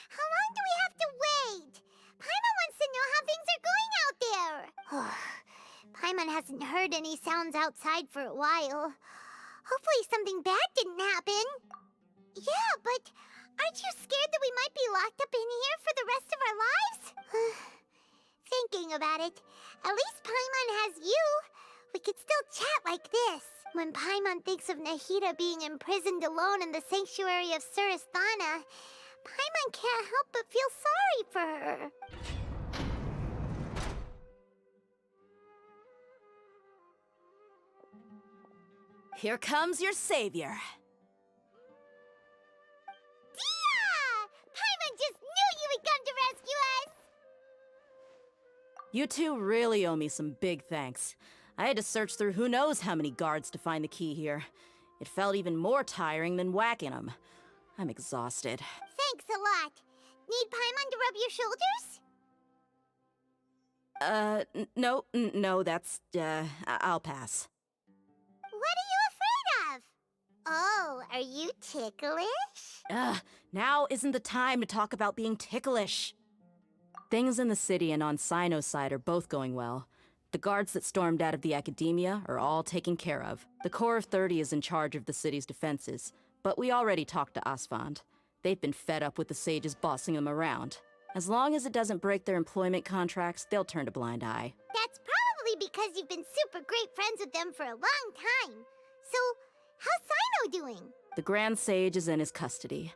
How long do we have to wait? Paimon wants to know how things are going out there. Paimon hasn't heard any sounds outside for a while. Hopefully something bad didn't happen. Yeah, but aren't you scared that we might be locked up in here for the rest of our lives? Thinking about it, at least Paimon has you. We could still chat like this. When Paimon thinks of Nahida being imprisoned alone in the sanctuary of Surasthana, Paimon can't help but feel sorry for her. Here comes your savior. Dia! Paimon just knew you would come to rescue us! You two really owe me some big thanks. I had to search through who knows how many guards to find the key here. It felt even more tiring than whacking them. I'm exhausted. Thanks a lot. Need Paimon to rub your shoulders? No, that's, I'll pass. What are you afraid of? Oh, are you ticklish? Now isn't the time to talk about being ticklish. Things in the city and on Sino's side are both going well. The guards that stormed out of the academia are all taken care of. The Corps of 30 is in charge of the city's defenses, but we already talked to Asfand. They've been fed up with the sages bossing them around. As long as it doesn't break their employment contracts, they'll turn a blind eye. That's probably because you've been super great friends with them for a long time. So, how's Sino doing? The Grand Sage is in his custody.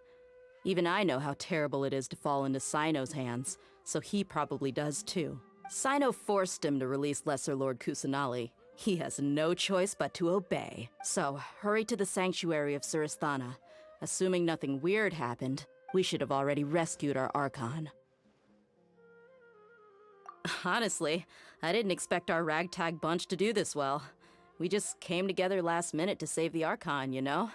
Even I know how terrible it is to fall into Sino's hands, so he probably does too. Sino forced him to release Lesser Lord Kusanali. He has no choice but to obey. So, hurry to the sanctuary of Surasthana. Assuming nothing weird happened, we should have already rescued our Archon. Honestly, I didn't expect our ragtag bunch to do this well. We just came together last minute to save the Archon, you know?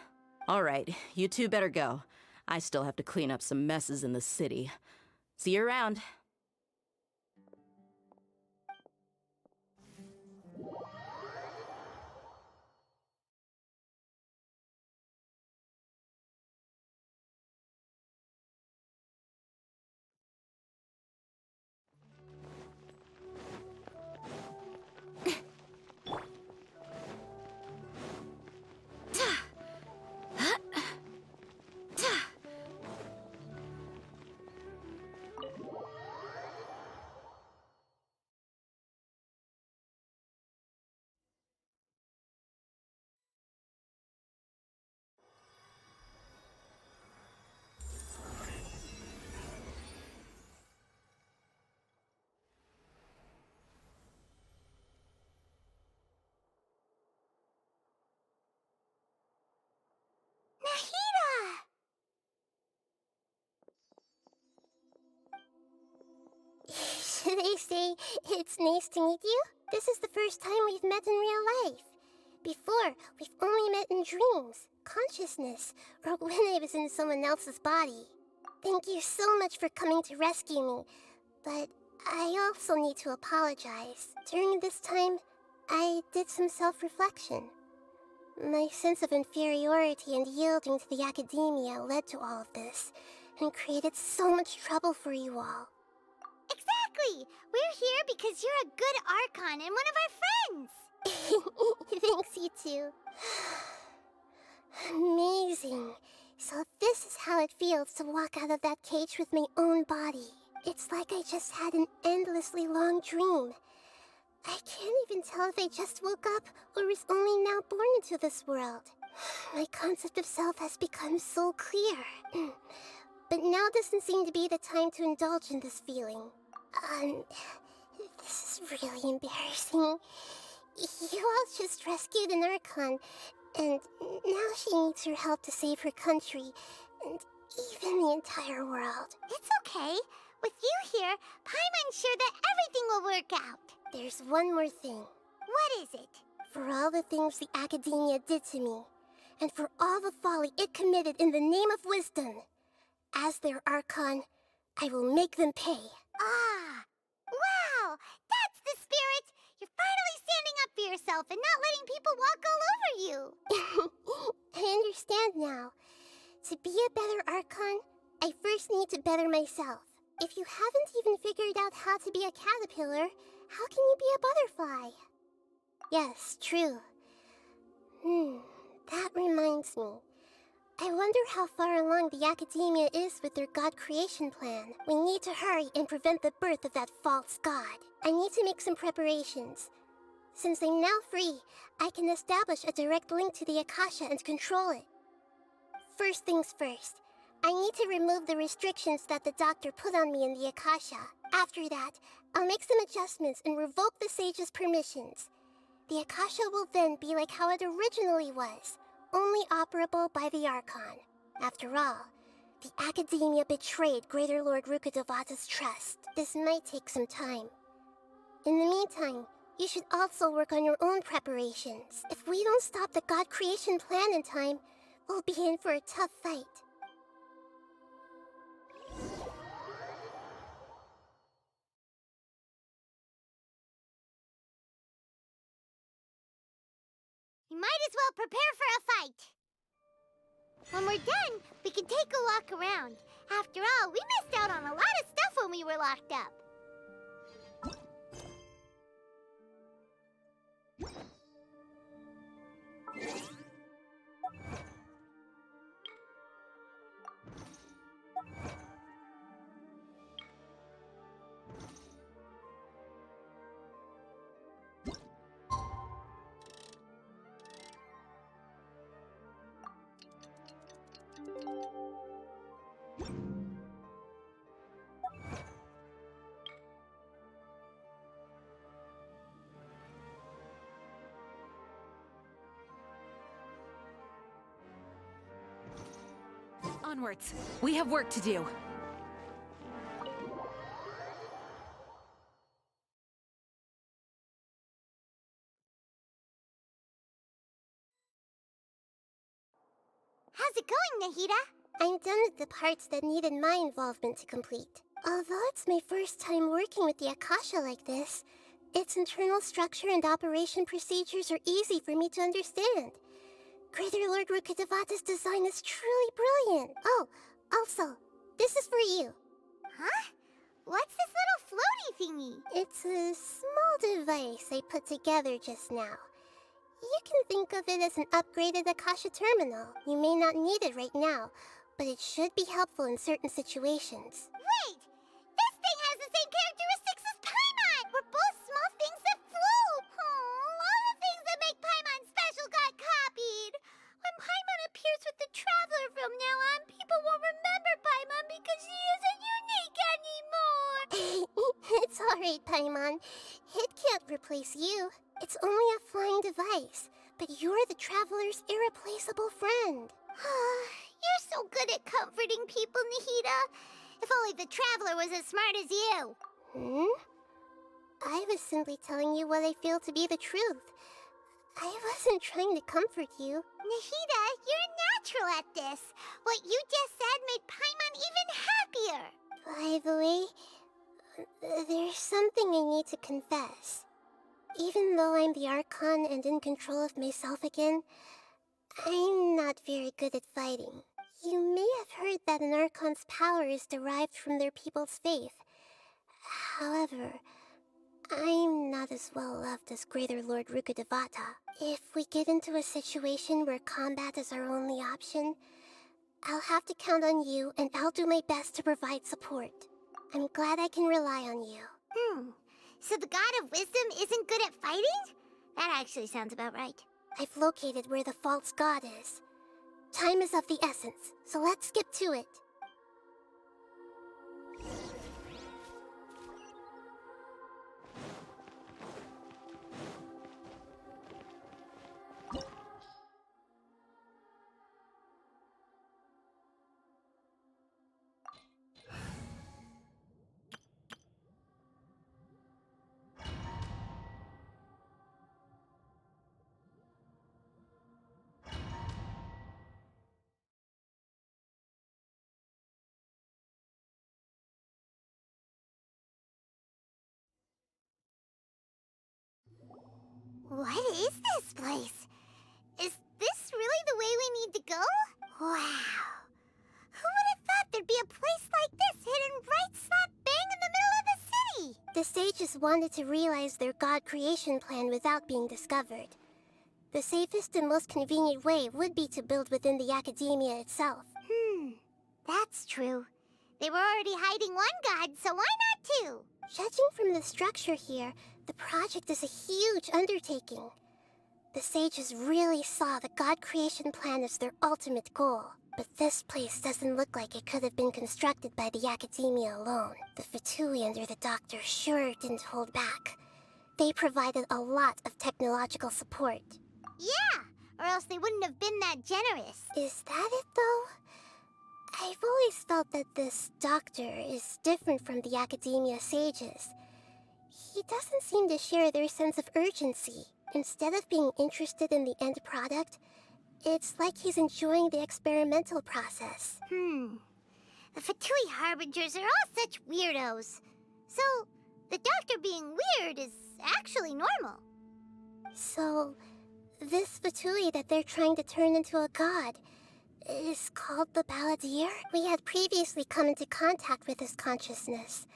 Alright, you two better go. I still have to clean up some messes in the city. See you around. Should I say, it's nice to meet you? This is the first time we've met in real life. Before, we've only met in dreams, consciousness, or when I was in someone else's body. Thank you so much for coming to rescue me, but I also need to apologize. During this time, I did some self-reflection. My sense of inferiority and yielding to the academia led to all of this, and created so much trouble for you all. Exactly! We're here because you're a good Archon and one of our friends! Thanks, you two. Amazing. So this is how it feels to walk out of that cage with my own body. It's like I just had an endlessly long dream. I can't even tell if I just woke up or was only now born into this world. My concept of self has become so clear. But now doesn't seem to be the time to indulge in this feeling. This is really embarrassing. You all just rescued an Archon, and now she needs your help to save her country, and even the entire world. It's okay. With you here, Paimon's sure that everything will work out. There's one more thing. What is it? For all the things the Academia did to me, and for all the folly it committed in the name of wisdom, as their Archon, I will make them pay. Ah! Wow! That's the spirit! You're finally standing up for yourself and not letting people walk all over you! I understand now. To be a better Archon, I first need to better myself. If you haven't even figured out how to be a caterpillar, how can you be a butterfly? Yes, true. That reminds me. I wonder how far along the Academia is with their god creation plan. We need to hurry and prevent the birth of that false god. I need to make some preparations. Since I'm now free, I can establish a direct link to the Akasha and control it. First things first, I need to remove the restrictions that the doctor put on me in the Akasha. After that, I'll make some adjustments and revoke the sage's permissions. The Akasha will then be like how it originally was, only operable by the Archon. After all, the Academia betrayed Greater Lord Rukkhadevata's trust. This might take some time. In the meantime, you should also work on your own preparations. If we don't stop the god creation plan in time, we'll be in for a tough fight. You might as well prepare for a fight. When we're done, we can take a walk around. After all, we missed out on a lot of stuff when we were locked up. Onwards. We have work to do. How's it going, Nahida? I'm done with the parts that needed my involvement to complete. Although it's my first time working with the Akasha like this, its internal structure and operation procedures are easy for me to understand. Greater Lord Rukkhadevata's design is truly brilliant. Oh, also, this is for you. Huh? What's this little floaty thingy? It's a small device I put together just now. You can think of it as an upgraded Akasha terminal. You may not need it right now, but it should be helpful in certain situations. Wait! This thing has the same characteristics as Paimon! We're both small things that float! Oh, all the things that make Paimon special got copied! When Paimon appears with the Traveler from now on, people won't remember Paimon because she isn't unique anymore! It's alright, Paimon. It can't replace you. It's only a flying device, but you're the Traveler's irreplaceable friend. You're so good at comforting people, Nahida. If only the Traveler was as smart as you. I was simply telling you what I feel to be the truth. I wasn't trying to comfort you. Nahida, you're natural at this. What you just said made Paimon even happier. By the way, there's something I need to confess. Even though I'm the Archon and in control of myself again, I'm not very good at fighting. You may have heard that an Archon's power is derived from their people's faith. However, I'm not as well loved as Greater Lord Rukkhadevata. If we get into a situation where combat is our only option, I'll have to count on you, and I'll do my best to provide support. I'm glad I can rely on you. So the God of Wisdom isn't good at fighting? That actually sounds about right. I've located where the false god is. Time is of the essence, so let's skip to it. What is this place? Is this really the way we need to go? Wow. Who would have thought there'd be a place like this hidden right slap bang in the middle of the city? The sages wanted to realize their god creation plan without being discovered. The safest and most convenient way would be to build within the academia itself. That's true. They were already hiding one god, so why not two? Judging from the structure here, the project is a huge undertaking. The sages really saw the god creation plan as their ultimate goal. But this place doesn't look like it could have been constructed by the academia alone. The Fatui under the doctor sure didn't hold back. They provided a lot of technological support. Yeah, or else they wouldn't have been that generous. Is that it, though? I've always felt that this doctor is different from the academia sages. He doesn't seem to share their sense of urgency. Instead of being interested in the end product, it's like he's enjoying the experimental process. The Fatui Harbingers are all such weirdos. So, the doctor being weird is actually normal. So, this Fatui that they're trying to turn into a god is called the Balladeer? We had previously come into contact with his consciousness.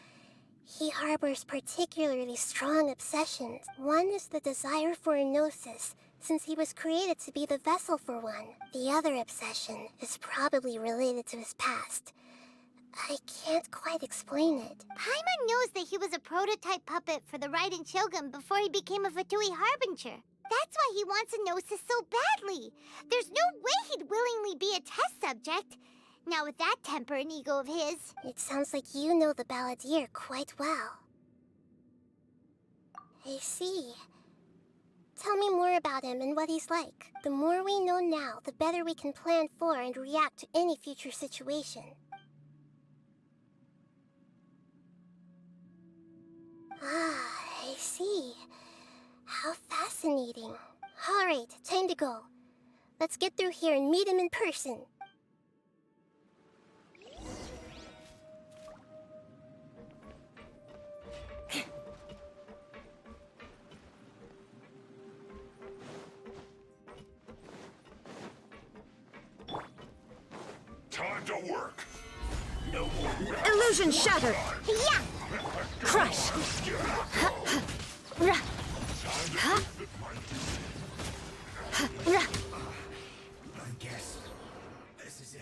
He harbors particularly strong obsessions. One is the desire for a gnosis, since he was created to be the vessel for one. The other obsession is probably related to his past. I can't quite explain it. Paimon knows that he was a prototype puppet for the Raiden Shogun before he became a Fatui Harbinger. That's why he wants a gnosis so badly. There's no way he'd willingly be a test subject. Now with that temper and ego of his. It sounds like you know the Balladeer quite well. I see. Tell me more about him and what he's like. The more we know now, the better we can plan for and react to any future situation. I see. How fascinating. All right, time to go. Let's get through here and meet him in person. Time to work. No more. Illusion shattered. Yeah. Crush. I guess this is it.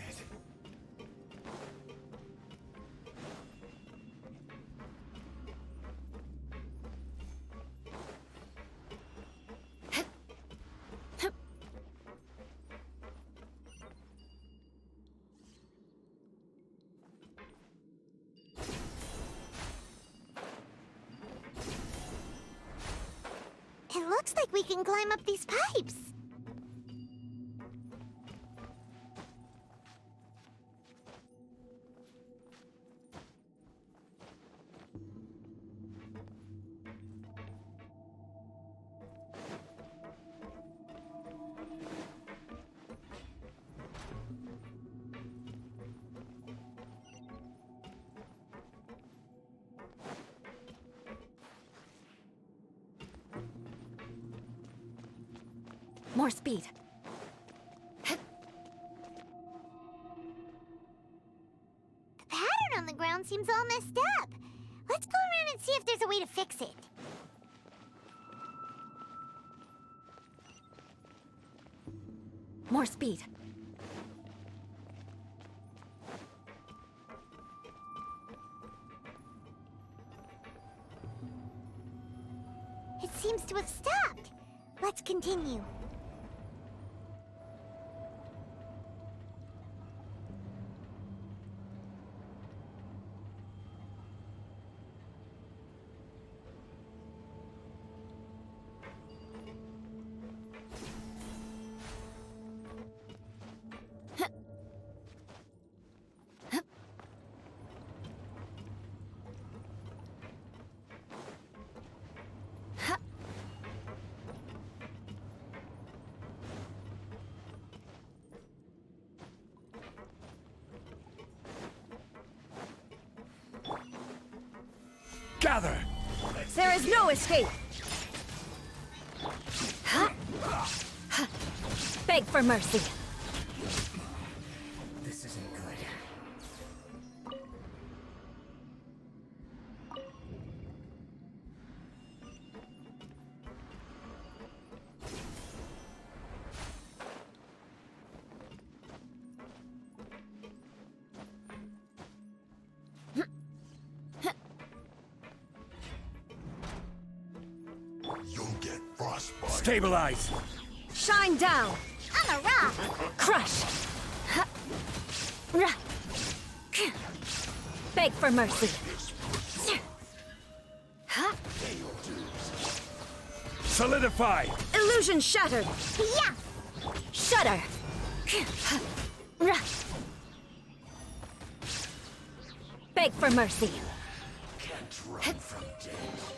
It looks like we can climb up these pipes. More speed. The pattern on the ground seems all messed up. Let's go around and see if there's a way to fix it. More speed. It seems to have stopped. Let's continue. Gather! There is no escape! Beg for mercy. This isn't good. Stabilize! Shine down! I'm a rock! Crush! Beg for mercy! Solidify! Illusion shattered! Yeah! Shudder! Beg for mercy! Can't run from death.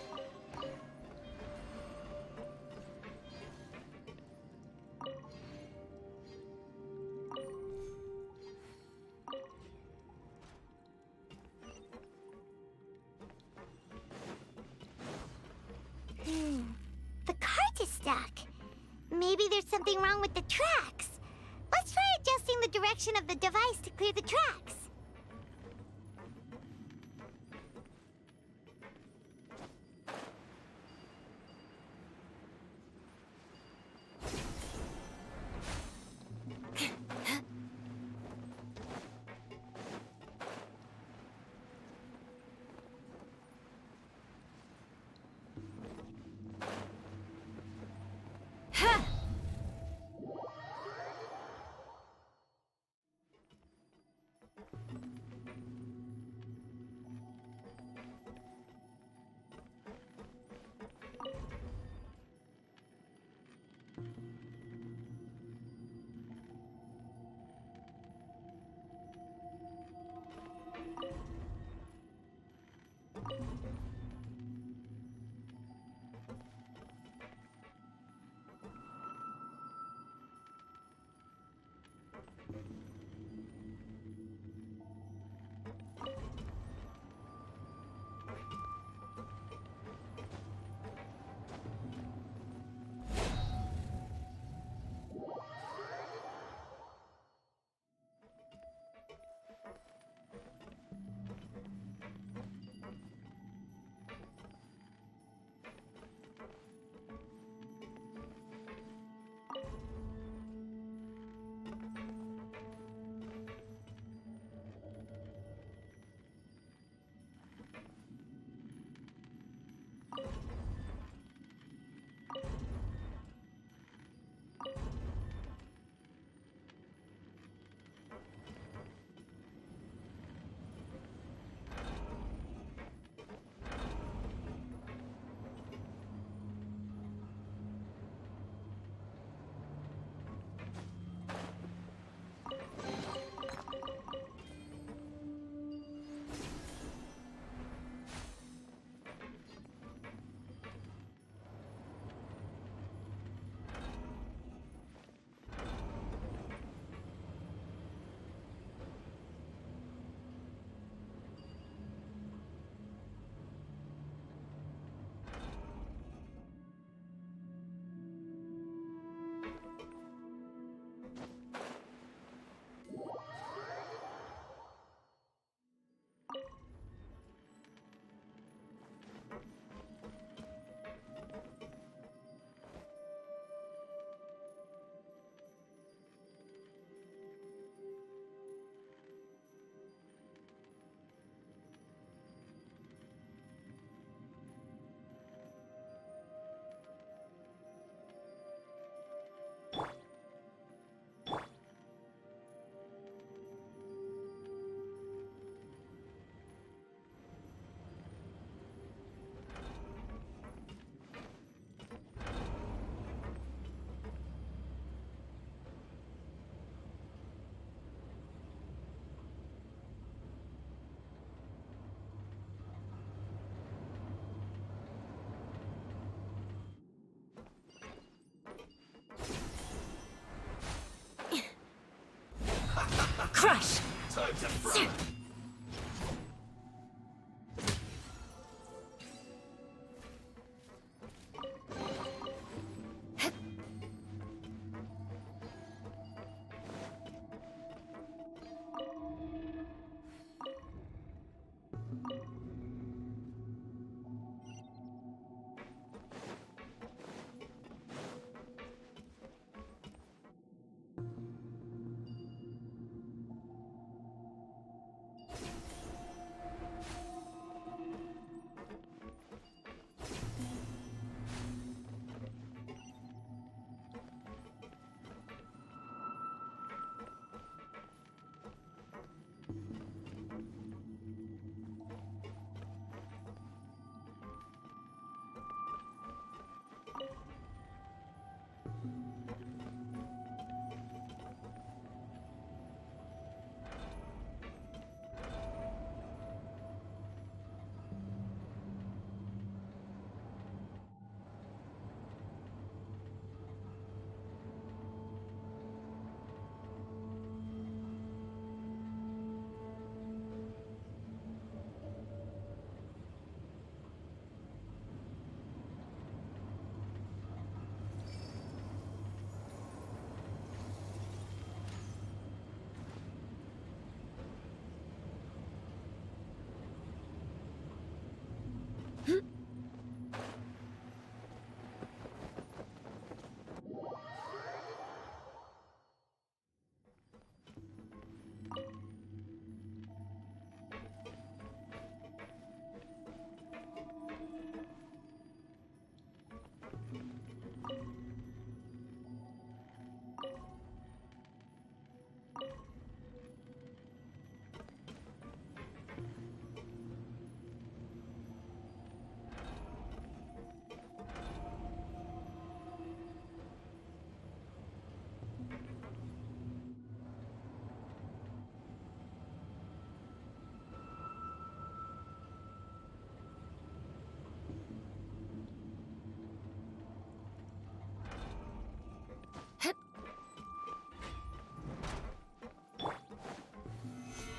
The cart is stuck. Maybe there's something wrong with the tracks. Let's try adjusting the direction of the device to clear the tracks. Crush! Time to front!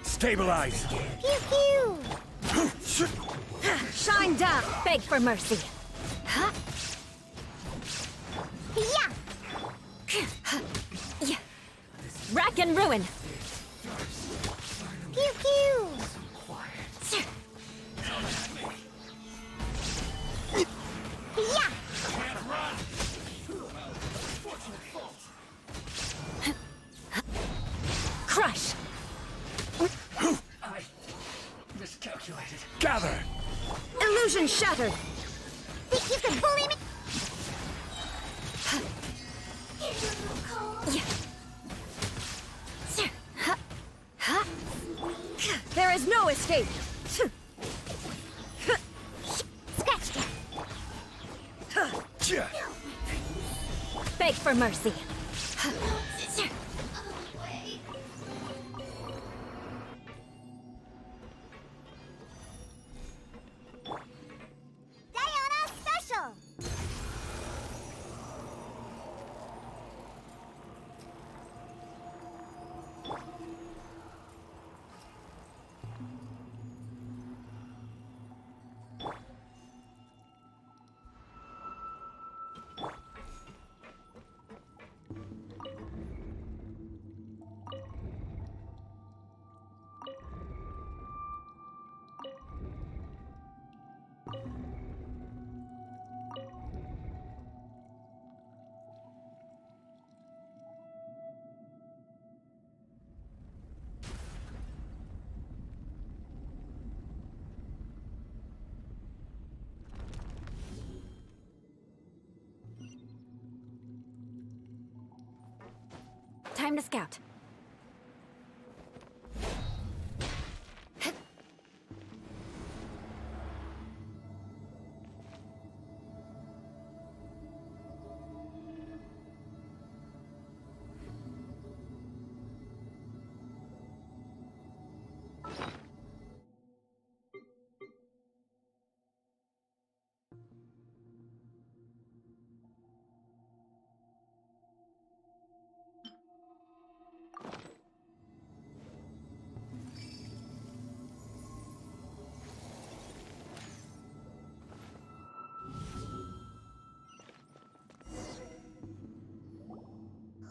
Stabilize! Pew pew! Shine down! Beg for mercy! Yeah! Yeah. Rack and ruin! Pew pew! Yeah! Crush! I miscalculated. Gather! Illusion shattered! Think you can bully me? There is no escape! Scratch you! Beg for mercy! Diana Special! Time to scout.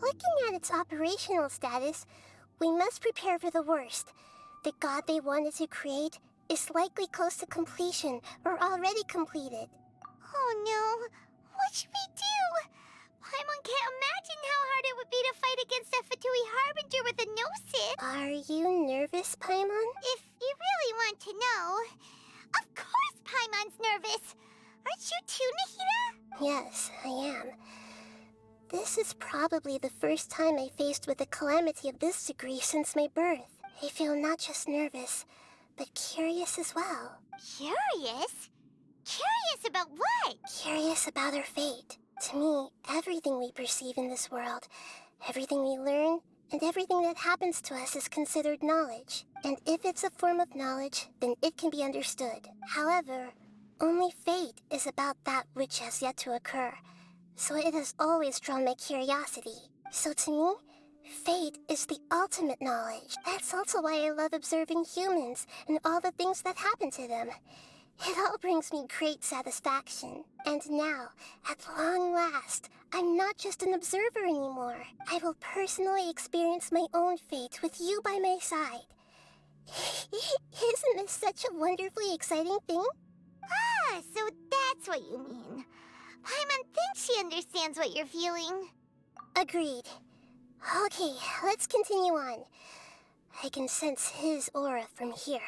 Looking at its operational status, we must prepare for the worst. The god they wanted to create is likely close to completion or already completed. Oh no! What should we do? Paimon can't imagine how hard it would be to fight against a Fatui Harbinger with a Gnosis! Are you nervous, Paimon? If you really want to know... Of course Paimon's nervous! Aren't you too, Nahida? Yes, I am. This is probably the first time I faced with a calamity of this degree since my birth. I feel not just nervous, but curious as well. Curious? Curious about what? Curious about our fate. To me, everything we perceive in this world, everything we learn, and everything that happens to us is considered knowledge. And if it's a form of knowledge, then it can be understood. However, only fate is about that which has yet to occur. So it has always drawn my curiosity. So to me, fate is the ultimate knowledge. That's also why I love observing humans and all the things that happen to them. It all brings me great satisfaction. And now, at long last, I'm not just an observer anymore. I will personally experience my own fate with you by my side. Isn't this such a wonderfully exciting thing? Ah! Ah, so that's what you mean. Paimon thinks she understands what you're feeling. Agreed. Okay, let's continue on. I can sense his aura from here.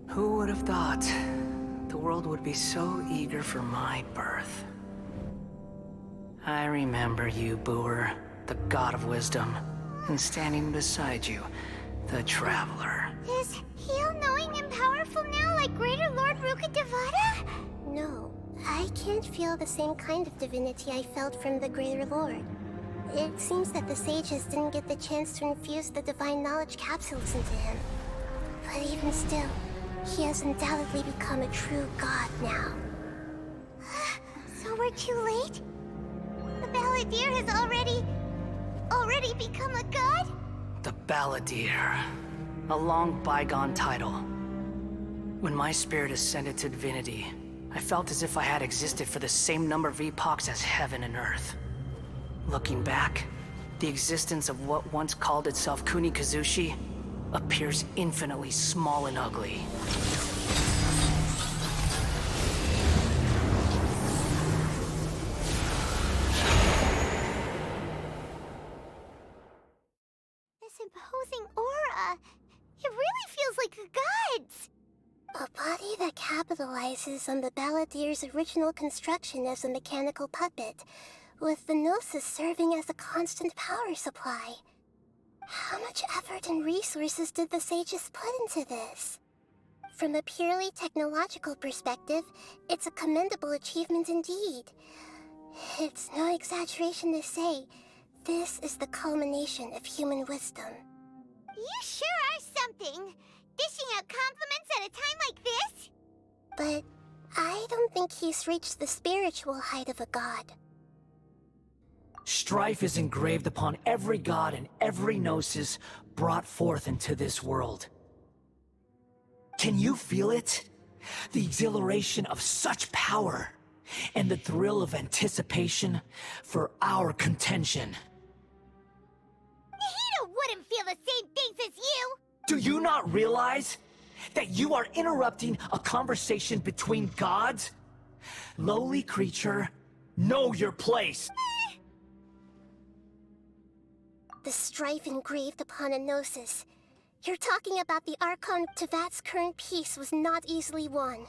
Who would have thought the world would be so eager for my birth? I remember you, Booer, the god of wisdom, and standing beside you, the traveler. Is he all-knowing and powerful now like Greater Lord Rukkhadevata? No, I can't feel the same kind of divinity I felt from the Greater Lord. It seems that the sages didn't get the chance to infuse the divine knowledge capsules into him. But even still, he has undoubtedly become a true god now. So we're too late? The Balladeer has already become a god? The Balladeer. A long bygone title. When my spirit ascended to divinity, I felt as if I had existed for the same number of epochs as heaven and earth. Looking back, the existence of what once called itself Kunikazushi appears infinitely small and ugly. This imposing aura, it really feels like the gods! A body that capitalizes on the Balladeer's original construction as a mechanical puppet, with the Gnosis serving as a constant power supply. How much effort and resources did the sages put into this? From a purely technological perspective, it's a commendable achievement indeed. It's no exaggeration to say, this is the culmination of human wisdom. You sure are something! Dishing out compliments at a time like this? But I don't think he's reached the spiritual height of a god. Strife is engraved upon every god and every gnosis brought forth into this world. Can you feel it? The exhilaration of such power, and the thrill of anticipation for our contention. Nahida wouldn't feel the same things as you! Do you not realize that you are interrupting a conversation between gods? Lowly creature, know your place! The strife engraved upon a Gnosis. You're talking about the Archon Tevat's current peace was not easily won.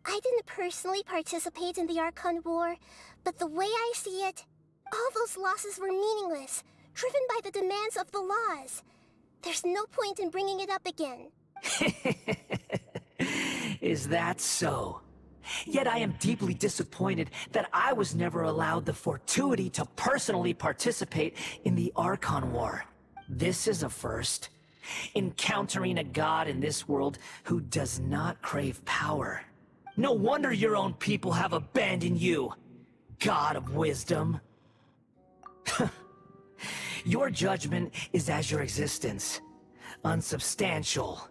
I didn't personally participate in the Archon War, but the way I see it, all those losses were meaningless, driven by the demands of the laws. There's no point in bringing it up again. Is that so? Yet I am deeply disappointed that I was never allowed the fortuity to personally participate in the Archon War. This is a first. Encountering a god in this world who does not crave power. No wonder your own people have abandoned you, God of Wisdom. Your judgment is as your existence. Unsubstantial.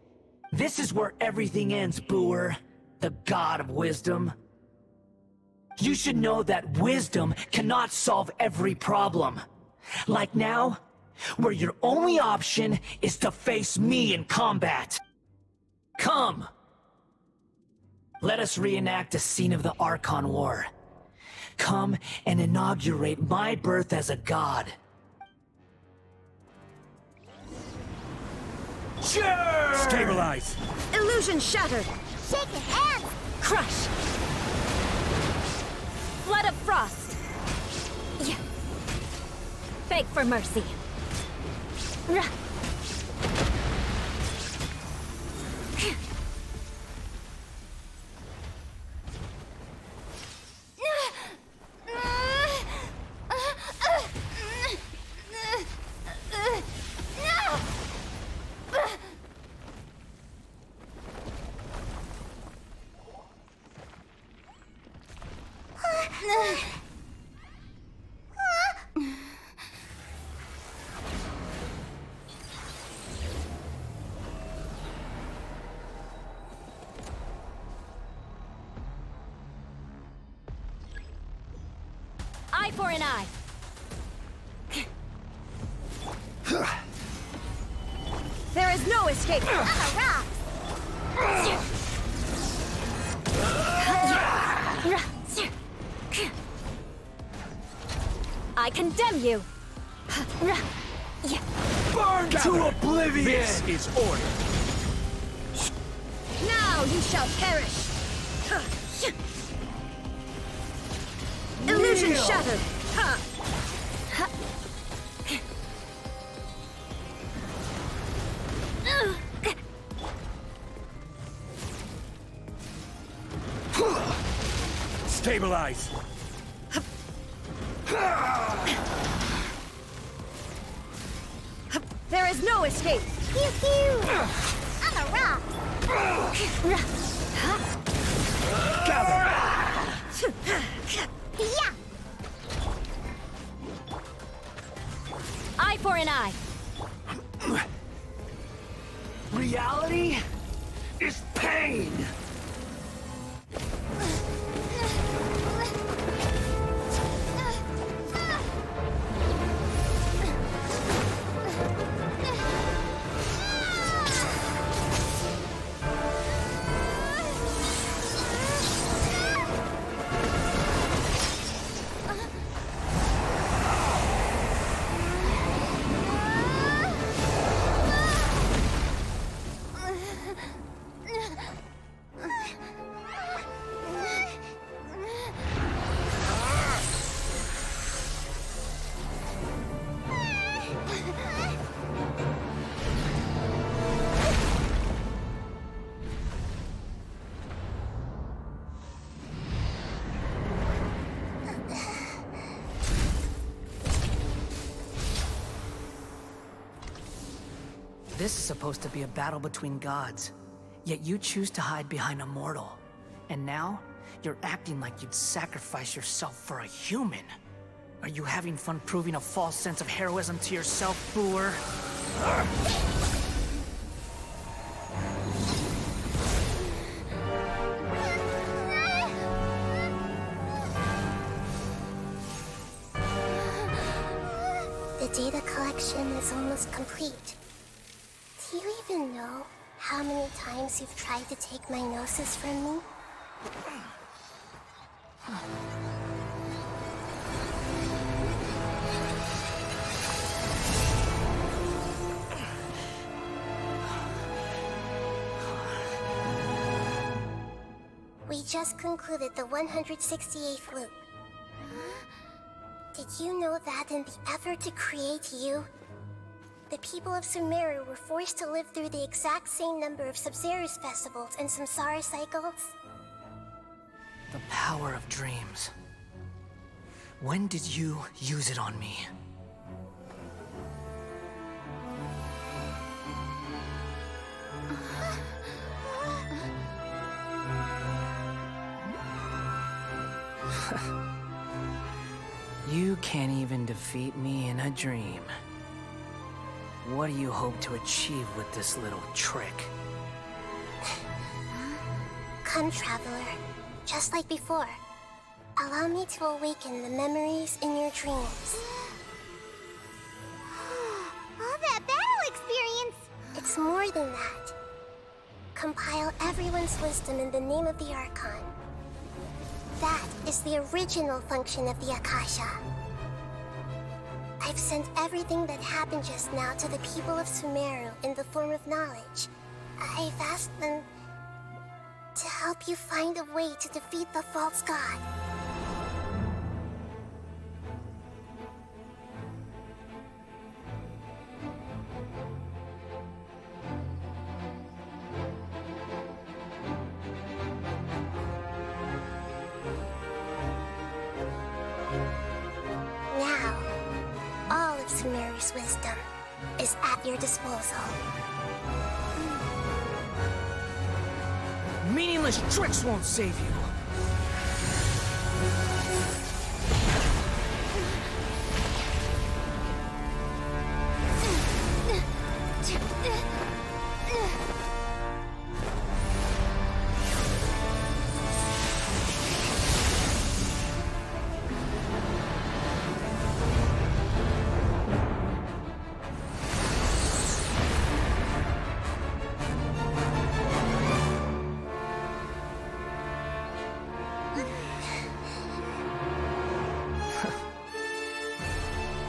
This is where everything ends, Booer. The God of Wisdom. You should know that wisdom cannot solve every problem. Like now, where your only option is to face me in combat. Come! Let us reenact a scene of the Archon War. Come and inaugurate my birth as a god. Sure! Stabilize! Illusion shattered! Shake it, hands! Crush! Flood of frost! Yeah. Beg for mercy. Rah. Eye for an eye. There is no escape. I'm a rock. I condemn you. Burn to oblivion! This is order. Now you shall perish. Illusion Kneel. shattered. Stabilize. There is no escape. Pew pew. I'm a rock. Yeah. Eye for an eye. Reality is pain! This is supposed to be a battle between gods, yet you choose to hide behind a mortal. And now, you're acting like you'd sacrifice yourself for a human. Are you having fun proving a false sense of heroism to yourself, Booer? The data collection is almost complete. Do you even know how many times you've tried to take my gnosis from me? We just concluded the 168th loop. Did you know that in the effort to create you, the people of Sumeru were forced to live through the exact same number of Sabzeruz festivals and Samsara cycles? The power of dreams. When did you use it on me? You can't even defeat me in a dream. What do you hope to achieve with this little trick? Come, Traveler. Just like before. Allow me to awaken the memories in your dreams. All that battle experience! It's more than that. Compile everyone's wisdom in the name of the Archon. That is the original function of the Akasha. I've sent everything that happened just now to the people of Sumeru in the form of knowledge. I've asked them to help you find a way to defeat the false god. Now, all of Sumeru's wisdom is at your disposal. Meaningless tricks won't save you.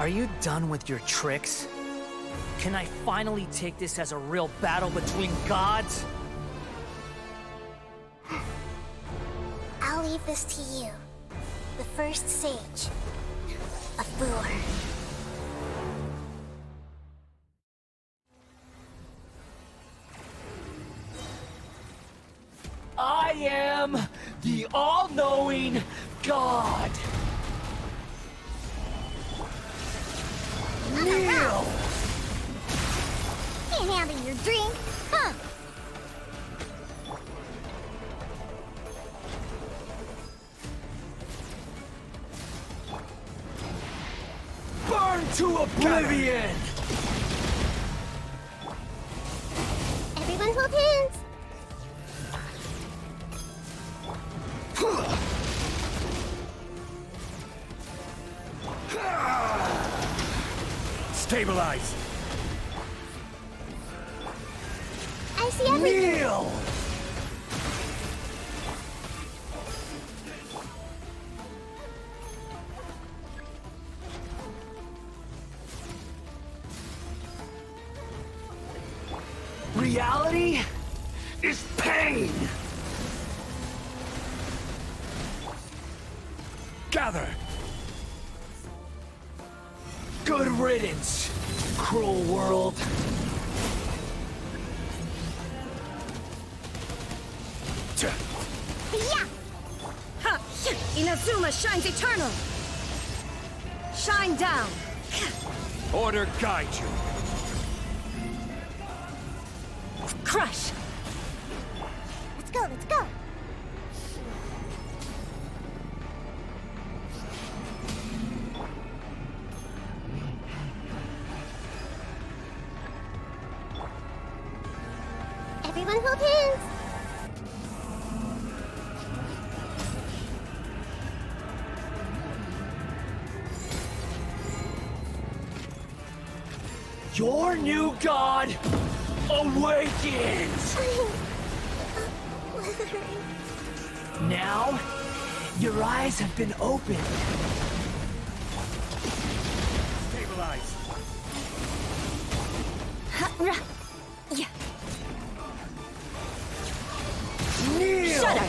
Are you done with your tricks? Can I finally take this as a real battle between gods? I'll leave this to you. The first sage of Boor. I am the all-knowing God. Kneel! Can't handle your drink, huh? Burn to oblivion! Everyone hold hands! Stabilize! I see everything! Kneel! Reality is pain! Gather! Good riddance, cruel world. Yeah! Ha! Inazuma shines eternal! Shine down! Order guide you. Crush! Let's go, let's go! Everyone hold hands! Your new god awakens! Now, your eyes have been opened. Stabilize. Yeah. Kneel! Shudder!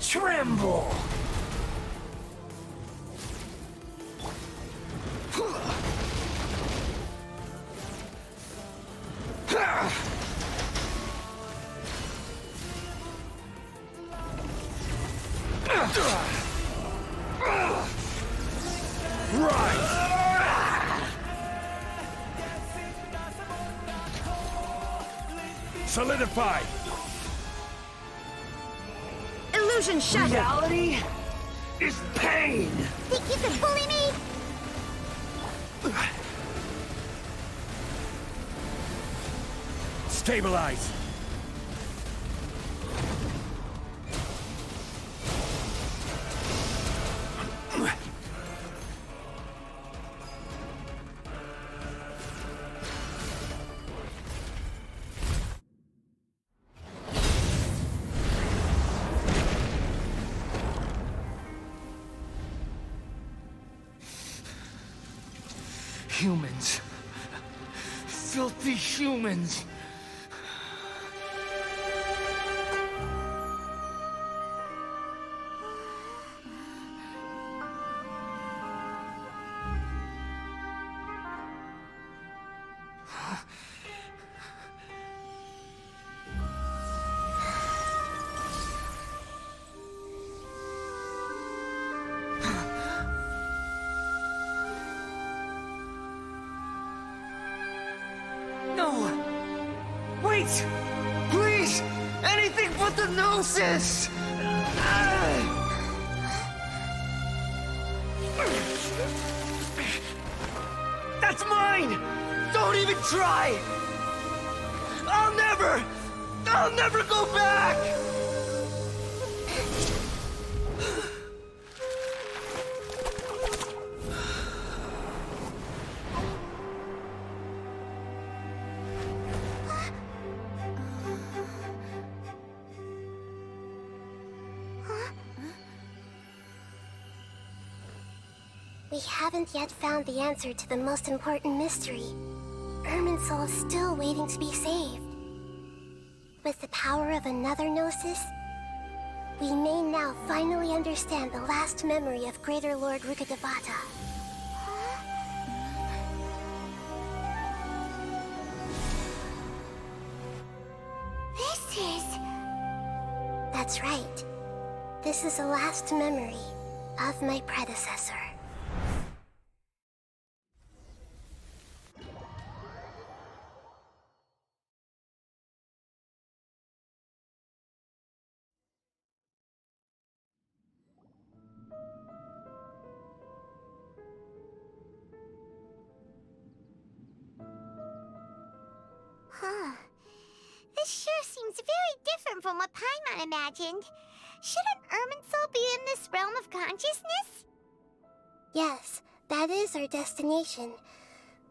Tremble! Solidify! Illusion shattered! Reality is pain! Think you can bully me? Stabilize! Humans. Filthy humans. Wait! Please! Anything but the gnosis! That's mine! Don't even try! I'll never go back! We haven't yet found the answer to the most important mystery. Irminsul is still waiting to be saved. With the power of another Gnosis, we may now finally understand the last memory of Greater Lord Rukkhadevata. This is... That's right. This is the last memory of my predecessor. Huh. This sure seems very different from what Paimon imagined. Shouldn't Irminsul be in this realm of consciousness? Yes, that is our destination.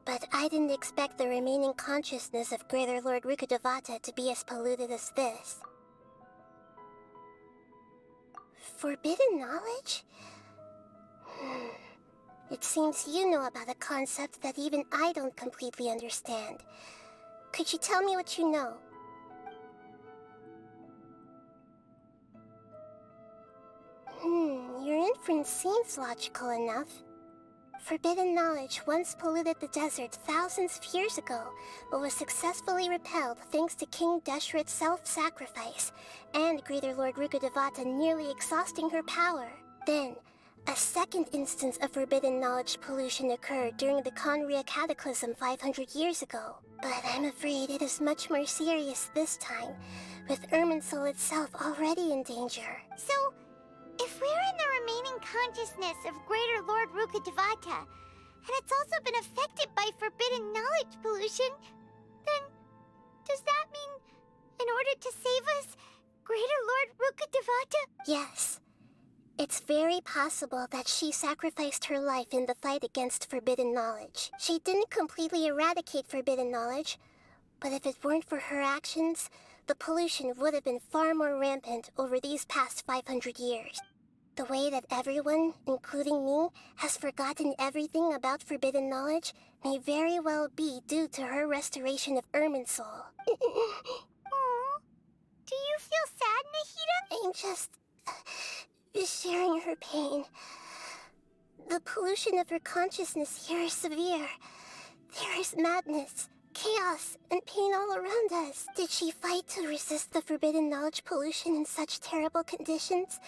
But I didn't expect the remaining consciousness of Greater Lord Rukkhadevata to be as polluted as this. Forbidden knowledge? It seems you know about a concept that even I don't completely understand. Could you tell me what you know? Your inference seems logical enough. Forbidden knowledge once polluted the desert thousands of years ago, but was successfully repelled thanks to King Deshret's self-sacrifice, and Greater Lord Rukkhadevata nearly exhausting her power. Then, a second instance of forbidden knowledge pollution occurred during the Conria Cataclysm 500 years ago. But I'm afraid it is much more serious this time, with Irminsul itself already in danger. So, if we're in the remaining consciousness of Greater Lord Rukkhadevata, and it's also been affected by forbidden knowledge pollution, then does that mean, in order to save us, Greater Lord Rukkhadevata? Yes. It's very possible that she sacrificed her life in the fight against forbidden knowledge. She didn't completely eradicate forbidden knowledge, but if it weren't for her actions, the pollution would have been far more rampant over these past 500 years. The way that everyone, including me, has forgotten everything about forbidden knowledge may very well be due to her restoration of Irminsul. Aww. Do you feel sad, Nahida? I'm just sharing her pain. The pollution of her consciousness here is severe. There is madness, chaos, and pain all around us. Did she fight to resist the forbidden knowledge pollution in such terrible conditions,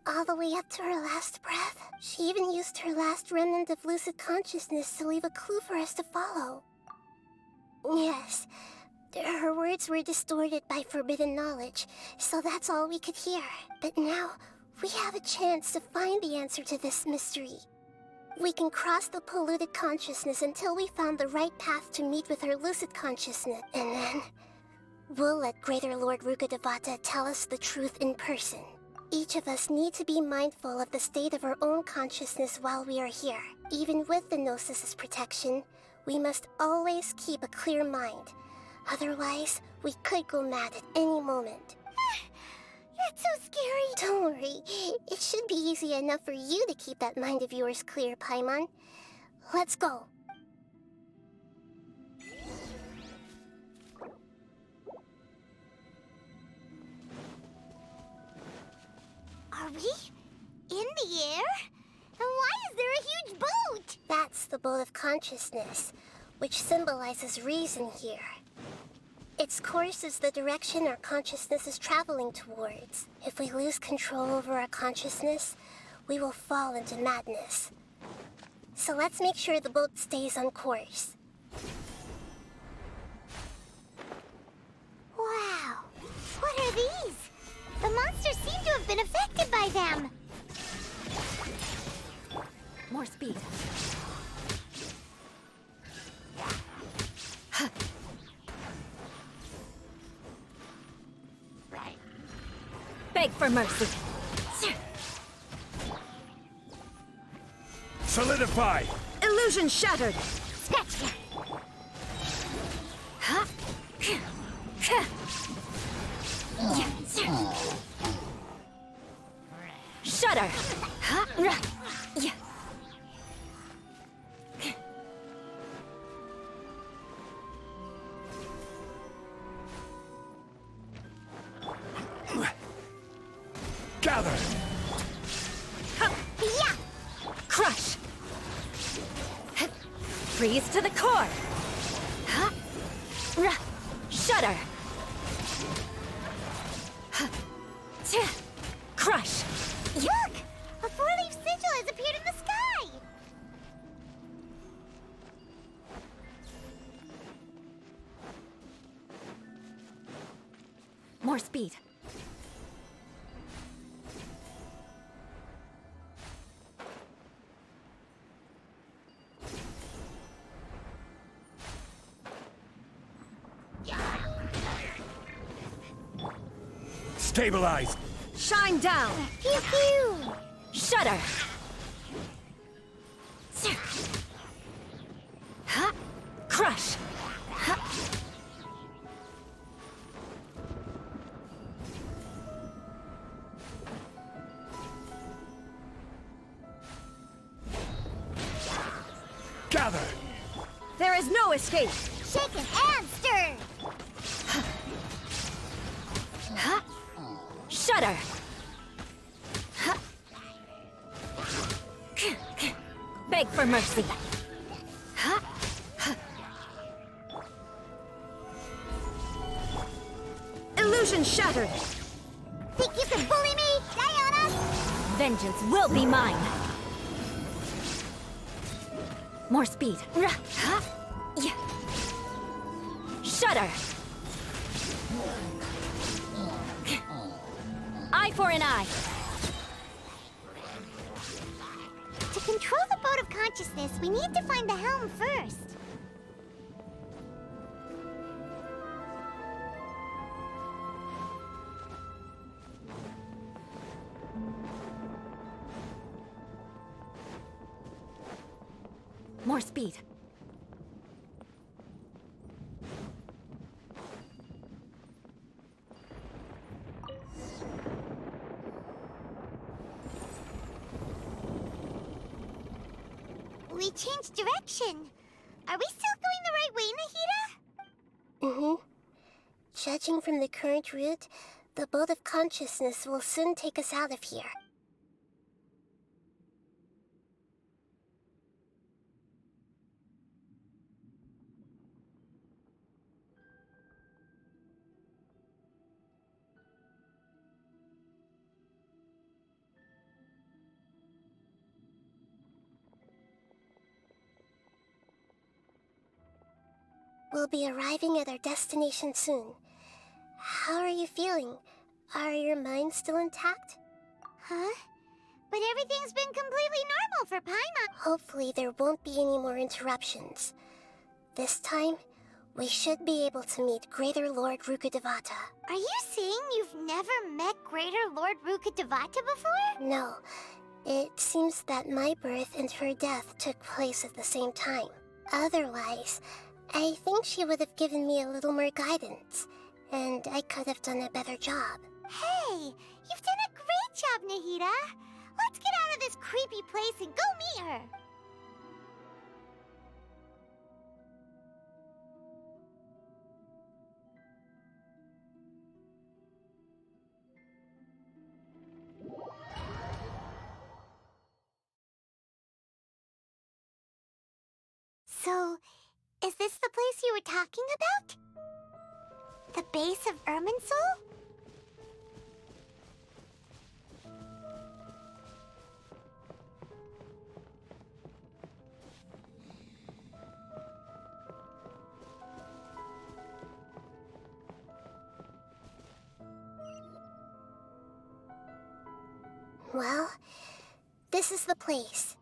all the way up to her last breath? She even used her last remnant of lucid consciousness to leave a clue for us to follow. Yes, her words were distorted by forbidden knowledge, so that's all we could hear. But now, we have a chance to find the answer to this mystery. We can cross the polluted consciousness until we found the right path to meet with her lucid consciousness, and then we'll let Greater Lord Rukkhadevata tell us the truth in person. Each of us need to be mindful of the state of our own consciousness while we are here. Even with the Gnosis' protection, we must always keep a clear mind. Otherwise, we could go mad at any moment. That's so scary. Don't worry. It should be easy enough for you to keep that mind of yours clear, Paimon. Let's go. Are we in the air? And why is there a huge boat? That's the boat of consciousness, which symbolizes reason here. Its course is the direction our consciousness is traveling towards. If we lose control over our consciousness, we will fall into madness. So let's make sure the boat stays on course. Wow! What are these? The monsters seem to have been affected by them. More speed. Beg for mercy. Solidify! Illusion shattered. Scratch. Shudder. Yeah! Crush! Freeze to the core! Shudder! Crush! Look! A four-leaf sigil has appeared in the sky! More speed. Stabilize! Shine down! Pew pew! Shudder! Crush! Gather! There is no escape! Shaken and stirred! Shudder! Beg for mercy! Illusion shattered! Think you can bully me? Die on us? Vengeance will be mine! More speed! Shudder! Eye for an eye! To control the boat of consciousness, we need to find the helm first. More speed! We changed direction. Are we still going the right way, Nahida? Mm-hmm. Judging from the current route, the boat of consciousness will soon take us out of here. We'll be arriving at our destination soon. How are you feeling? Are your minds still intact? Huh? But everything's been completely normal for Paimon. Hopefully there won't be any more interruptions. This time, we should be able to meet Greater Lord Rukkhadevata. Are you saying you've never met Greater Lord Rukkhadevata before? No. It seems that my birth and her death took place at the same time. Otherwise, I think she would have given me a little more guidance, and I could have done a better job. Hey, you've done a great job, Nahida. Let's get out of this creepy place and go meet her. So, is this the place you were talking about? The base of Irminsul? Well, this is the place.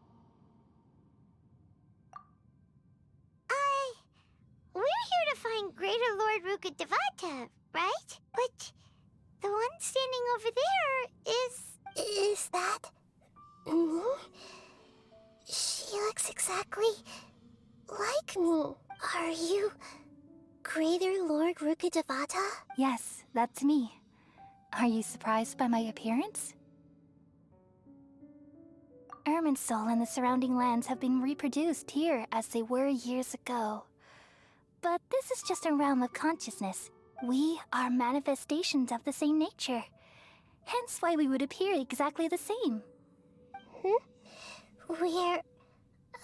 We're here to find Greater Lord Rukkhadevata, right? But the one standing over there is... Is that... me? She looks exactly like me. Are you Greater Lord Rukkhadevata? Yes, that's me. Are you surprised by my appearance? Irminsul and the surrounding lands have been reproduced here as they were years ago. But this is just a realm of consciousness. We are manifestations of the same nature. Hence why we would appear exactly the same. We're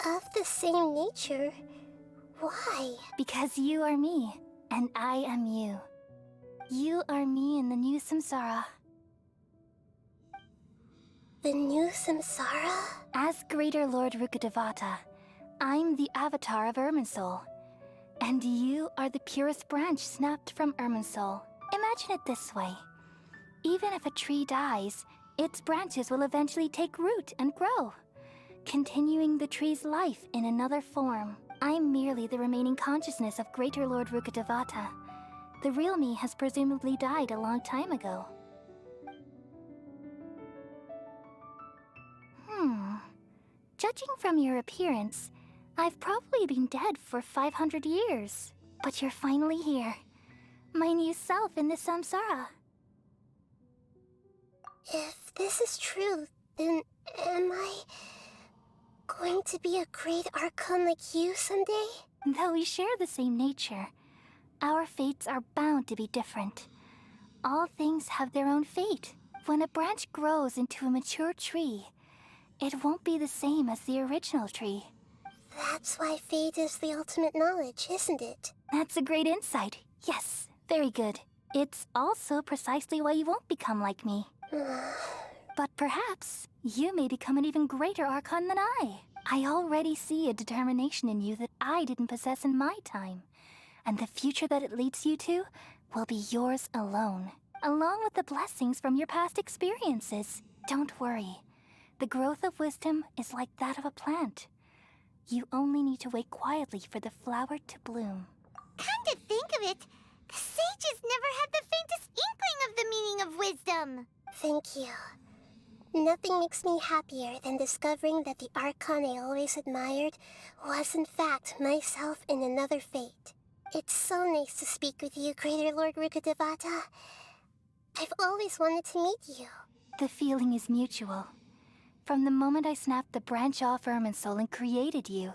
of the same nature. Why? Because you are me, and I am you. You are me in the new samsara. The new samsara? As Greater Lord Rukkhadevata, I'm the avatar of Irminsul. And you are the purest branch snapped from Irminsul. Imagine it this way. Even if a tree dies, its branches will eventually take root and grow, continuing the tree's life in another form. I'm merely the remaining consciousness of Greater Lord Rukkhadevata. The real me has presumably died a long time ago. Judging from your appearance, I've probably been dead for 500 years. But you're finally here. My new self in the samsara. If this is true, then am I going to be a great Archon like you someday? Though we share the same nature, our fates are bound to be different. All things have their own fate. When a branch grows into a mature tree, it won't be the same as the original tree. That's why fate is the ultimate knowledge, isn't it? That's a great insight. Yes, very good. It's also precisely why you won't become like me. But perhaps you may become an even greater Archon than I. I already see a determination in you that I didn't possess in my time. And the future that it leads you to will be yours alone, along with the blessings from your past experiences. Don't worry. The growth of wisdom is like that of a plant. You only need to wait quietly for the flower to bloom. Come to think of it, the sages never had the faintest inkling of the meaning of wisdom. Thank you. Nothing makes me happier than discovering that the Archon I always admired was in fact myself in another fate. It's so nice to speak with you, Greater Lord Rukkhadevata. I've always wanted to meet you. The feeling is mutual. From the moment I snapped the branch off Irminsul and created you,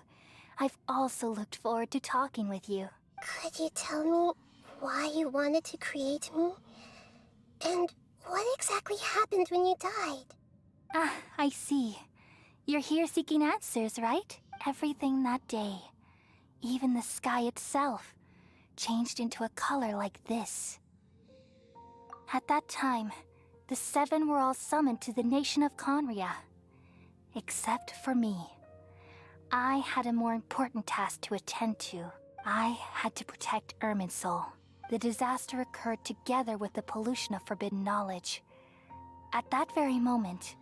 I've also looked forward to talking with you. Could you tell me why you wanted to create me? And what exactly happened when you died? Ah, I see. You're here seeking answers, right? Everything that day, even the sky itself, changed into a color like this. At that time, the seven were all summoned to the nation of Conria. Except for me. I had a more important task to attend to. I had to protect Irminsul. The disaster occurred together with the pollution of forbidden knowledge. At that very moment,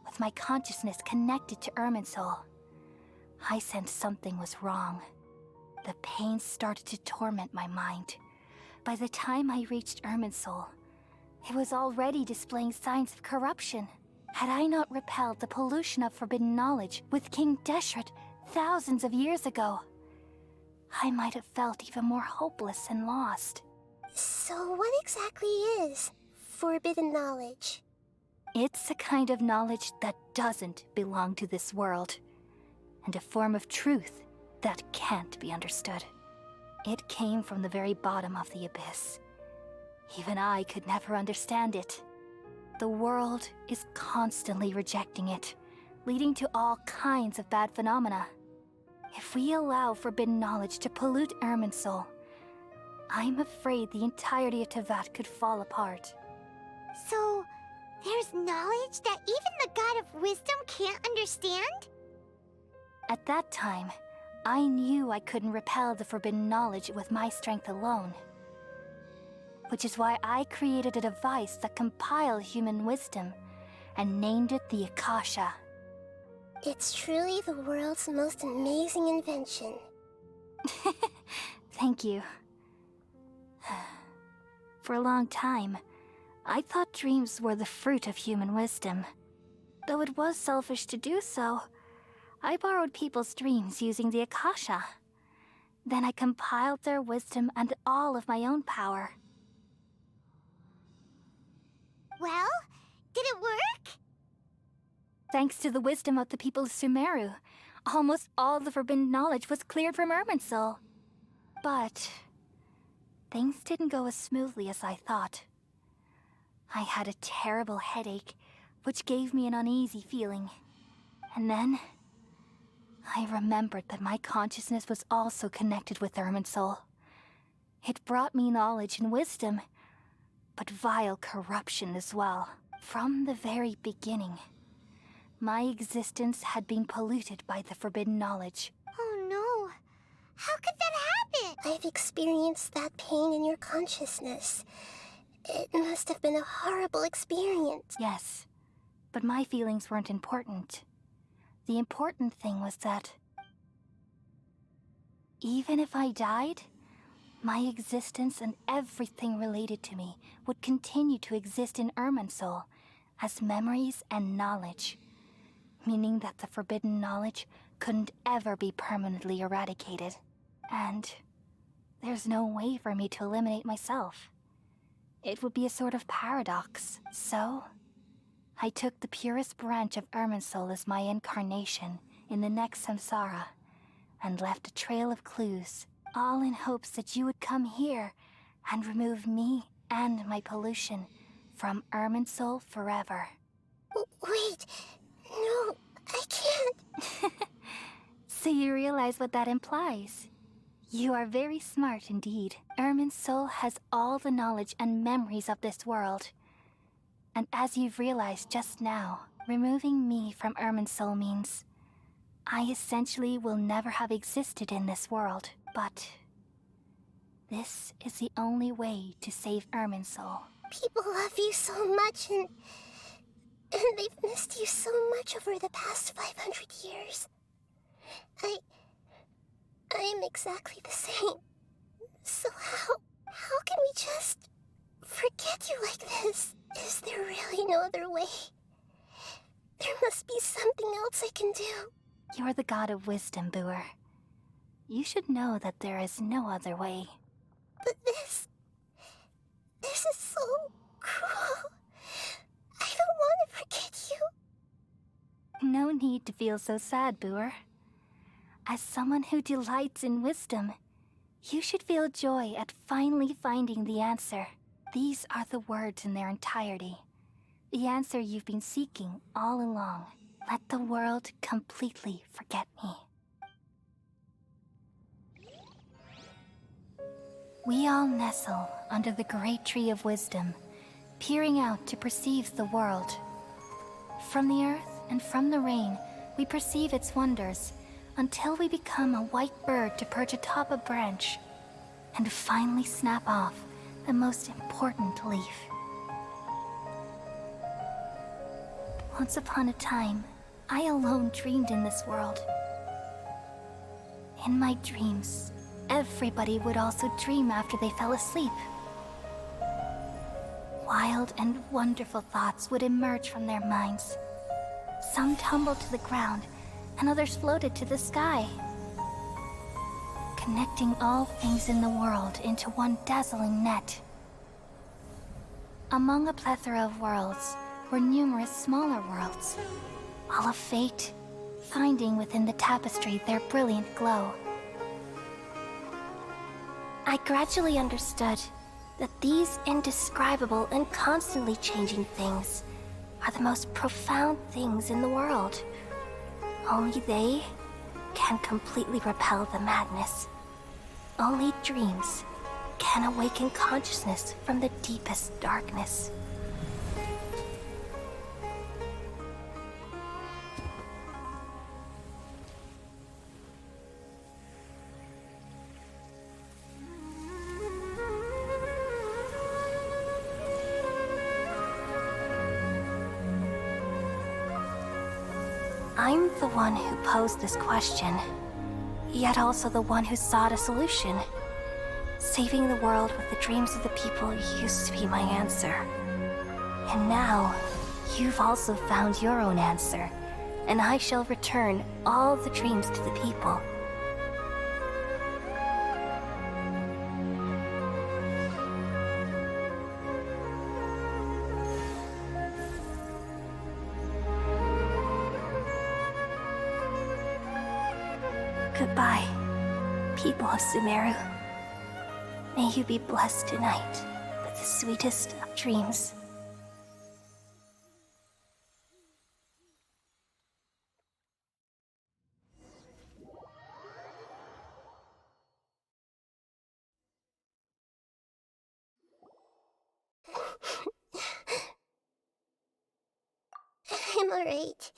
with my consciousness connected to Irminsul, I sensed something was wrong. The pain started to torment my mind. By the time I reached Irminsul, it was already displaying signs of corruption. Had I not repelled the pollution of forbidden knowledge with King Deshret thousands of years ago, I might have felt even more hopeless and lost. So what exactly is forbidden knowledge? It's a kind of knowledge that doesn't belong to this world, and a form of truth that can't be understood. It came from the very bottom of the abyss. Even I could never understand it. The world is constantly rejecting it, leading to all kinds of bad phenomena. If we allow forbidden knowledge to pollute Irminsul, I'm afraid the entirety of Tevat could fall apart. So, there's knowledge that even the God of Wisdom can't understand? At that time, I knew I couldn't repel the forbidden knowledge with my strength alone. Which is why I created a device that compiled human wisdom and named it the Akasha. It's truly the world's most amazing invention. Thank you. For a long time, I thought dreams were the fruit of human wisdom. Though it was selfish to do so, I borrowed people's dreams using the Akasha. Then I compiled their wisdom and all of my own power. Well, did it work? Thanks to the wisdom of the people of Sumeru, almost all the forbidden knowledge was cleared from Irminsul. But things didn't go as smoothly as I thought. I had a terrible headache, which gave me an uneasy feeling. And then I remembered that my consciousness was also connected with Irminsul. It brought me knowledge and wisdom, but vile corruption as well. From the very beginning, my existence had been polluted by the forbidden knowledge. Oh no. How could that happen? I've experienced that pain in your consciousness. It must have been a horrible experience. Yes, but my feelings weren't important. The important thing was that even if I died, my existence and everything related to me would continue to exist in Irminsul as memories and knowledge, meaning that the forbidden knowledge couldn't ever be permanently eradicated. And there's no way for me to eliminate myself. It would be a sort of paradox. So, I took the purest branch of Irminsul as my incarnation in the next samsara, and left a trail of clues, all in hopes that you would come here and remove me and my pollution from Irminsul forever. Wait, no, I can't. So you realize what that implies? You are very smart indeed. Irminsul has all the knowledge and memories of this world. And as you've realized just now, removing me from Irminsul means I essentially will never have existed in this world. But this is the only way to save Irminsul. People love you so much, and they've missed you so much over the past 500 years. I am exactly the same. So how can we just forget you like this? Is there really no other way? There must be something else I can do. You're the god of wisdom, Boer. You should know that there is no other way. But this is so cruel. I don't want to forget you. No need to feel so sad, Boer. As someone who delights in wisdom, you should feel joy at finally finding the answer. These are the words in their entirety. The answer you've been seeking all along. Let the world completely forget me. We all nestle under the great tree of wisdom, peering out to perceive the world. From the earth and from the rain, we perceive its wonders, until we become a white bird to perch atop a branch, and finally snap off the most important leaf. Once upon a time, I alone dreamed in this world. In my dreams, everybody would also dream after they fell asleep. Wild and wonderful thoughts would emerge from their minds. Some tumbled to the ground, and others floated to the sky, connecting all things in the world into one dazzling net. Among a plethora of worlds were numerous smaller worlds, all of fate, finding within the tapestry their brilliant glow. I gradually understood that these indescribable and constantly changing things are the most profound things in the world. Only they can completely repel the madness. Only dreams can awaken consciousness from the deepest darkness. I'm the one who posed this question, yet also the one who sought a solution. Saving the world with the dreams of the people used to be my answer. And now, you've also found your own answer, and I shall return all the dreams to the people. Goodbye, people of Sumeru. May you be blessed tonight with the sweetest of dreams. I'm alright.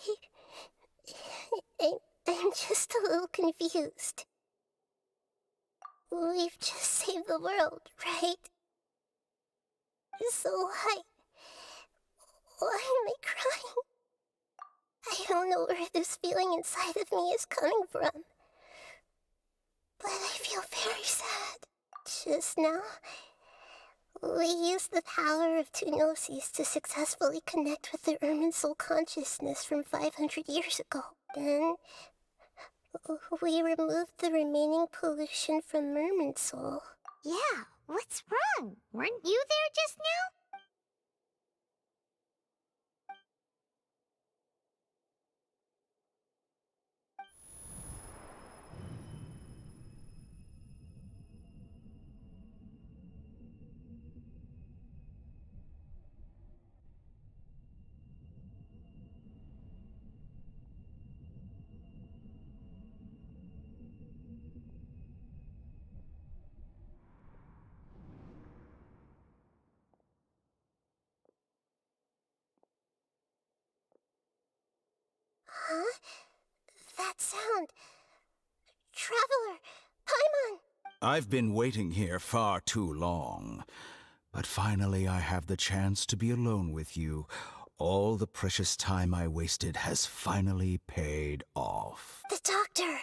I'm just a little confused. We've just saved the world, right? So why am I crying? I don't know where this feeling inside of me is coming from, but I feel very sad. Just now, we used the power of two Gnosis to successfully connect with the Ermin Soul consciousness from 500 years ago. Then, we removed the remaining pollution from Merman Soul. Yeah, what's wrong? Weren't you there just now? Huh? That sound. Traveler! Paimon! I've been waiting here far too long. But finally I have the chance to be alone with you. All the precious time I wasted has finally paid off. The doctor!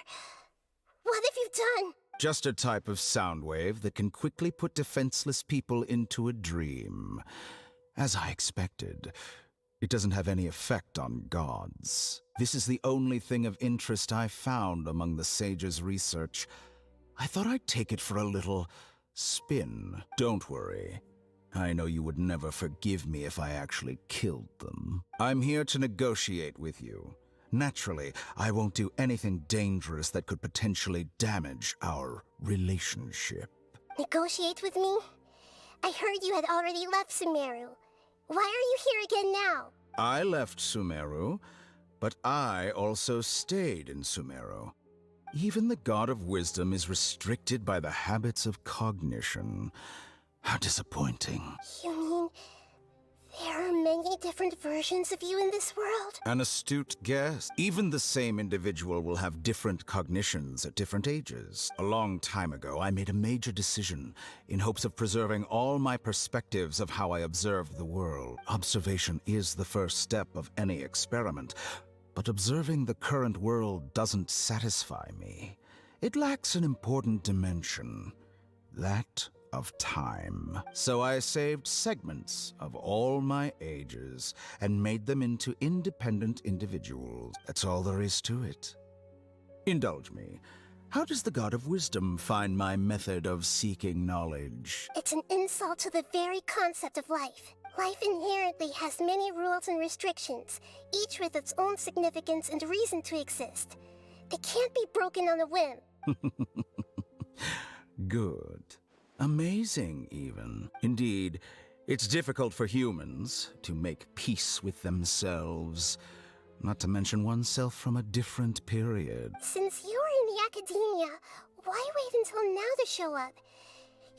What have you done? Just a type of sound wave that can quickly put defenseless people into a dream. As I expected, it doesn't have any effect on gods. This is the only thing of interest I found among the sage's research. I thought I'd take it for a little spin. Don't worry. I know you would never forgive me if I actually killed them. I'm here to negotiate with you. Naturally, I won't do anything dangerous that could potentially damage our relationship. Negotiate with me? I heard you had already left Sumeru. Why are you here again now? I left Sumeru, but I also stayed in Sumeru. Even the God of Wisdom is restricted by the habits of cognition. How disappointing. You mean there are many different versions of you in this world? An astute guess. Even the same individual will have different cognitions at different ages. A long time ago, I made a major decision in hopes of preserving all my perspectives of how I observed the world. Observation is the first step of any experiment, but observing the current world doesn't satisfy me. It lacks an important dimension, that of time. So I saved segments of all my ages and made them into independent individuals. That's all there is to it. Indulge me. How does the God of Wisdom find my method of seeking knowledge? It's an insult to the very concept of life. Life inherently has many rules and restrictions, each with its own significance and reason to exist. They can't be broken on a whim. Good. Amazing, even. Indeed, it's difficult for humans to make peace with themselves, not to mention oneself from a different period. Since you were in the academia, why wait until now to show up?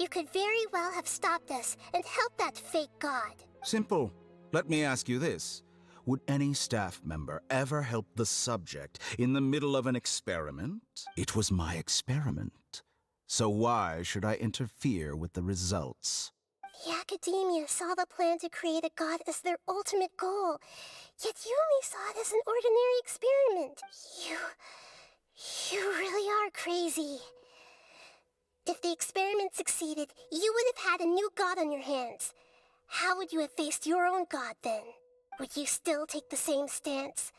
You could very well have stopped us and helped that fake god. Simple. Let me ask you this. Would any staff member ever help the subject in the middle of an experiment? It was my experiment. So why should I interfere with the results? The academia saw the plan to create a god as their ultimate goal, yet you only saw it as an ordinary experiment. You really are crazy. If the experiment succeeded, you would have had a new god on your hands. How would you have faced your own god then? Would you still take the same stance?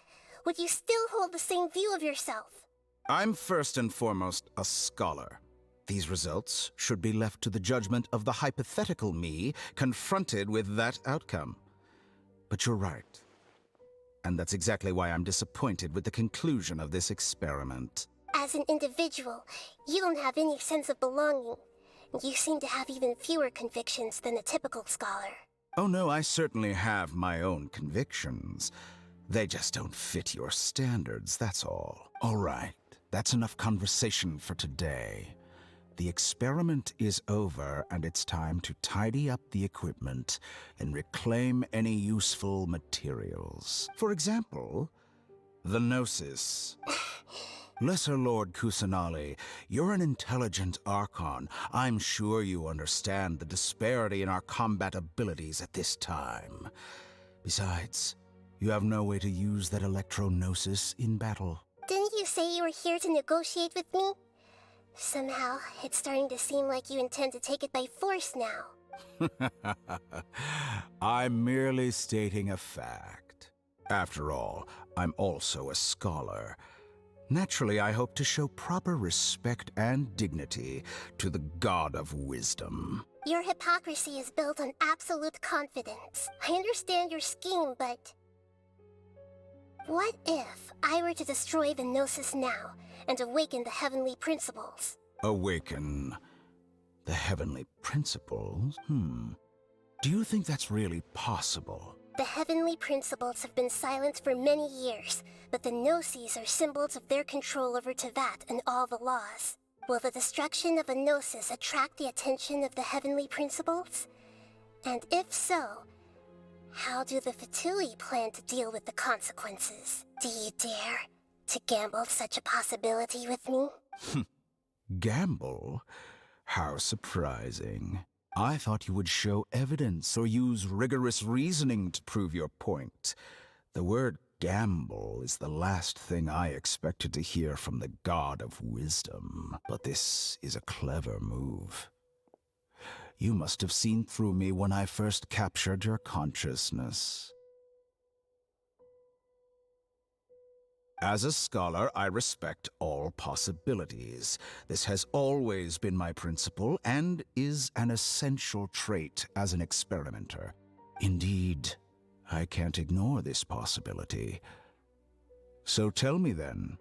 Would you still hold the same view of yourself? I'm first and foremost a scholar. These results should be left to the judgment of the hypothetical me confronted with that outcome. But you're right. And that's exactly why I'm disappointed with the conclusion of this experiment. As an individual, you don't have any sense of belonging. You seem to have even fewer convictions than a typical scholar. Oh no, I certainly have my own convictions. They just don't fit your standards, that's all. All right, that's enough conversation for today. The experiment is over, and it's time to tidy up the equipment and reclaim any useful materials. For example, the Gnosis. Lesser Lord Kusanali, you're an intelligent Archon. I'm sure you understand the disparity in our combat abilities at this time. Besides, you have no way to use that Electro-Gnosis in battle. Didn't you say you were here to negotiate with me? Somehow, it's starting to seem like you intend to take it by force now. I'm merely stating a fact. After all, I'm also a scholar. Naturally, I hope to show proper respect and dignity to the God of Wisdom. Your hypocrisy is built on absolute confidence. I understand your scheme, but... what if I were to destroy the Gnosis now and awaken the heavenly principles? Awaken the heavenly principles? Do you think that's really possible? The heavenly principles have been silent for many years, but the Gnosis are symbols of their control over Tevat and all the laws. Will the destruction of a Gnosis attract the attention of the heavenly principles? And if so, how do the Fatui plan to deal with the consequences? Do you dare to gamble such a possibility with me? Gamble? How surprising. I thought you would show evidence or use rigorous reasoning to prove your point. The word gamble is the last thing I expected to hear from the God of Wisdom. But this is a clever move. You must have seen through me when I first captured your consciousness. As a scholar, I respect all possibilities. This has always been my principle and is an essential trait as an experimenter. Indeed, I can't ignore this possibility. So tell me then,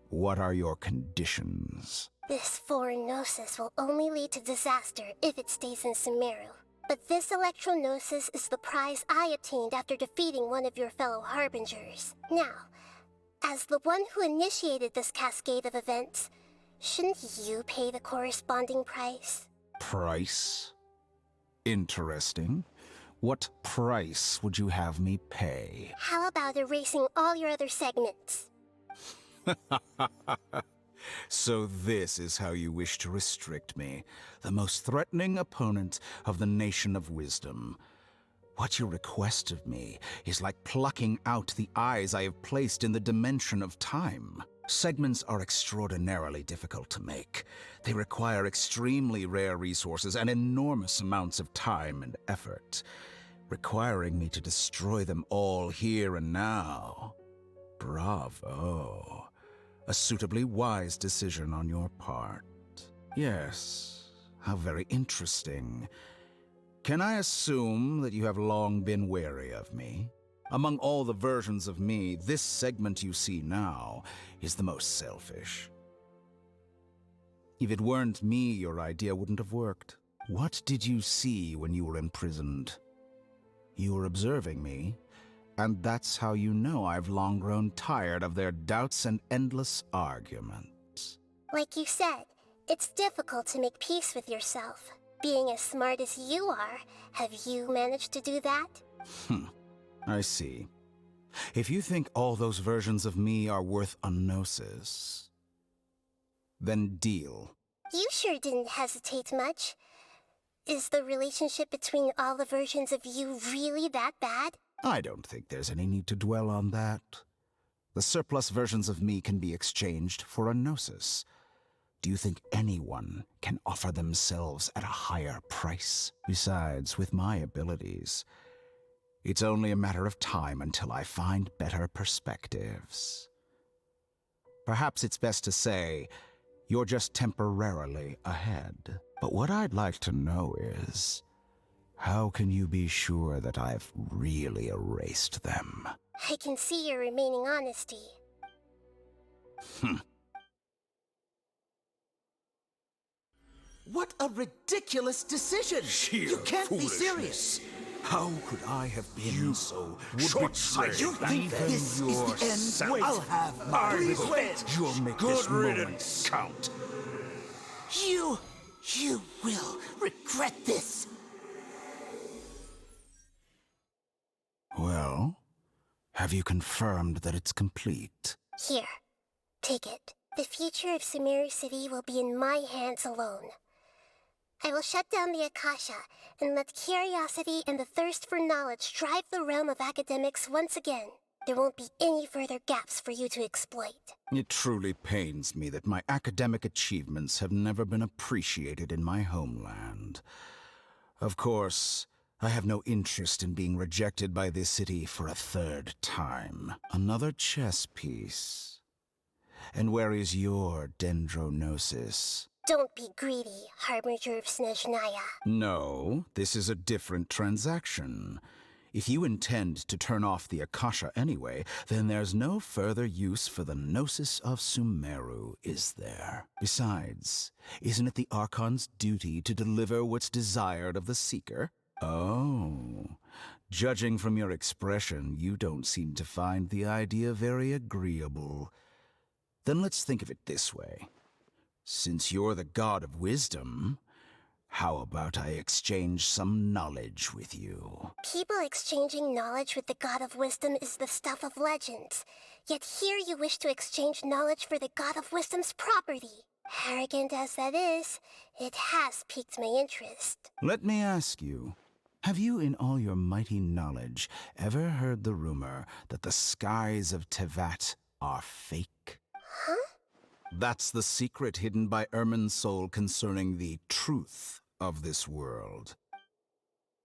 what are your conditions? This foreign Gnosis will only lead to disaster if it stays in Sumeru. But this Electro-Gnosis is the prize I obtained after defeating one of your fellow Harbingers. Now, as the one who initiated this cascade of events, shouldn't you pay the corresponding price? Price? Interesting. What price would you have me pay? How about erasing all your other segments? So this is how you wish to restrict me, the most threatening opponent of the Nation of Wisdom. What you request of me is like plucking out the eyes I have placed in the dimension of time. Segments are extraordinarily difficult to make. They require extremely rare resources and enormous amounts of time and effort, requiring me to destroy them all here and now. Bravo. A suitably wise decision on your part. Yes, how very interesting. Can I assume that you have long been wary of me? Among all the versions of me, this segment you see now is the most selfish. If it weren't me, your idea wouldn't have worked. What did you see when you were imprisoned? You were observing me, and that's how you know I've long grown tired of their doubts and endless arguments. Like you said, it's difficult to make peace with yourself. Being as smart as you are, have you managed to do that? I see. If you think all those versions of me are worth a Gnosis, then deal. You sure didn't hesitate much. Is the relationship between all the versions of you really that bad? I don't think there's any need to dwell on that. The surplus versions of me can be exchanged for a Gnosis. Do you think anyone can offer themselves at a higher price? Besides, with my abilities, it's only a matter of time until I find better perspectives. Perhaps it's best to say, you're just temporarily ahead. But what I'd like to know is, how can you be sure that I've really erased them? I can see your remaining honesty. What a ridiculous decision! You can't be serious! How could I have been so short-sighted? You think this is the end? I'll have my revenge! You'll make Good this riddance, moment Count. You... You will regret this. Well, have you confirmed that it's complete? Here, take it. The future of Sumeru City will be in my hands alone. I will shut down the Akasha and let curiosity and the thirst for knowledge drive the realm of academics once again. There won't be any further gaps for you to exploit. It truly pains me that my academic achievements have never been appreciated in my homeland. Of course, I have no interest in being rejected by this city for a third time. Another chess piece. And where is your dendronosis? Don't be greedy, Harbinger of Snezhnaya. No, this is a different transaction. If you intend to turn off the Akasha anyway, then there's no further use for the Gnosis of Sumeru, is there? Besides, isn't it the Archon's duty to deliver what's desired of the Seeker? Oh, judging from your expression, you don't seem to find the idea very agreeable. Then let's think of it this way. Since you're the god of wisdom, how about I exchange some knowledge with you? People exchanging knowledge with the God of Wisdom is the stuff of legends. Yet here you wish to exchange knowledge for the God of Wisdom's property. Arrogant as that is, it has piqued my interest. Let me ask you, have you in all your mighty knowledge ever heard the rumor that the skies of Tevat are fake? Huh? That's the secret hidden by Irminsul concerning the truth of this world.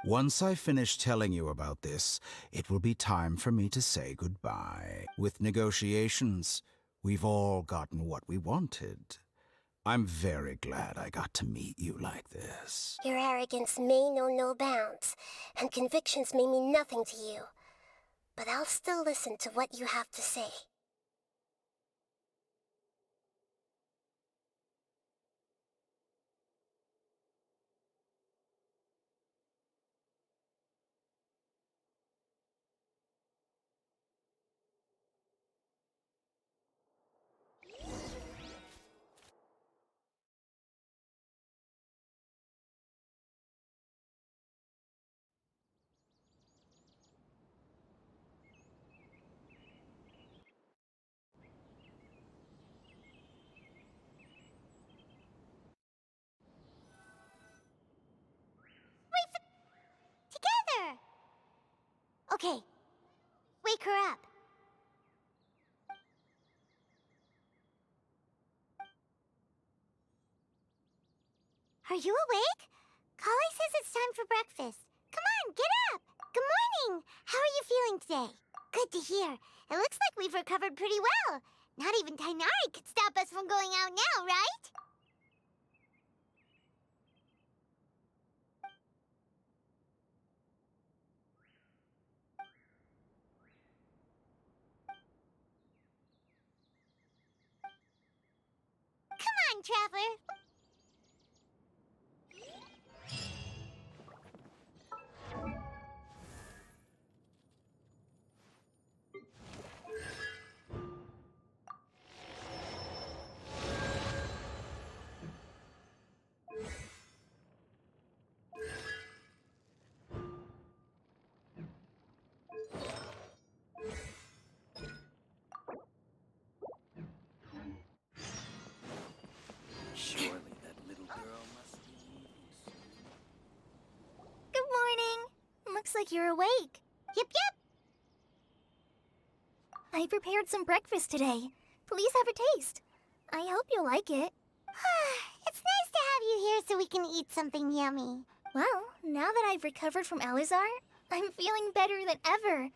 Once I finish telling you about this, it will be time for me to say goodbye. With negotiations, we've all gotten what we wanted. I'm very glad I got to meet you like this. Your arrogance may know no bounds, and convictions may mean nothing to you. But I'll still listen to what you have to say. Together! Okay. Wake her up. Are you awake? Kali says it's time for breakfast. Come on, get up! Good morning! How are you feeling today? Good to hear. It looks like we've recovered pretty well. Not even Tainari could stop us from going out now, right? Come on, Traveler. Surely that little girl must be leaving soon. Good morning. Looks like you're awake. Yep, yep. I prepared some breakfast today. Please have a taste. I hope you'll like it. It's nice to have you here so we can eat something yummy. Well, now that I've recovered from Alizar, I'm feeling better than ever.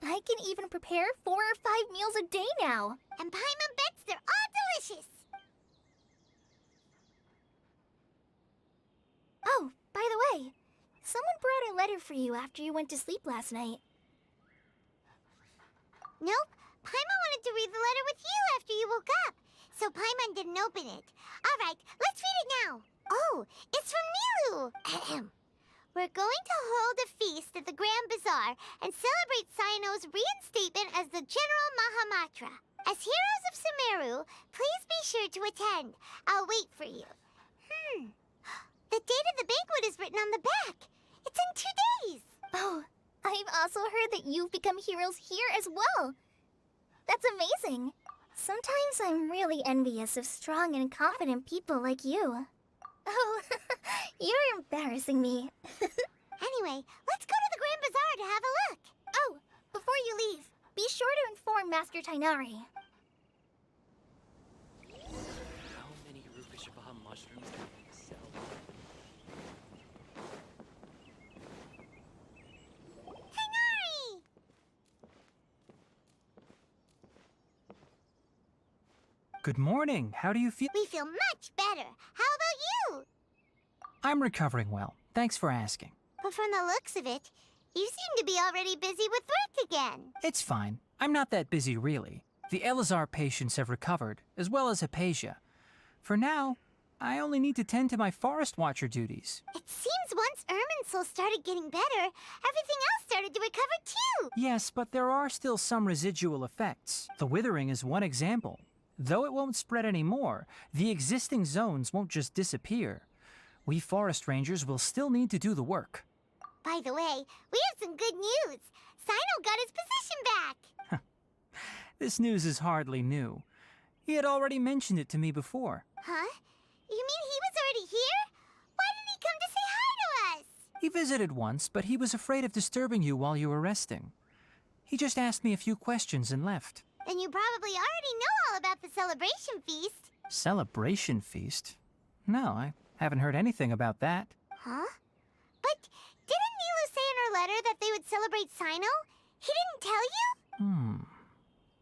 I can even prepare 4 or 5 meals a day now. And Paimon bets they're all delicious. Oh, by the way, someone brought a letter for you after you went to sleep last night. Nope. Paimon wanted to read the letter with you after you woke up, so Paimon didn't open it. All right, let's read it now. Oh, it's from Nilu. Ahem. We're going to hold a feast at the Grand Bazaar and celebrate Cyano's reinstatement as the General Mahamatra. As heroes of Sumeru, please be sure to attend. I'll wait for you. The date of the banquet is written on the back. It's in 2 days. Oh, I've also heard that you've become heroes here as well. That's amazing. Sometimes I'm really envious of strong and confident people like you. Oh, you're embarrassing me. Anyway, let's go to the Grand Bazaar to have a look. Oh, before you leave, be sure to inform Master Tainari. How many Rufushibaha mushrooms can we sell? Tainari! Good morning. How do you feel? We feel much better. How about you? I'm recovering well. Thanks for asking. But from the looks of it, you seem to be already busy with work again. It's fine. I'm not that busy, really. The Elazar patients have recovered, as well as Hypatia. For now, I only need to tend to my Forest Watcher duties. It seems once Irminsul started getting better, everything else started to recover too. Yes, but there are still some residual effects. The withering is one example. Though it won't spread anymore, the existing zones won't just disappear. We forest rangers will still need to do the work. By the way, we have some good news. Sino got his position back. This news is hardly new. He had already mentioned it to me before. Huh? You mean he was already here? Why didn't he come to say hi to us? He visited once, but he was afraid of disturbing you while you were resting. He just asked me a few questions and left. Then you probably already know all about the celebration feast. Celebration feast? No, I haven't heard anything about that. Huh? But didn't Nilu say in her letter that they would celebrate Sino? He didn't tell you?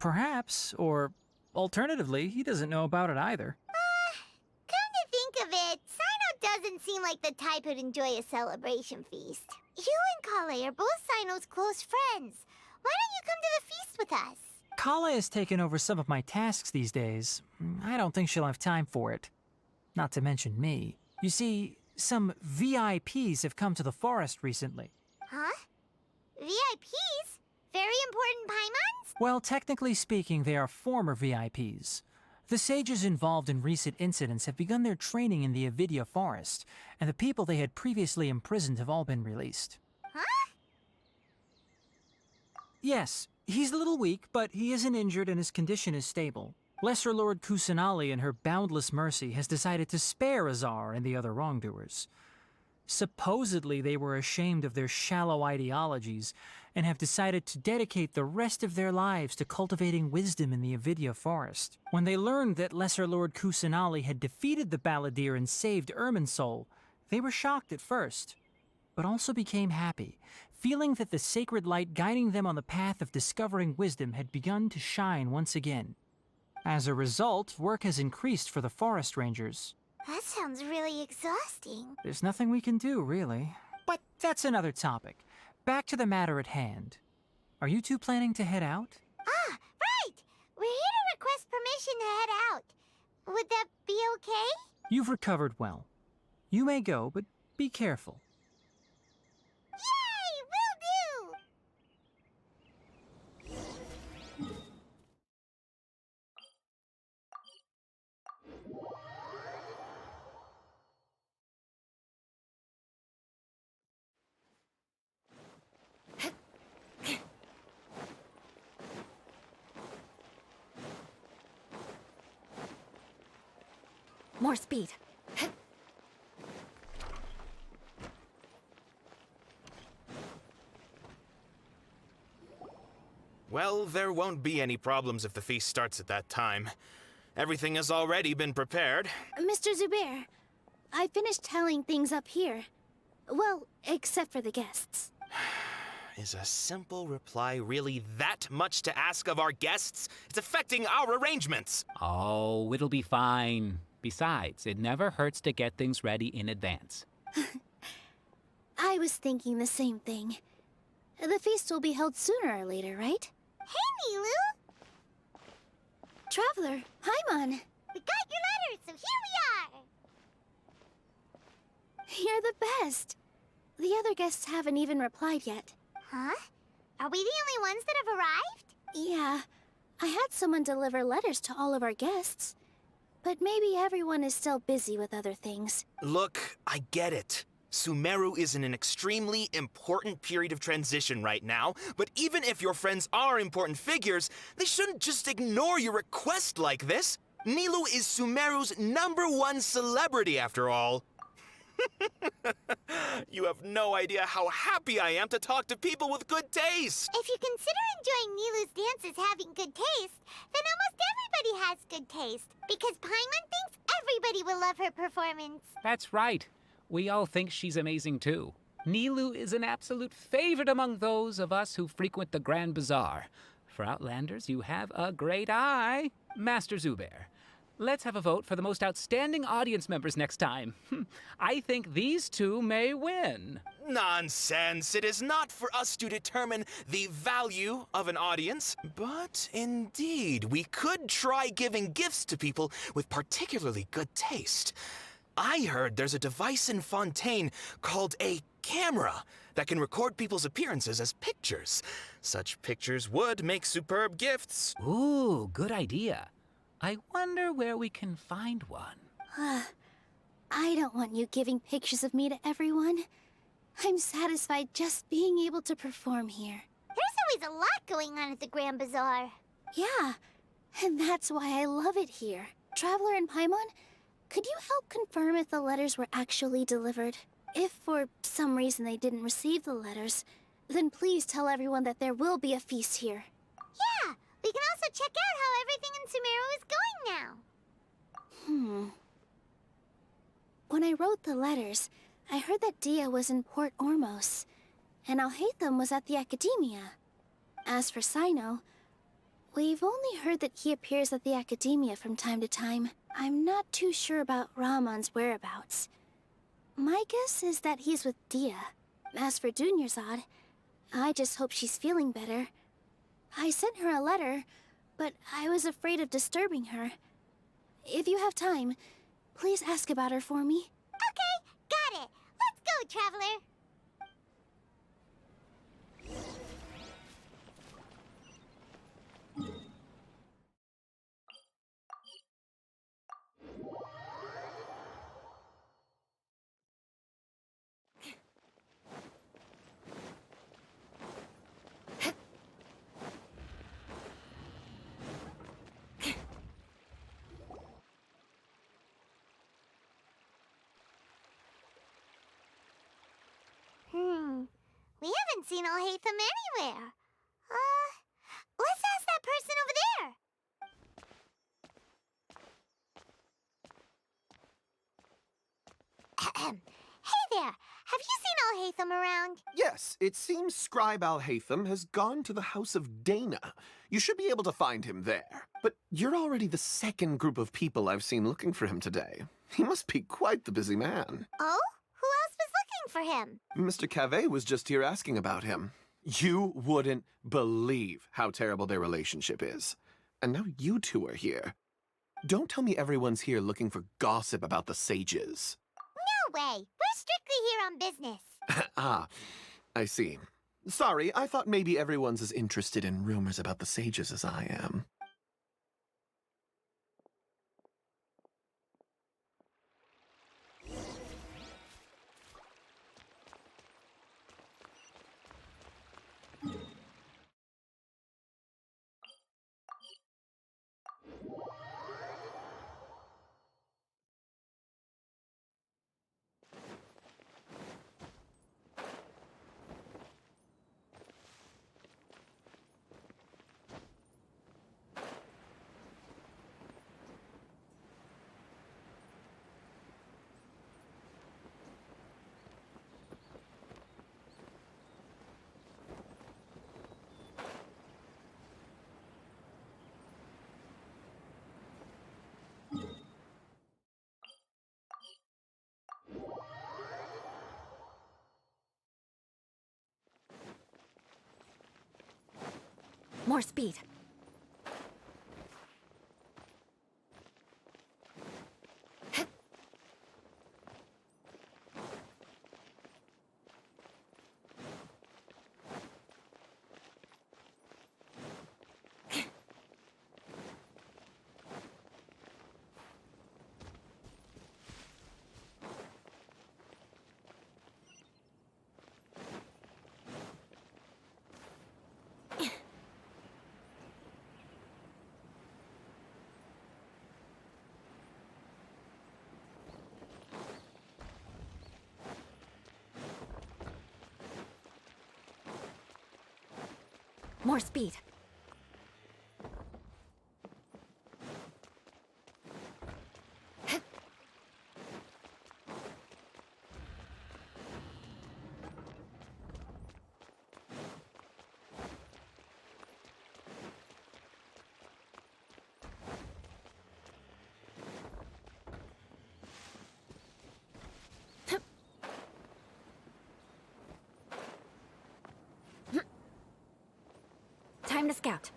Perhaps, or alternatively, he doesn't know about it either. Come to think of it, Sino doesn't seem like the type who'd enjoy a celebration feast. You and Kale are both Sino's close friends. Why don't you come to the feast with us? Kala has taken over some of my tasks these days. I don't think she'll have time for it. Not to mention me. You see, some VIPs have come to the forest recently. Huh? VIPs? Very important Paimons? Well, technically speaking, they are former VIPs. The sages involved in recent incidents have begun their training in the Avidya forest, and the people they had previously imprisoned have all been released. Huh? Yes, he's a little weak, but he isn't injured and his condition is stable. Lesser Lord Kusanali, in her boundless mercy, has decided to spare Azar and the other wrongdoers. Supposedly, they were ashamed of their shallow ideologies and have decided to dedicate the rest of their lives to cultivating wisdom in the Avidya forest. When they learned that Lesser Lord Kusanali had defeated the Balladeer and saved Irminsul, they were shocked at first, but also became happy, feeling that the sacred light guiding them on the path of discovering wisdom had begun to shine once again. As a result, work has increased for the forest rangers. That sounds really exhausting. There's nothing we can do, really. But that's another topic. Back to the matter at hand. Are you two planning to head out? Ah, right! We're here to request permission to head out. Would that be okay? You've recovered well. You may go, but be careful. Yay! Will do! More speed. Well, there won't be any problems if the feast starts at that time. Everything has already been prepared. Mr. Zubair, I finished telling things up here. Well, except for the guests. Is a simple reply really that much to ask of our guests? It's affecting our arrangements. Oh, it'll be fine. Besides, it never hurts to get things ready in advance. I was thinking the same thing. The feast will be held sooner or later, right? Hey, Nilu! Traveler, Paimon! We got your letter, so here we are! You're the best! The other guests haven't even replied yet. Huh? Are we the only ones that have arrived? Yeah. I had someone deliver letters to all of our guests. But maybe everyone is still busy with other things. Look, I get it. Sumeru is in an extremely important period of transition right now, but even if your friends are important figures, they shouldn't just ignore your request like this. Nilou is Sumeru's #1 celebrity, after all. You have no idea how happy I am to talk to people with good taste. If you consider enjoying Nilou's dances having good taste, then almost everybody has good taste. Because Paimon thinks everybody will love her performance. That's right. We all think she's amazing too. Nilou is an absolute favorite among those of us who frequent the Grand Bazaar. For Outlanders, you have a great eye. Master Zubair, let's have a vote for the most outstanding audience members next time. I think these two may win. Nonsense. It is not for us to determine the value of an audience, but indeed, we could try giving gifts to people with particularly good taste. I heard there's a device in Fontaine called a camera that can record people's appearances as pictures. Such pictures would make superb gifts. Ooh, good idea. I wonder where we can find one. I don't want you giving pictures of me to everyone. I'm satisfied just being able to perform here. There's always a lot going on at the Grand Bazaar. Yeah, and that's why I love it here. Traveler and Paimon, could you help confirm if the letters were actually delivered? If for some reason they didn't receive the letters, then please tell everyone that there will be a feast here. Yeah, we can also check out how everything in Sumeru is going now. When I wrote the letters, I heard that Dia was in Port Ormos, and Alhaitham was at the Academia. As for Sino, we've only heard that he appears at the Academia from time to time. I'm not too sure about Ramon's whereabouts. My guess is that he's with Dia. As for Dunyarzad, I just hope she's feeling better. I sent her a letter, but I was afraid of disturbing her. If you have time, please ask about her for me. Okay, got it. Let's go, Traveler. We haven't seen Alhaitham anywhere. Let's ask that person over there. Hey there, have you seen Alhaitham around? Yes, it seems Scribe Alhaitham has gone to the House of Dana. You should be able to find him there. But you're already the second group of people I've seen looking for him today. He must be quite the busy man. Oh? Who else was looking for him? Mr. Cavey was just here asking about him. You wouldn't believe how terrible their relationship is. And now you two are here. Don't tell me everyone's here looking for gossip about the sages. No way! We're strictly here on business. Ah, I see. Sorry, I thought maybe everyone's as interested in rumors about the sages as I am. More speed. More speed. Time to scout.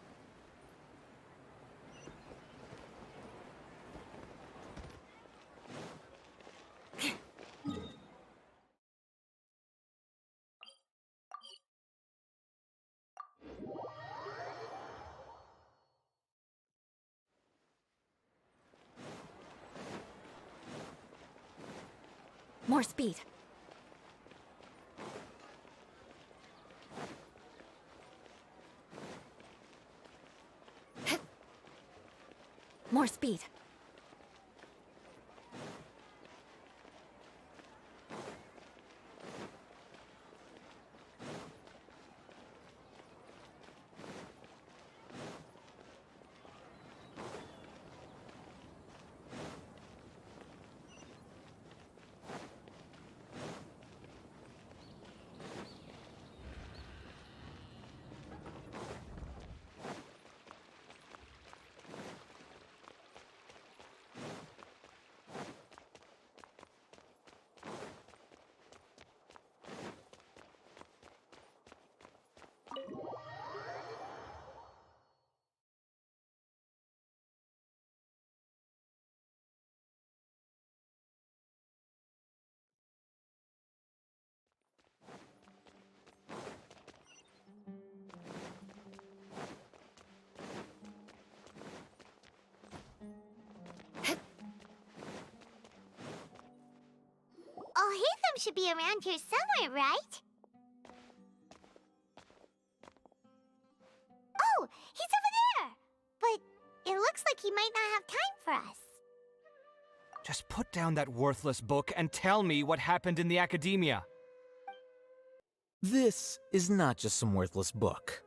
More speed. More speed. Haytham should be around here somewhere, right? Oh, he's over there! But it looks like he might not have time for us. Just put down that worthless book and tell me what happened in the academia. This is not just some worthless book.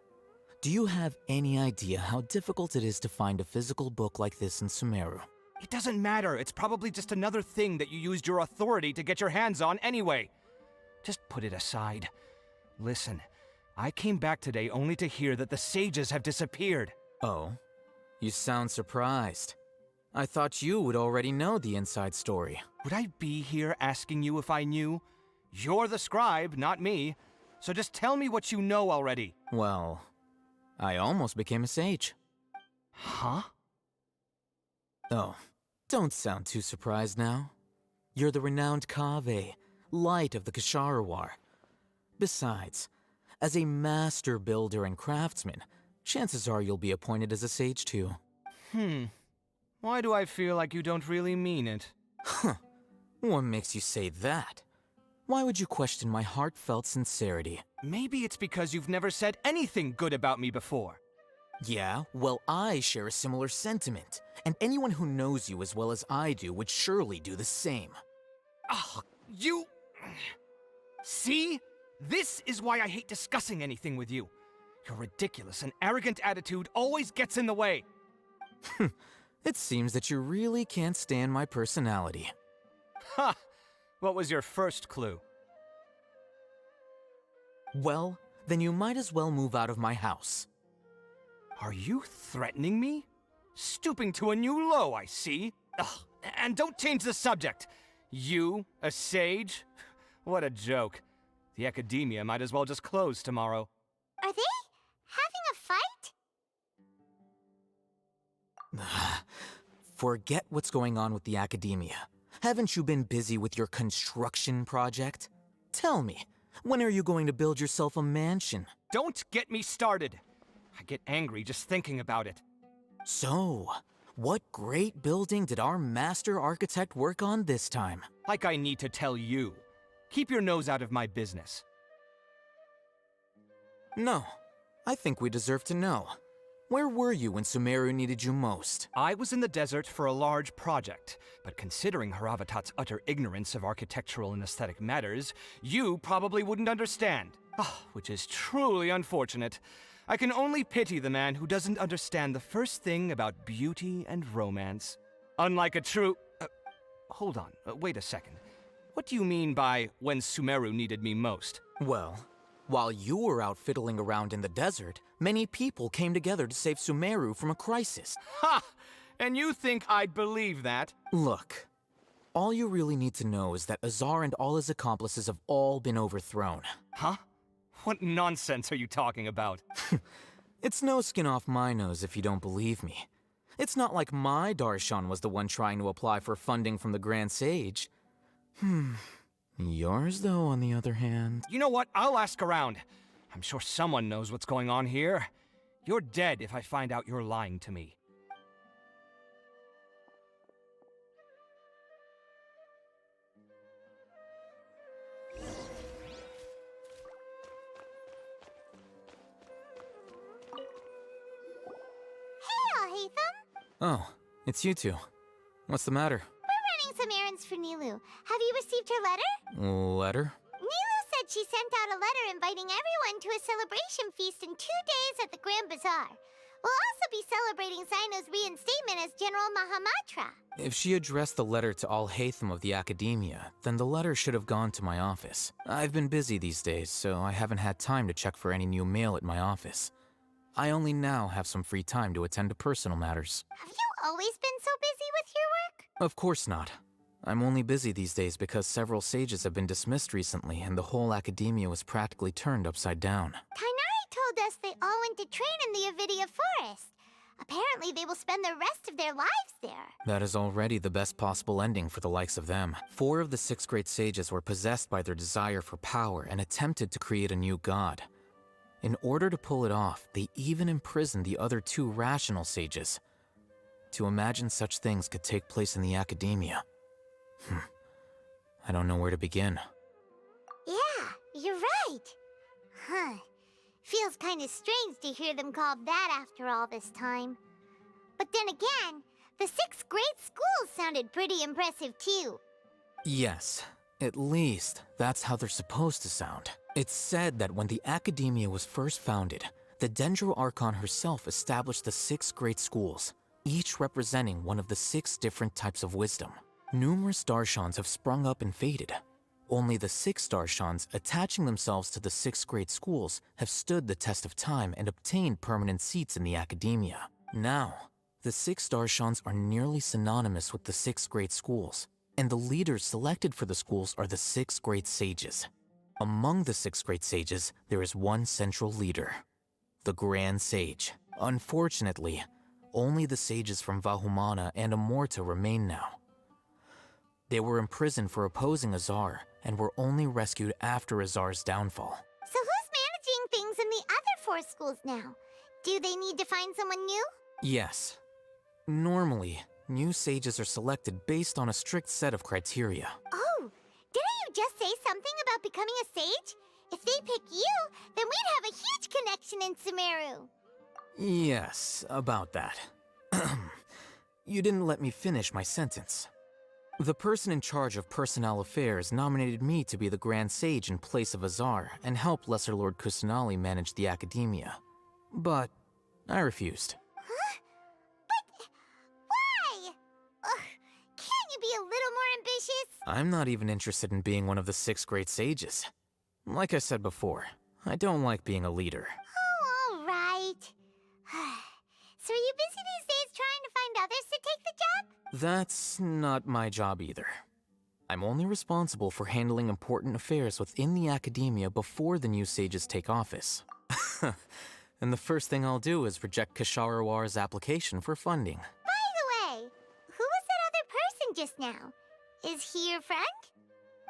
Do you have any idea how difficult it is to find a physical book like this in Sumeru? It doesn't matter. It's probably just another thing that you used your authority to get your hands on anyway. Just put it aside. Listen, I came back today only to hear that the sages have disappeared. Oh, you sound surprised. I thought you would already know the inside story. Would I be here asking you if I knew? You're the scribe, not me. So just tell me what you know already. Well, I almost became a sage. Huh? Oh, don't sound too surprised now. You're the renowned Kaveh, light of the Ksharawar. Besides, as a master builder and craftsman, chances are you'll be appointed as a sage too. Why do I feel like you don't really mean it? Huh. What makes you say that? Why would you question my heartfelt sincerity? Maybe it's because you've never said anything good about me before. Yeah, well, I share a similar sentiment, and anyone who knows you as well as I do would surely do the same. Oh, you... See? This is why I hate discussing anything with you. Your ridiculous and arrogant attitude always gets in the way. It seems that you really can't stand my personality. Ha! What was your first clue? Well, then you might as well move out of my house. Are you threatening me? Stooping to a new low, I see. Ugh, and don't change the subject. You, a sage? What a joke. The academia might as well just close tomorrow. Are they having a fight? Forget what's going on with the academia. Haven't you been busy with your construction project? Tell me, when are you going to build yourself a mansion? Don't get me started. I get angry just thinking about it. So, what great building did our master architect work on this time? Like I need to tell you. Keep your nose out of my business. No, I think we deserve to know. Where were you when Sumeru needed you most? I was in the desert for a large project, but considering Haravatat's utter ignorance of architectural and aesthetic matters, you probably wouldn't understand. Which is truly unfortunate. I can only pity the man who doesn't understand the first thing about beauty and romance. Unlike a true... hold on, wait a second. What do you mean by when Sumeru needed me most? Well, while you were out fiddling around in the desert, many people came together to save Sumeru from a crisis. Ha! And you think I'd believe that? Look, all you really need to know is that Azar and all his accomplices have all been overthrown. Huh? What nonsense are you talking about? It's no skin off my nose if you don't believe me. It's not like my Darshan was the one trying to apply for funding from the Grand Sage. Yours, though, on the other hand... You know what? I'll ask around. I'm sure someone knows what's going on here. You're dead if I find out you're lying to me. Oh, it's you two. What's the matter? We're running some errands for Nilu. Have you received her letter? Letter? Nilu said she sent out a letter inviting everyone to a celebration feast in 2 days at the Grand Bazaar. We'll also be celebrating Sino's reinstatement as General Mahamatra. If she addressed the letter to all Hatham of the Academia, then the letter should have gone to my office. I've been busy these days, so I haven't had time to check for any new mail at my office. I only now have some free time to attend to personal matters. Have you always been so busy with your work? Of course not. I'm only busy these days because several sages have been dismissed recently and the whole academia was practically turned upside down. Tainari told us they all went to train in the Avidia Forest. Apparently they will spend the rest of their lives there. That is already the best possible ending for the likes of them. 4 of the 6 great sages were possessed by their desire for power and attempted to create a new god. In order to pull it off, they even imprisoned the other 2 rational sages. To imagine such things could take place in the academia. I don't know where to begin. Yeah, you're right. Huh. Feels kind of strange to hear them called that after all this time. But then again, the 6 great schools sounded pretty impressive too. Yes, at least that's how they're supposed to sound. It's said that when the Academia was first founded, the Dendro Archon herself established the 6 great schools, each representing one of the 6 different types of wisdom. Numerous Darshans have sprung up and faded. Only the 6 Darshans attaching themselves to the 6 great schools have stood the test of time and obtained permanent seats in the Academia. Now, the 6 Darshans are nearly synonymous with the 6 great schools, and the leaders selected for the schools are the 6 great sages. Among the 6 great sages, there is one central leader, the Grand Sage. Unfortunately, only the sages from Vahumana and Amorta remain now. They were imprisoned for opposing Azar, and were only rescued after Azar's downfall. So who's managing things in the other 4 schools now? Do they need to find someone new? Yes. Normally, new sages are selected based on a strict set of criteria. Oh, didn't you just say something about becoming a sage? If they pick you, then we'd have a huge connection in Sumeru. Yes, about that. You didn't let me finish my sentence. The person in charge of personnel affairs nominated me to be the Grand Sage in place of Azar and help Lesser Lord Kusanali manage the Academia. But I refused. Huh? But why? Can't you be a little more ambitious? I'm not even interested in being one of the 6 great sages. Like I said before, I don't like being a leader. Oh, all right. So are you busy these days trying to find others to take the job? That's not my job either. I'm only responsible for handling important affairs within the Academia before the new sages take office. And the first thing I'll do is reject Kasharawar's application for funding. By the way, who was that other person just now? Is he your friend?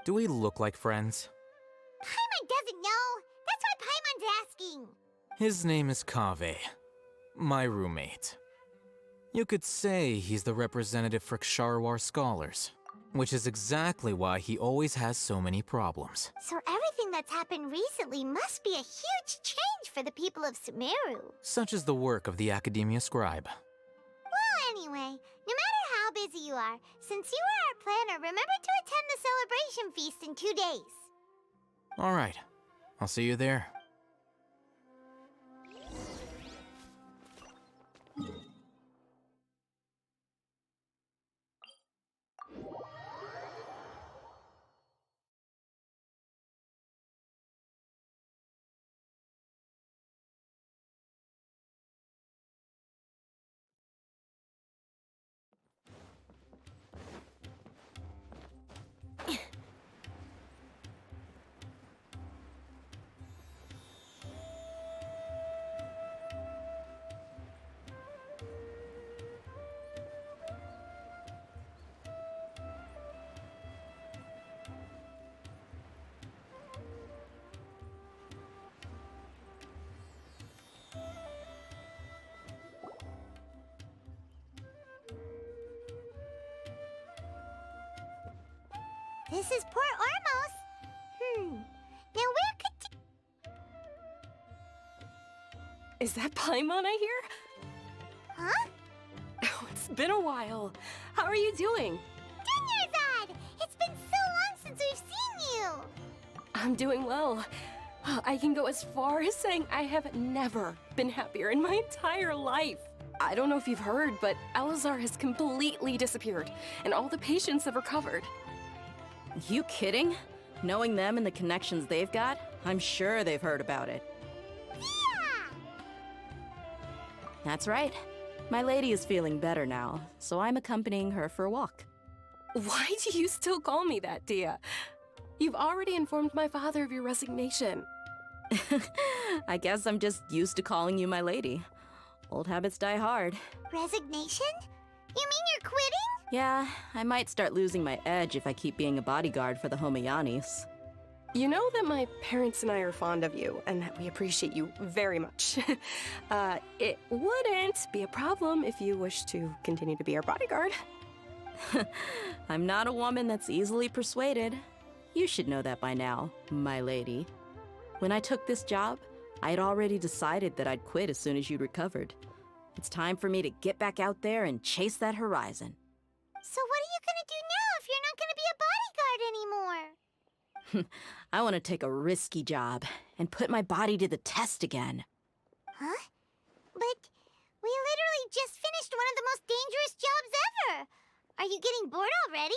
Do we look like friends? Paimon doesn't know. That's why Paimon's asking. His name is Kaveh, my roommate. You could say he's the representative for Ksharawar scholars, which is exactly why he always has so many problems. So everything that's happened recently must be a huge change for the people of Sumeru. Such is the work of the Academia Scribe. Well, anyway, no matter how busy you are, since you are our planner, remember to attend the celebration feast in 2 days. All right, I'll see you there. This is Port Ormos. Now where could Is that Paimon I hear? Huh? Oh, it's been a while. How are you doing? Dunyarzad! It's been so long since we've seen you! I'm doing well. I can go as far as saying I have never been happier in my entire life. I don't know if you've heard, but Elazar has completely disappeared, and all the patients have recovered. You kidding? Knowing them and the connections they've got, I'm sure they've heard about it. Yeah! That's right. My lady is feeling better now, so I'm accompanying her for a walk. Why do you still call me that, Dia? You've already informed my father of your resignation. I guess I'm just used to calling you my lady. Old habits die hard. Resignation? You mean you're quitting? Yeah, I might start losing my edge if I keep being a bodyguard for the Homayanis. You know that my parents and I are fond of you, and that we appreciate you very much. It wouldn't be a problem if you wish to continue to be our bodyguard. I'm not a woman that's easily persuaded. You should know that by now, my lady. When I took this job, I had already decided that I'd quit as soon as you'd recovered. It's time for me to get back out there and chase that horizon. So what are you gonna do now if you're not gonna be a bodyguard anymore? I want to take a risky job and put my body to the test again. Huh? But we literally just finished one of the most dangerous jobs ever! Are you getting bored already?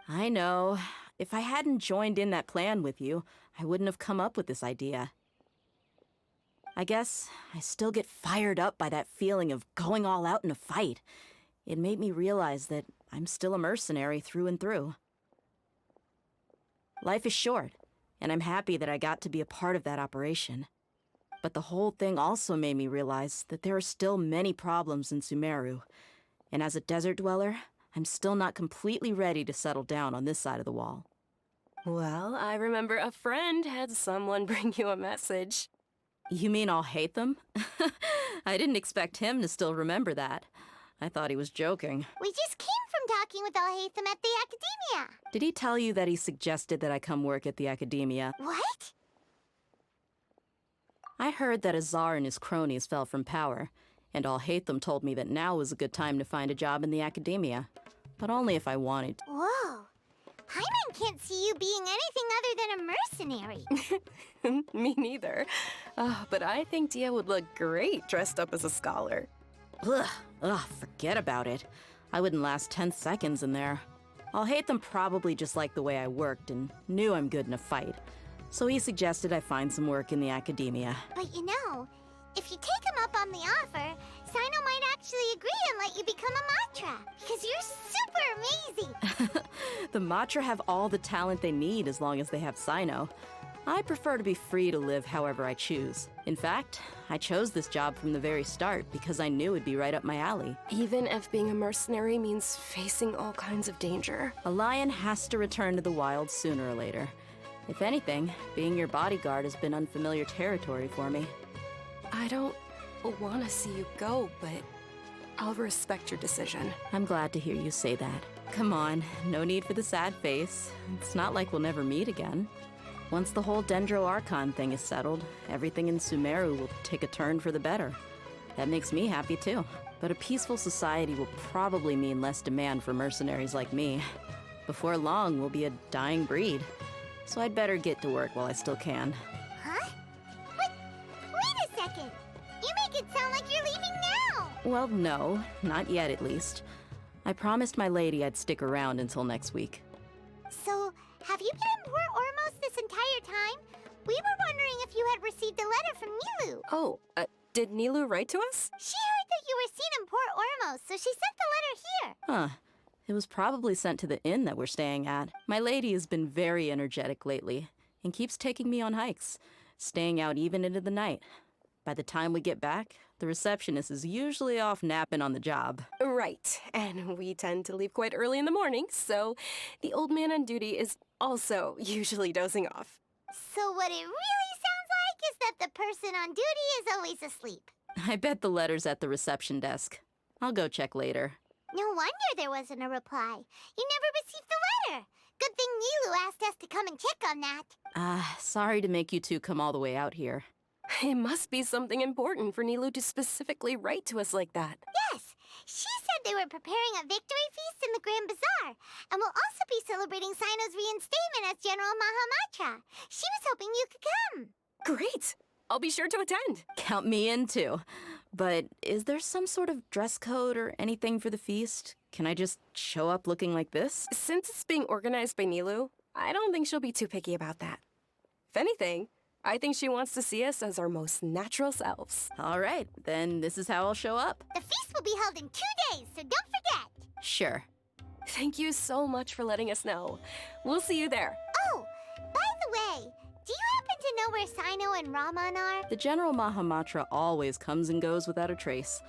I know. If I hadn't joined in that plan with you, I wouldn't have come up with this idea. I guess I still get fired up by that feeling of going all out in a fight. It made me realize that I'm still a mercenary through and through. Life is short, and I'm happy that I got to be a part of that operation. But the whole thing also made me realize that there are still many problems in Sumeru, and as a desert dweller, I'm still not completely ready to settle down on this side of the wall. Well, I remember a friend had someone bring you a message. You mean I'll hate them? I didn't expect him to still remember that. I thought he was joking. We just came from talking with Alhaitham at the Academia. Did he tell you that he suggested that I come work at the Academia? What? I heard that Azar and his cronies fell from power, and Alhaitham told me that now was a good time to find a job in the Academia. But only if I wanted to. Whoa. Paimon can't see you being anything other than a mercenary. Me neither. But I think Dia would look great dressed up as a scholar. Ugh, forget about it. I wouldn't last 10 seconds in there. Alhaitham probably just liked the way I worked and knew I'm good in a fight. So he suggested I find some work in the Academia. But you know, if you take him up on the offer, Sino might actually agree and let you become a Matra, because you're super amazing. The Matra have all the talent they need as long as they have Sino. I prefer to be free to live however I choose. In fact, I chose this job from the very start because I knew it'd be right up my alley. Even if being a mercenary means facing all kinds of danger. A lion has to return to the wild sooner or later. If anything, being your bodyguard has been unfamiliar territory for me. I don't want to see you go, but I'll respect your decision. I'm glad to hear you say that. Come on, no need for the sad face. It's not like we'll never meet again. Once the whole Dendro Archon thing is settled, everything in Sumeru will take a turn for the better. That makes me happy too. But a peaceful society will probably mean less demand for mercenaries like me. Before long, we'll be a dying breed. So I'd better get to work while I still can. Huh? Wait a second! You make it sound like you're leaving now! Well, no, not yet at least. I promised my lady I'd stick around until next week. So, have you been in Port Ormos this entire time? We were wondering if you had received a letter from Nilu. Oh, did Nilu write to us? She heard that you were seen in Port Ormos, so she sent the letter here. Huh. It was probably sent to the inn that we're staying at. My lady has been very energetic lately and keeps taking me on hikes, staying out even into the night. By the time we get back, the receptionist is usually off napping on the job. Right, and we tend to leave quite early in the morning, so the old man on duty is also usually dozing off. So what it really sounds like is that the person on duty is always asleep. I bet the letter's at the reception desk. I'll go check later. No wonder there wasn't a reply. You never received the letter. Good thing Nilu asked us to come and check on that. Sorry to make you two come all the way out here. It must be something important for Nilu to specifically write to us like that. Yes, she said they were preparing a victory feast in the Grand Bazaar, and will also be celebrating Sino's reinstatement as General Mahamatra. She was hoping you could come. Great! I'll be sure to attend. Count me in too. But is there some sort of dress code or anything for the feast? Can I just show up looking like this? Since it's being organized by Nilu, I don't think she'll be too picky about that. If anything, I think she wants to see us as our most natural selves. All right, then this is how I'll show up. The feast will be held in 2 days, so don't forget. Sure. Thank you so much for letting us know. We'll see you there. Oh, by the way, do you happen to know where Sino and Raman are? The General Mahamatra always comes and goes without a trace.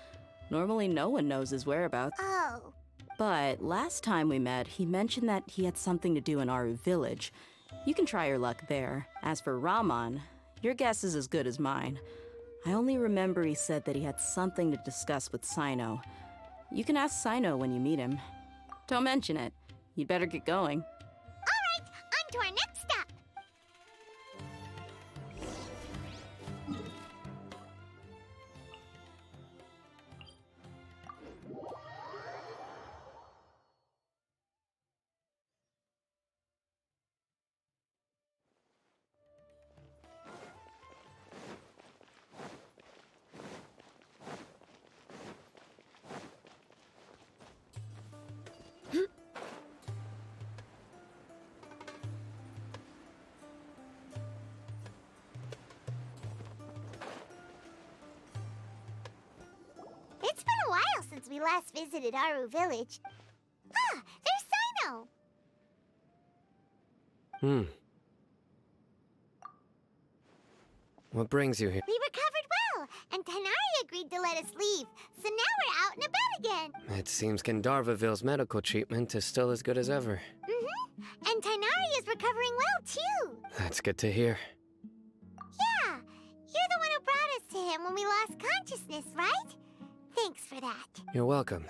Normally no one knows his whereabouts. Oh. But last time we met, he mentioned that he had something to do in Aru Village. You can try your luck there. As for Raman, your guess is as good as mine. I only remember he said that he had something to discuss with Sino. You can ask Sino when you meet him. Don't mention it. You'd better get going. All right, on to our next stop. It's been a while since we last visited Aru Village. Ah, there's Sino! What brings you here? We recovered well, and Tainari agreed to let us leave, so now we're out and about again. It seems Gandharvaville's medical treatment is still as good as ever. Mm-hmm, and Tainari is recovering well, too. That's good to hear. Yeah, you're the one who brought us to him when we lost consciousness, right? Thanks for that. You're welcome.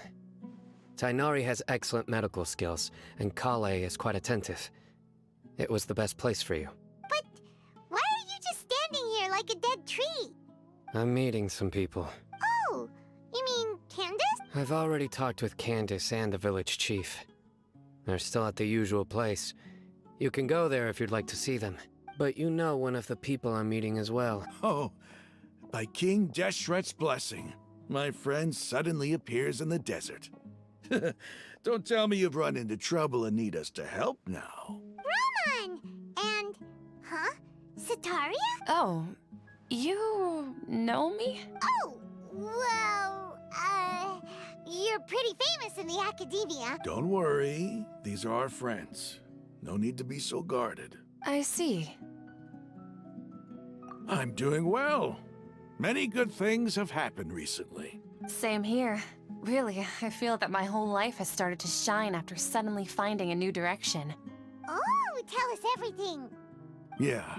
Tainari has excellent medical skills, and Kale is quite attentive. It was the best place for you. But why are you just standing here like a dead tree? I'm meeting some people. Oh, you mean Candace? I've already talked with Candace and the village chief. They're still at the usual place. You can go there if you'd like to see them. But you know one of the people I'm meeting as well. Oh, by King Deshret's blessing, my friend suddenly appears in the desert. Don't tell me you've run into trouble and need us to help now. Raman! And, Sataria? Oh, you know me? Oh, well, you're pretty famous in the academia. Don't worry, these are our friends. No need to be so guarded. I see. I'm doing well. Many good things have happened recently. Same here. Really, I feel that my whole life has started to shine after suddenly finding a new direction. Oh, tell us everything. Yeah,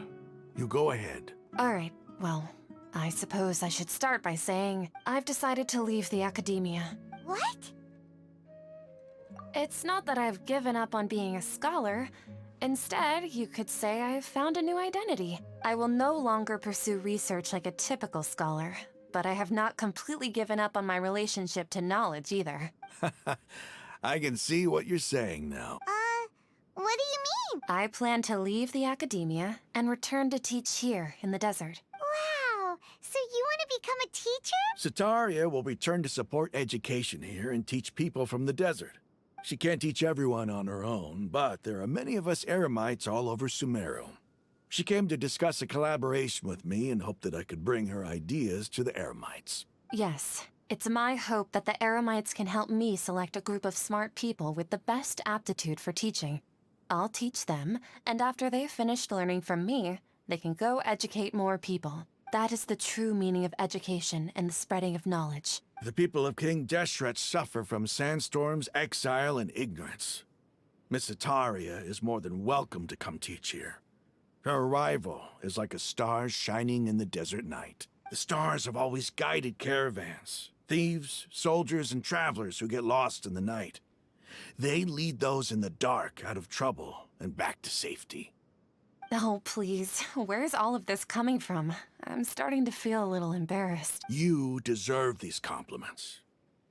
you go ahead. All right, well, I suppose I should start by saying I've decided to leave the academia. What? It's not that I've given up on being a scholar. Instead, you could say I've found a new identity. I will no longer pursue research like a typical scholar, but I have not completely given up on my relationship to knowledge either. I can see what you're saying now. What do you mean? I plan to leave the academia and return to teach here in the desert. Wow, so you want to become a teacher? Sitaria will return to support education here and teach people from the desert. She can't teach everyone on her own, but there are many of us Eremites all over Sumeru. She came to discuss a collaboration with me and hoped that I could bring her ideas to the Eremites. Yes, it's my hope that the Eremites can help me select a group of smart people with the best aptitude for teaching. I'll teach them, and after they've finished learning from me, they can go educate more people. That is the true meaning of education and the spreading of knowledge. The people of King Deshret suffer from sandstorms, exile, and ignorance. Miss Sitaria is more than welcome to come teach here. Her arrival is like a star shining in the desert night. The stars have always guided caravans, thieves, soldiers, and travelers who get lost in the night. They lead those in the dark out of trouble and back to safety. Oh, please. Where's all of this coming from? I'm starting to feel a little embarrassed. You deserve these compliments.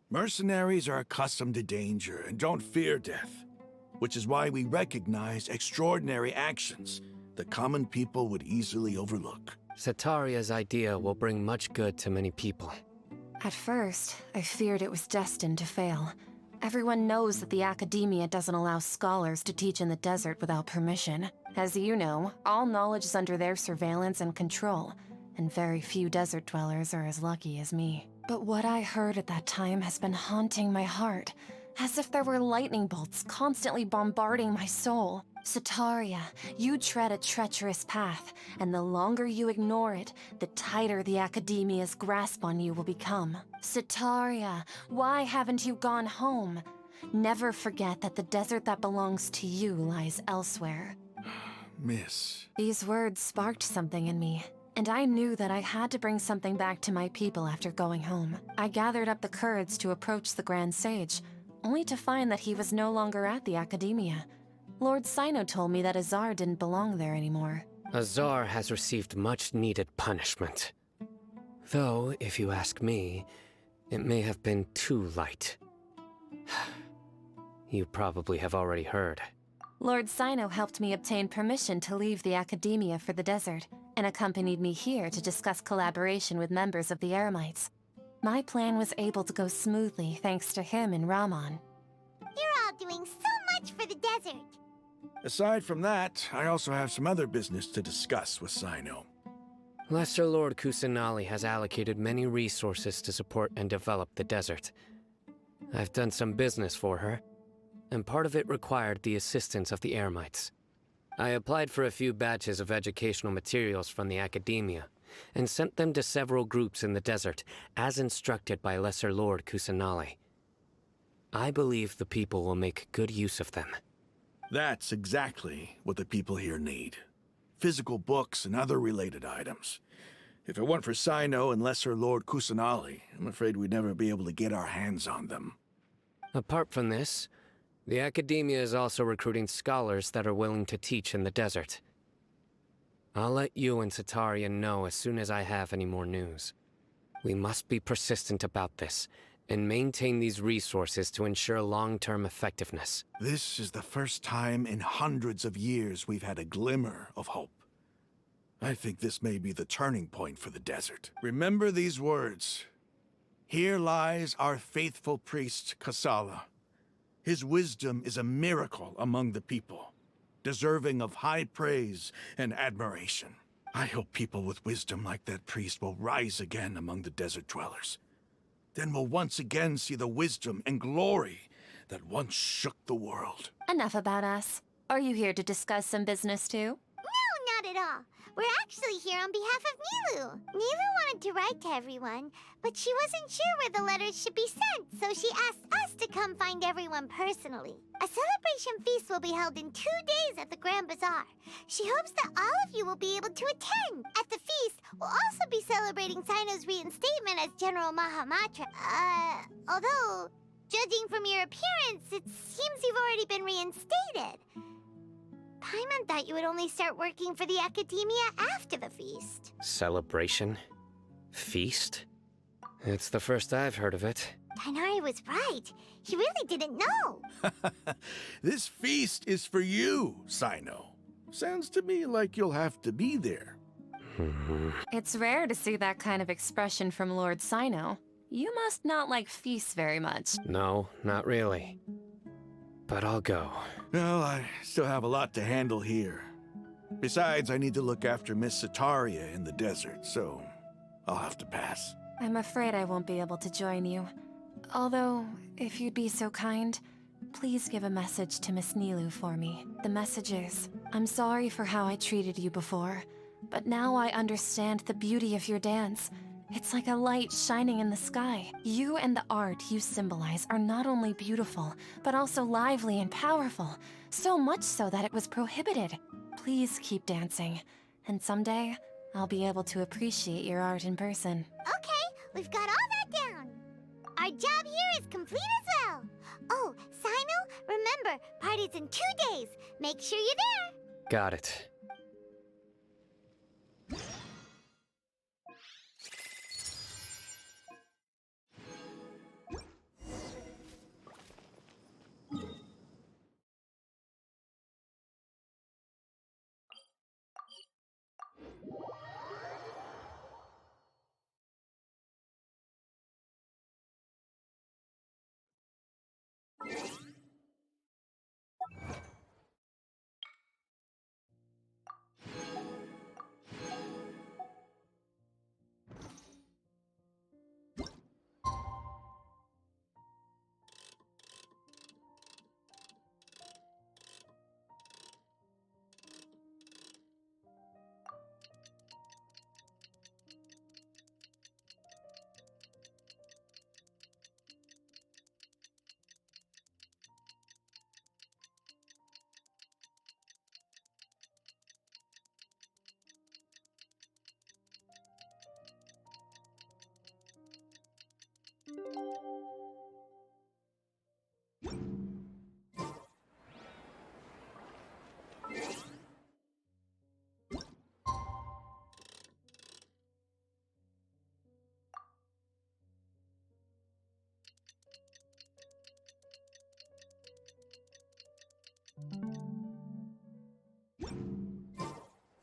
Mercenaries are accustomed to danger and don't fear death, which is why we recognize extraordinary actions that common people would easily overlook. Sitaria's idea will bring much good to many people. At first, I feared it was destined to fail. Everyone knows that the Academia doesn't allow scholars to teach in the desert without permission. As you know, all knowledge is under their surveillance and control, and very few desert dwellers are as lucky as me. But what I heard at that time has been haunting my heart, as if there were lightning bolts constantly bombarding my soul. Sitaria, you tread a treacherous path, and the longer you ignore it, the tighter the Academia's grasp on you will become. Sitaria, why haven't you gone home? Never forget that the desert that belongs to you lies elsewhere. Miss. These words sparked something in me, and I knew that I had to bring something back to my people after going home. I gathered up the courage to approach the Grand Sage, only to find that he was no longer at the Academia. Lord Sino told me that Azar didn't belong there anymore. Azar has received much-needed punishment. Though, if you ask me, it may have been too light. You probably have already heard. Lord Sino helped me obtain permission to leave the Academia for the desert, and accompanied me here to discuss collaboration with members of the Eremites. My plan was able to go smoothly thanks to him and Rahman. You're all doing so much for the desert. Aside from that, I also have some other business to discuss with Sino. Lesser Lord Kusanali has allocated many resources to support and develop the desert. I've done some business for her, and part of it required the assistance of the Eremites. I applied for a few batches of educational materials from the Academia, and sent them to several groups in the desert, as instructed by Lesser Lord Kusanali. I believe the people will make good use of them. That's exactly what the people here need. Physical books and other related items. If it weren't for Sino and Lesser Lord Kusanali, I'm afraid we'd never be able to get our hands on them. Apart from this, the Academia is also recruiting scholars that are willing to teach in the desert. I'll let you and Sitaria know as soon as I have any more news. We must be persistent about this, and maintain these resources to ensure long-term effectiveness. This is the first time in hundreds of years we've had a glimmer of hope. I think this may be the turning point for the desert. Remember these words. Here lies our faithful priest, Kasala. His wisdom is a miracle among the people, deserving of high praise and admiration. I hope people with wisdom like that priest will rise again among the desert dwellers. Then we'll once again see the wisdom and glory that once shook the world. Enough about us. Are you here to discuss some business too? No, not at all. We're actually here on behalf of Nilu. Nilu wanted to write to everyone, but she wasn't sure where the letters should be sent, so she asked us to come find everyone personally. A celebration feast will be held in 2 days at the Grand Bazaar. She hopes that all of you will be able to attend. At the feast, we'll also be celebrating Sino's reinstatement as General Mahamatra. Although, judging from your appearance, it seems you've already been reinstated. Paimon thought you would only start working for the Academia after the feast. Celebration? Feast? It's the first I've heard of it. Tighnari was right. He really didn't know. This feast is for you, Sino. Sounds to me like you'll have to be there. It's rare to see that kind of expression from Lord Sino. You must not like feasts very much. No, not really. But I'll go. Well, I still have a lot to handle here. Besides, I need to look after Miss Sataria in the desert, so I'll have to pass. I'm afraid I won't be able to join you. Although, if you'd be so kind, please give a message to Miss Nilu for me. The message is, I'm sorry for how I treated you before, but now I understand the beauty of your dance. It's like a light shining in the sky. You and the art you symbolize are not only beautiful, but also lively and powerful. So much so that it was prohibited. Please keep dancing, and someday, I'll be able to appreciate your art in person. Okay, we've got all that down. Our job here is complete as well. Oh, Sino, remember, party's in 2 days. Make sure you're there. Got it.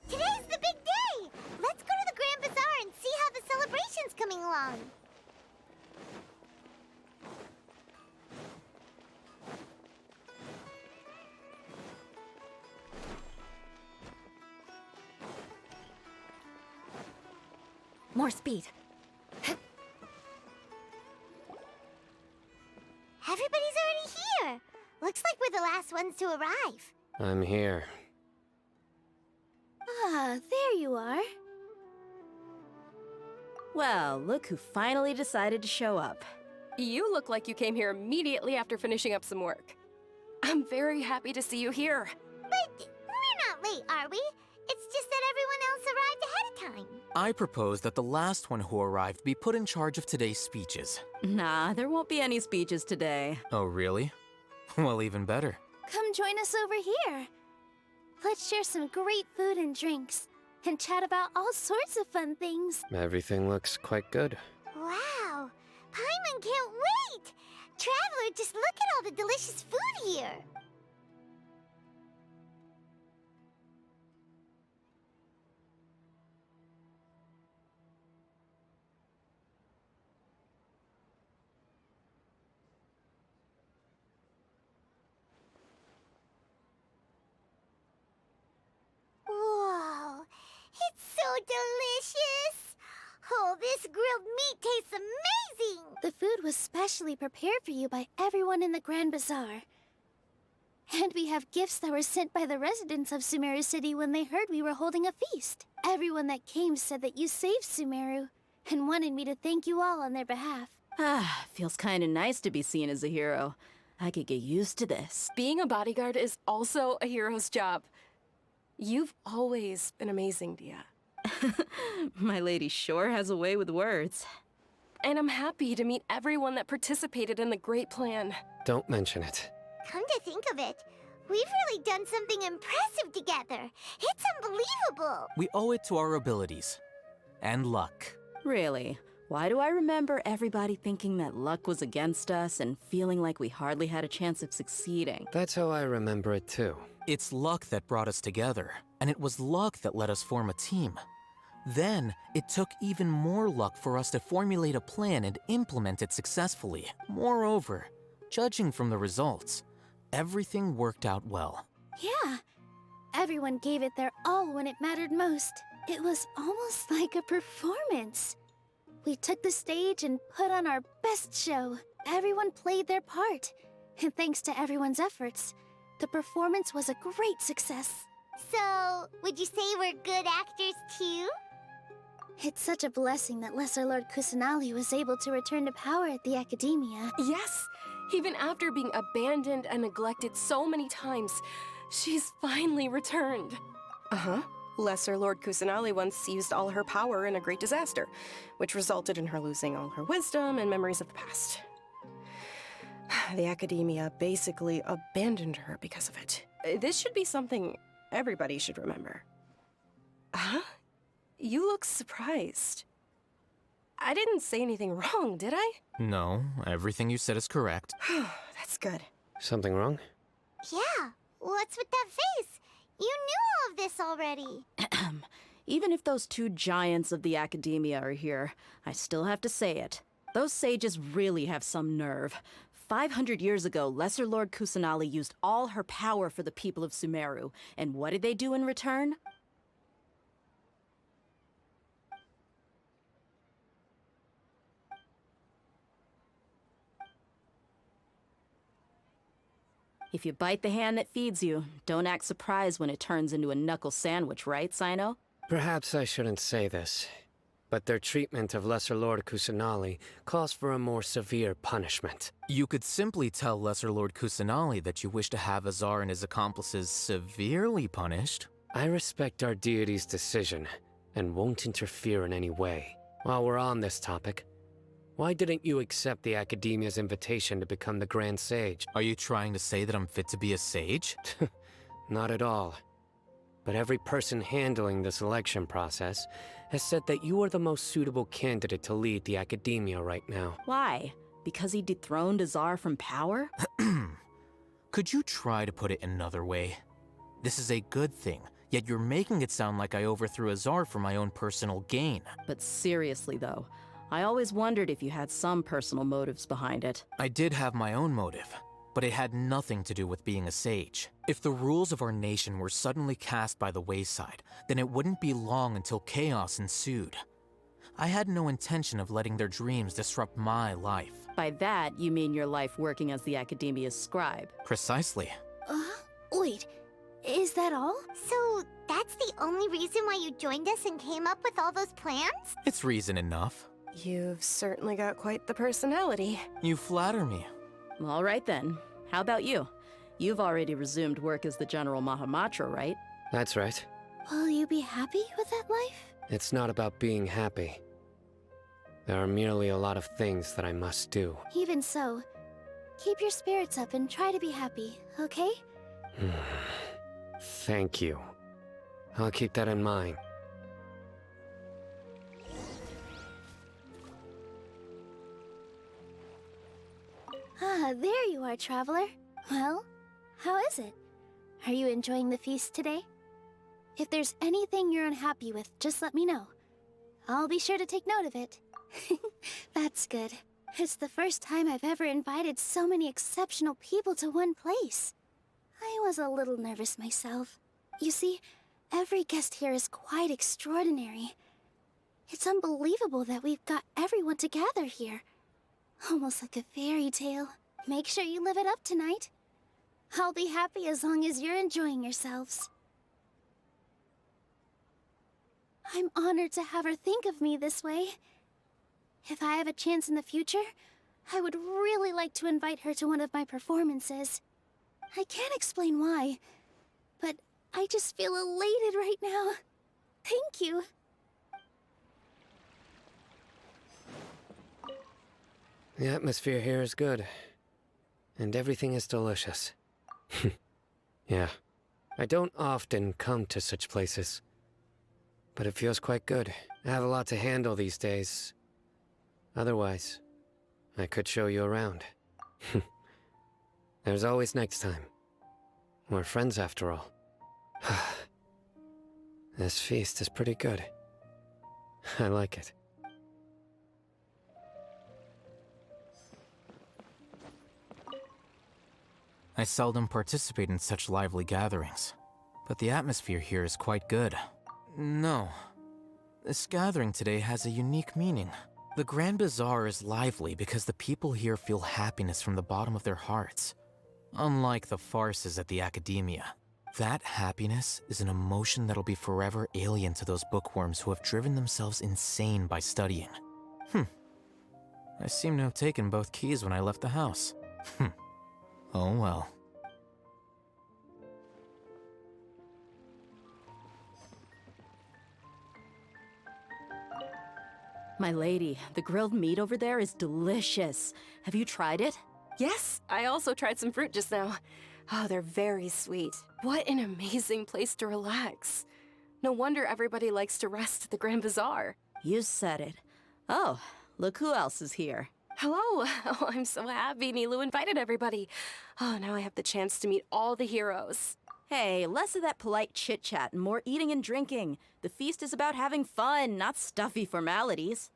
Today's the big day! Let's go to the Grand Bazaar and see how the celebration's coming along. More speed. Everybody's already here. Looks like we're the last ones to arrive. I'm here. Ah, there you are. Well, look who finally decided to show up. You look like you came here immediately after finishing up some work. I'm very happy to see you here. But we're not late, are we? It's just that everyone else arrived ahead of time. I propose that the last one who arrived be put in charge of today's speeches. Nah, there won't be any speeches today. Oh, really? Well, even better. Come join us over here. Let's share some great food and drinks, and chat about all sorts of fun things. Everything looks quite good. Wow! Paimon can't wait! Traveler, just look at all the delicious food here! Whoa! It's so delicious! Oh, this grilled meat tastes amazing! The food was specially prepared for you by everyone in the Grand Bazaar. And we have gifts that were sent by the residents of Sumeru City when they heard we were holding a feast. Everyone that came said that you saved Sumeru, and wanted me to thank you all on their behalf. Ah, feels kinda nice to be seen as a hero. I could get used to this. Being a bodyguard is also a hero's job. You've always been amazing, Dia. My lady sure has a way with words. And I'm happy to meet everyone that participated in the great plan. Don't mention it. Come to think of it, we've really done something impressive together. It's unbelievable. We owe it to our abilities. And luck. Really? Why do I remember everybody thinking that luck was against us and feeling like we hardly had a chance of succeeding? That's how I remember it too. It's luck that brought us together, and it was luck that let us form a team. Then, it took even more luck for us to formulate a plan and implement it successfully. Moreover, judging from the results, everything worked out well. Yeah, everyone gave it their all when it mattered most. It was almost like a performance. We took the stage and put on our best show. Everyone played their part. And thanks to everyone's efforts, the performance was a great success. So, would you say we're good actors too? It's such a blessing that Lesser Lord Kusanali was able to return to power at the Academia. Yes! Even after being abandoned and neglected so many times, she's finally returned. Uh-huh. Lesser Lord Kusanali once used all her power in a great disaster, which resulted in her losing all her wisdom and memories of the past. The Academia basically abandoned her because of it. This should be something everybody should remember. Huh? You look surprised. I didn't say anything wrong, did I? No, everything you said is correct. That's good. Something wrong? Yeah, what's with that face? You knew all of this already. Even if those two giants of the Academia are here, I still have to say it. Those sages really have some nerve. 500 years ago, Lesser Lord Kusanali used all her power for the people of Sumeru. And what did they do in return? If you bite the hand that feeds you, don't act surprised when it turns into a knuckle sandwich, right, Sino? Perhaps I shouldn't say this, but their treatment of Lesser Lord Kusanali calls for a more severe punishment. You could simply tell Lesser Lord Kusanali that you wish to have Azar and his accomplices severely punished. I respect our deity's decision, and won't interfere in any way. While we're on this topic, why didn't you accept the Academia's invitation to become the Grand Sage? Are you trying to say that I'm fit to be a sage? Not at all. But every person handling the selection process has said that you are the most suitable candidate to lead the Academia right now. Why? Because he dethroned Azar from power? Could you try to put it another way? This is a good thing, yet you're making it sound like I overthrew Azar for my own personal gain. But seriously though, I always wondered if you had some personal motives behind it. I did have my own motive, but it had nothing to do with being a sage. If the rules of our nation were suddenly cast by the wayside, then it wouldn't be long until chaos ensued. I had no intention of letting their dreams disrupt my life. By that, you mean your life working as the Academia's scribe. Precisely. Wait, is that all? So, that's the only reason why you joined us and came up with all those plans? It's reason enough. You've certainly got quite the personality. You flatter me. All right then. How about you? You've already resumed work as the General Mahamatra, right? That's right. Will you be happy with that life? It's not about being happy. There are merely a lot of things that I must do. Even so, keep your spirits up and try to be happy, okay? Thank you. I'll keep that in mind. Ah, there you are, traveler. Well, how is it? Are you enjoying the feast today? If there's anything you're unhappy with, just let me know. I'll be sure to take note of it. That's good. It's the first time I've ever invited so many exceptional people to one place. I was a little nervous myself. You see, every guest here is quite extraordinary. It's unbelievable that we've got everyone together here. Almost like a fairy tale. Make sure you live it up tonight. I'll be happy as long as you're enjoying yourselves. I'm honored to have her think of me this way. If I have a chance in the future, I would really like to invite her to one of my performances. I can't explain why, but I just feel elated right now. Thank you. The atmosphere here is good, and everything is delicious. Yeah, I don't often come to such places, but it feels quite good. I have a lot to handle these days. Otherwise, I could show you around. There's always next time. We're friends after all. This feast is pretty good. I like it. I seldom participate in such lively gatherings, but the atmosphere here is quite good. No, this gathering today has a unique meaning. The Grand Bazaar is lively because the people here feel happiness from the bottom of their hearts. Unlike the farces at the Academia, that happiness is an emotion that'll be forever alien to those bookworms who have driven themselves insane by studying. I seem to have taken both keys when I left the house. Oh well. My lady, the grilled meat over there is delicious. Have you tried it? Yes, I also tried some fruit just now. Oh, they're very sweet. What an amazing place to relax. No wonder everybody likes to rest at the Grand Bazaar. You said it. Oh, look who else is here. Hello. Oh, I'm so happy Nilu invited everybody. Oh, now I have the chance to meet all the heroes. Hey, less of that polite chit-chat and more eating and drinking. The feast is about having fun, not stuffy formalities.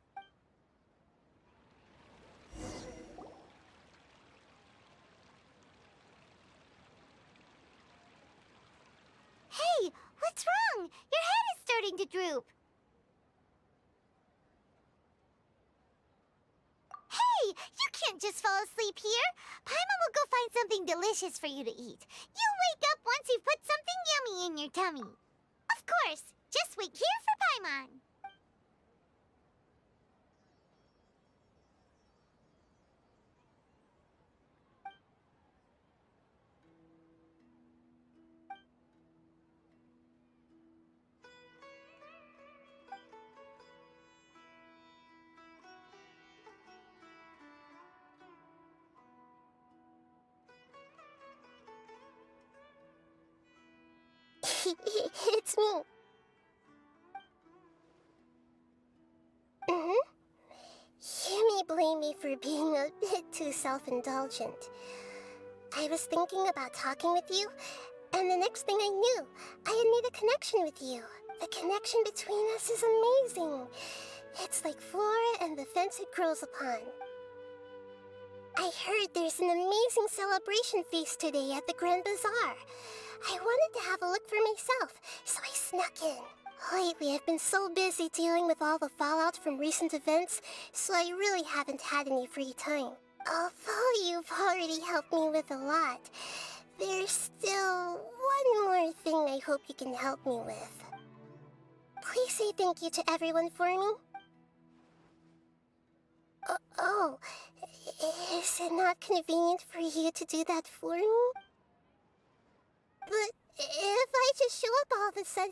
Hey, what's wrong? Your head is starting to droop. Hey, you can't just fall asleep here. Paimon will go find something delicious for you to eat. You'll wake up once you've put something yummy in your tummy. Of course, just wait here for Paimon. It's me. You may blame me for being a bit too self-indulgent. I was thinking about talking with you, and the next thing I knew, I had made a connection with you. The connection between us is amazing. It's like flora and the fence it grows upon. I heard there's an amazing celebration feast today at the Grand Bazaar. I wanted to have a look for myself, so I snuck in. Lately, I've been so busy dealing with all the fallout from recent events, so I really haven't had any free time. Although you've already helped me with a lot, there's still one more thing I hope you can help me with. Please say thank you to everyone for me. Is it not convenient for you to do that for me? But if I just show up all of a sudden,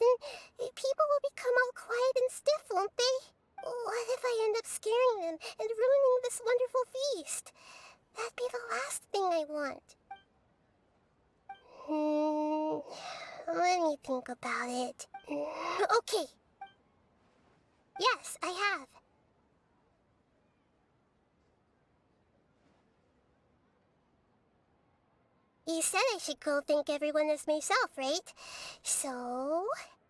people will become all quiet and stiff, won't they? What if I end up scaring them and ruining this wonderful feast? That'd be the last thing I want. Let me think about it. Okay. Yes, I have. You said I should go thank everyone as myself, right? So,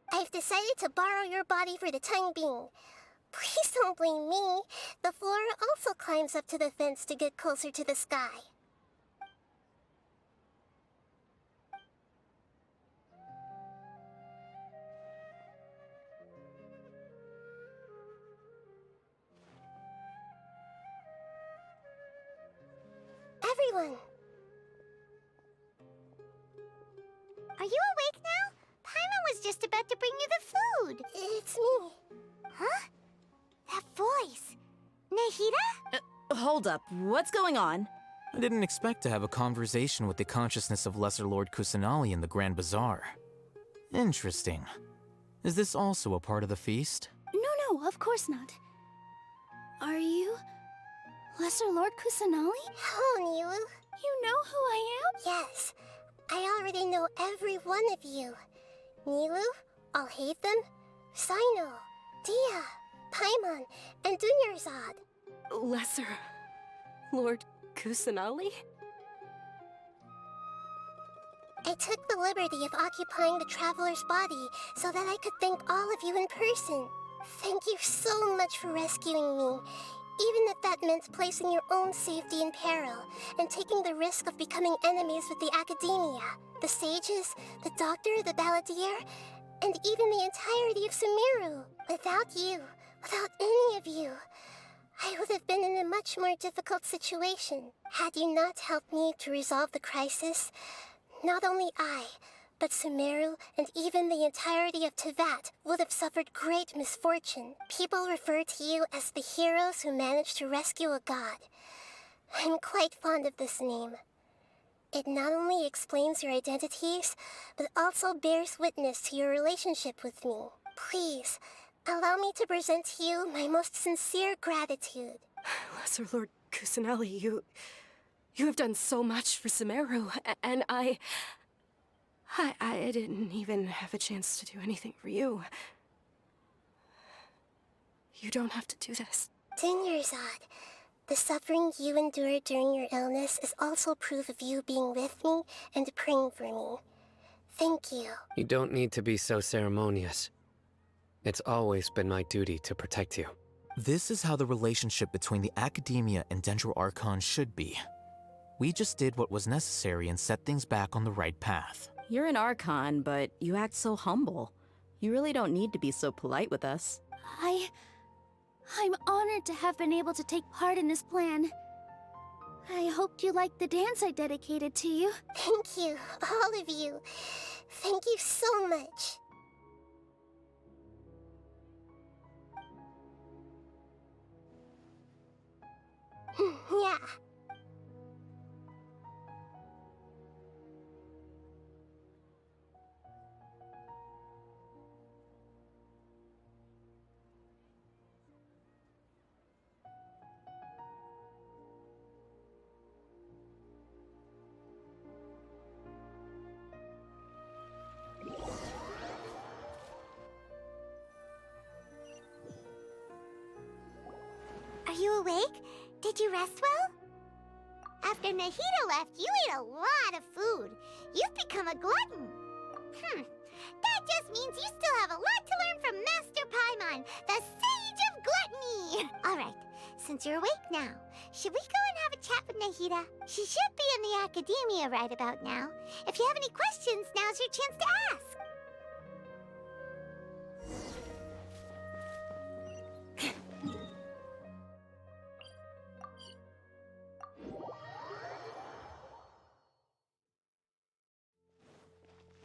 I've decided to borrow your body for the time being. Please don't blame me. The flora also climbs up to the fence to get closer to the sky. Everyone! Are you awake now? Paimon was just about to bring you the food. It's me. Huh? That voice. Nahida? Hold up, what's going on? I didn't expect to have a conversation with the consciousness of Lesser Lord Kusanali in the Grand Bazaar. Interesting. Is this also a part of the feast? No, of course not. Are you Lesser Lord Kusanali? Hello, Nilu. You know who I am? Yes. I already know every one of you. Nilu, Alhaitham, Sino, Dia, Paimon, and Dunyarzad. Lesser Lord Kusanali? I took the liberty of occupying the Traveler's body so that I could thank all of you in person. Thank you so much for rescuing me, even if that meant placing your own safety in peril and taking the risk of becoming enemies with the academia, the sages, the doctor, the balladeer, and even the entirety of Sumeru. Without you, without any of you, I would have been in a much more difficult situation. Had you not helped me to resolve the crisis, not only I, but Sumeru and even the entirety of Tevat would have suffered great misfortune. People refer to you as the heroes who managed to rescue a god. I'm quite fond of this name. It not only explains your identities, but also bears witness to your relationship with me. Please, allow me to present to you my most sincere gratitude. Lesser Lord Kusanali, you have done so much for Sumeru, and I didn't even have a chance to do anything for you. You don't have to do this. Dinyarzad, the suffering you endured during your illness is also proof of you being with me and praying for me. Thank you. You don't need to be so ceremonious. It's always been my duty to protect you. This is how the relationship between the Academia and Dendro Archon should be. We just did what was necessary and set things back on the right path. You're an Archon, but you act so humble. You really don't need to be so polite with us. I'm honored to have been able to take part in this plan. I hoped you liked the dance I dedicated to you. Thank you, all of you. Thank you so much. Yeah. Are you awake? Did you rest well? After Nahida left, you ate a lot of food. You've become a glutton. That just means you still have a lot to learn from Master Paimon, the Sage of Gluttony. Alright, since you're awake now, should we go and have a chat with Nahida? She should be in the academia right about now. If you have any questions, now's your chance to ask.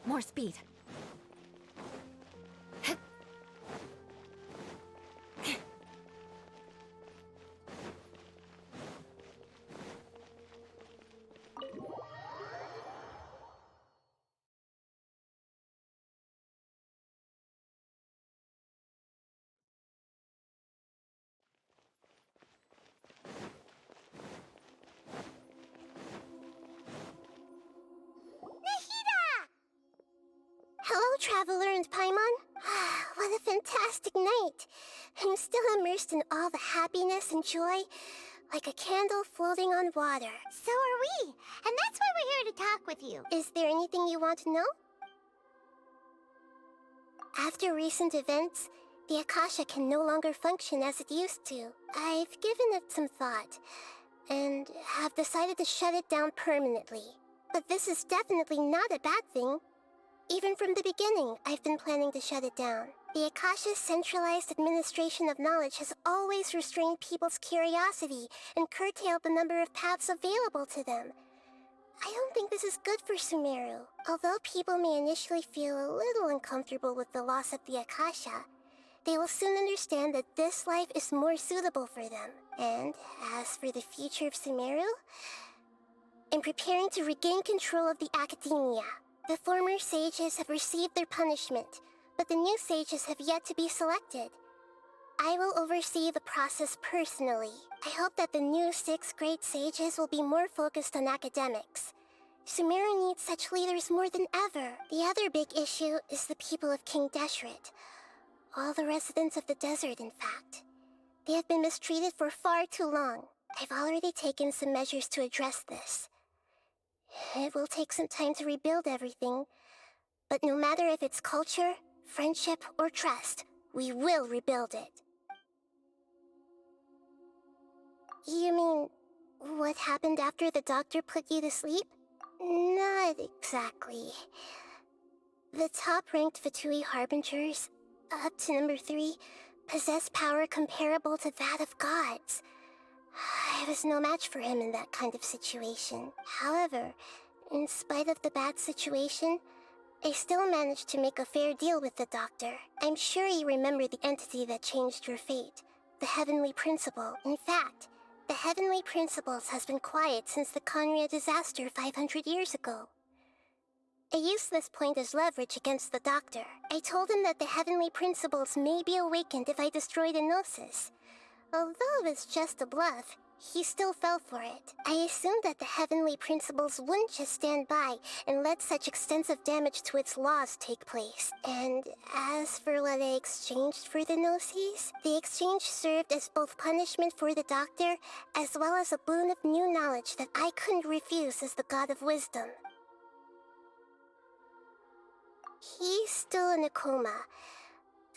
More speed. Hello, Traveler and Paimon. What a fantastic night. I'm still immersed in all the happiness and joy, like a candle floating on water. So are we, and that's why we're here to talk with you. Is there anything you want to know? After recent events, the Akasha can no longer function as it used to. I've given it some thought, and have decided to shut it down permanently. But this is definitely not a bad thing. Even from the beginning, I've been planning to shut it down. The Akasha's centralized administration of knowledge has always restrained people's curiosity and curtailed the number of paths available to them. I don't think this is good for Sumeru. Although people may initially feel a little uncomfortable with the loss of the Akasha, they will soon understand that this life is more suitable for them. And as for the future of Sumeru, I'm preparing to regain control of the Academia. The former sages have received their punishment, but the new sages have yet to be selected. I will oversee the process personally. I hope that the new 6 great sages will be more focused on academics. Sumeru needs such leaders more than ever. The other big issue is the people of King Deshret. All the residents of the desert, in fact. They have been mistreated for far too long. I've already taken some measures to address this. It will take some time to rebuild everything, but no matter if it's culture, friendship, or trust, we will rebuild it. You mean, what happened after the doctor put you to sleep? Not exactly. The top-ranked Fatui Harbingers, up to number 3, possess power comparable to that of gods. I was no match for him in that kind of situation. However, in spite of the bad situation, I still managed to make a fair deal with the doctor. I'm sure you remember the entity that changed your fate, the Heavenly Principle. In fact, the Heavenly Principles has been quiet since the Conria disaster 500 years ago. I used this point as leverage against the doctor. I told him that the Heavenly Principles may be awakened if I destroy the Gnosis. Although it was just a bluff, he still fell for it. I assumed that the Heavenly Principles wouldn't just stand by and let such extensive damage to its laws take place. And as for what I exchanged for the Gnosis, the exchange served as both punishment for the doctor, as well as a boon of new knowledge that I couldn't refuse as the God of Wisdom. He's still in a coma.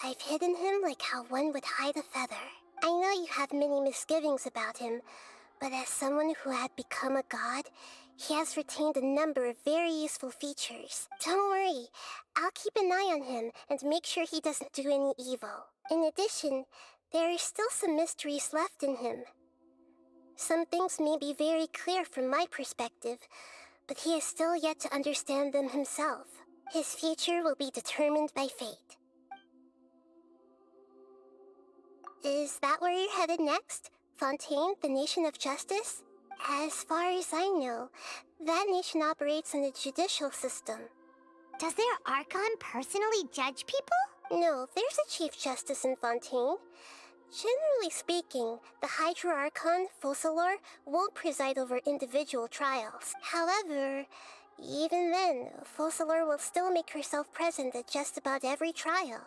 I've hidden him like how one would hide a feather. I know you have many misgivings about him, but as someone who had become a god, he has retained a number of very useful features. Don't worry, I'll keep an eye on him and make sure he doesn't do any evil. In addition, there are still some mysteries left in him. Some things may be very clear from my perspective, but he is still yet to understand them himself. His future will be determined by fate. Is that where you're headed next? Fontaine, the Nation of Justice? As far as I know, that nation operates in a judicial system. Does their Archon personally judge people? No, there's a Chief Justice in Fontaine. Generally speaking, the Hydra Archon, Focalor, won't preside over individual trials. However, even then, Focalor will still make herself present at just about every trial.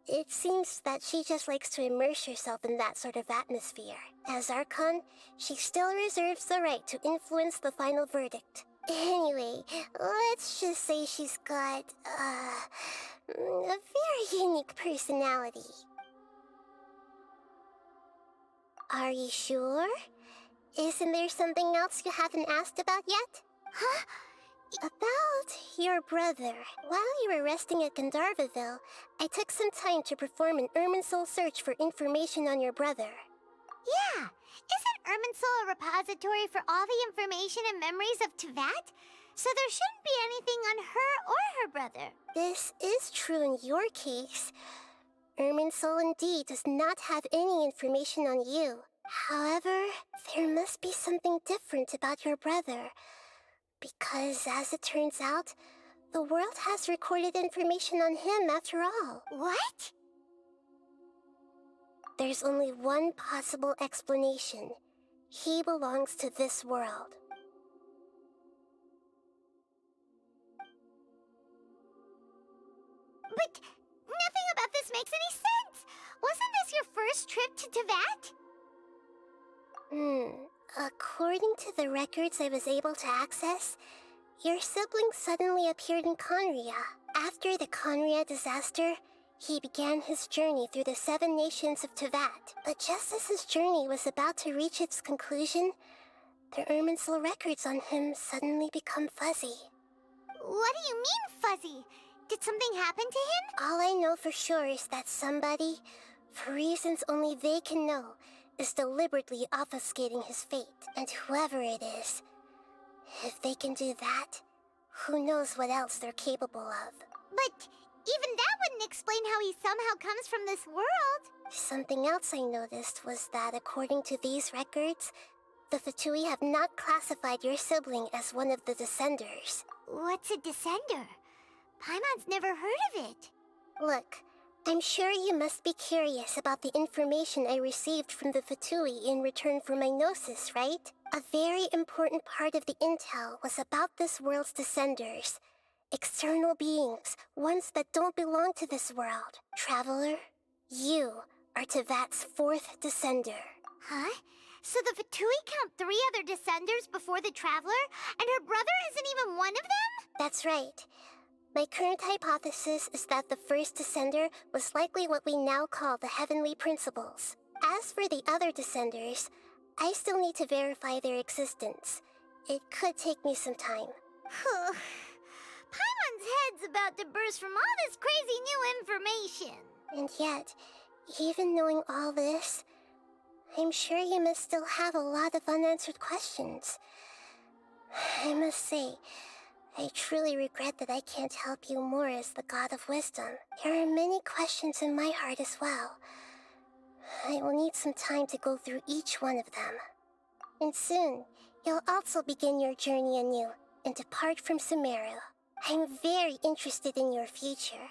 It seems that she just likes to immerse herself in that sort of atmosphere. As Archon, she still reserves the right to influence the final verdict. Anyway, let's just say she's got, a very unique personality. Are you sure? Isn't there something else you haven't asked about yet? Huh? About your brother. While you were resting at Gandharvaville, I took some time to perform an Irminsul search for information on your brother. Yeah! Isn't Irminsul a repository for all the information and memories of Teyvat? So there shouldn't be anything on her or her brother. This is true in your case. Irminsul indeed does not have any information on you. However, there must be something different about your brother. Because, as it turns out, the world has recorded information on him after all. What? There's only one possible explanation. He belongs to this world. But nothing about this makes any sense! Wasn't this your first trip to Teyvat? According to the records I was able to access, your sibling suddenly appeared in Conria. After the Conria disaster, he began his journey through the 7 nations of Teyvat. But just as his journey was about to reach its conclusion, the Irminsul records on him suddenly become fuzzy. What do you mean, fuzzy? Did something happen to him? All I know for sure is that somebody, for reasons only they can know, is deliberately obfuscating his fate. And whoever it is, if they can do that, who knows what else they're capable of. But even that wouldn't explain how he somehow comes from this world. Something else I noticed was that according to these records, the Fatui have not classified your sibling as one of the Descenders. What's a Descender? Paimon's never heard of it. Look, I'm sure you must be curious about the information I received from the Fatui in return for my Gnosis, right? A very important part of the intel was about this world's Descenders. External beings, ones that don't belong to this world. Traveler, you are Teyvat's 4th Descender. Huh? So the Fatui count 3 other Descenders before the Traveler, and her brother isn't even one of them? That's right. My current hypothesis is that the first Descender was likely what we now call the Heavenly Principles. As for the other Descenders, I still need to verify their existence. It could take me some time. Paimon's head's about to burst from all this crazy new information. And yet, even knowing all this, I'm sure you must still have a lot of unanswered questions. I must say, I truly regret that I can't help you more as the God of Wisdom. There are many questions in my heart as well. I will need some time to go through each one of them. And soon, you'll also begin your journey anew and depart from Sumeru. I'm very interested in your future.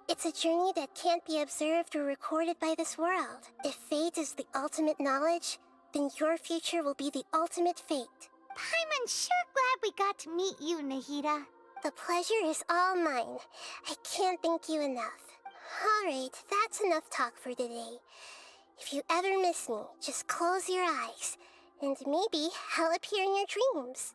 It's a journey that can't be observed or recorded by this world. If fate is the ultimate knowledge, then your future will be the ultimate fate. Paimon's sure glad we got to meet you, Nahida. The pleasure is all mine. I can't thank you enough. Alright, that's enough talk for today. If you ever miss me, just close your eyes, and maybe I'll appear in your dreams.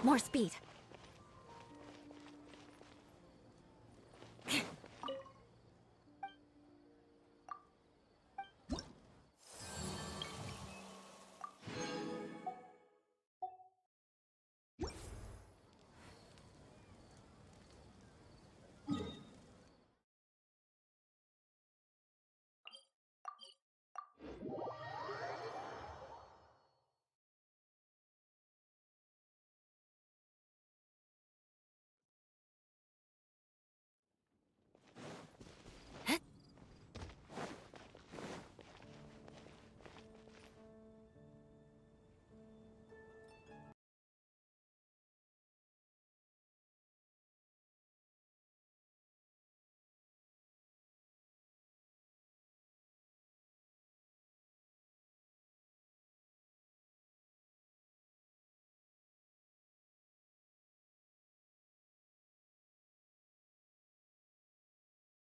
More speed.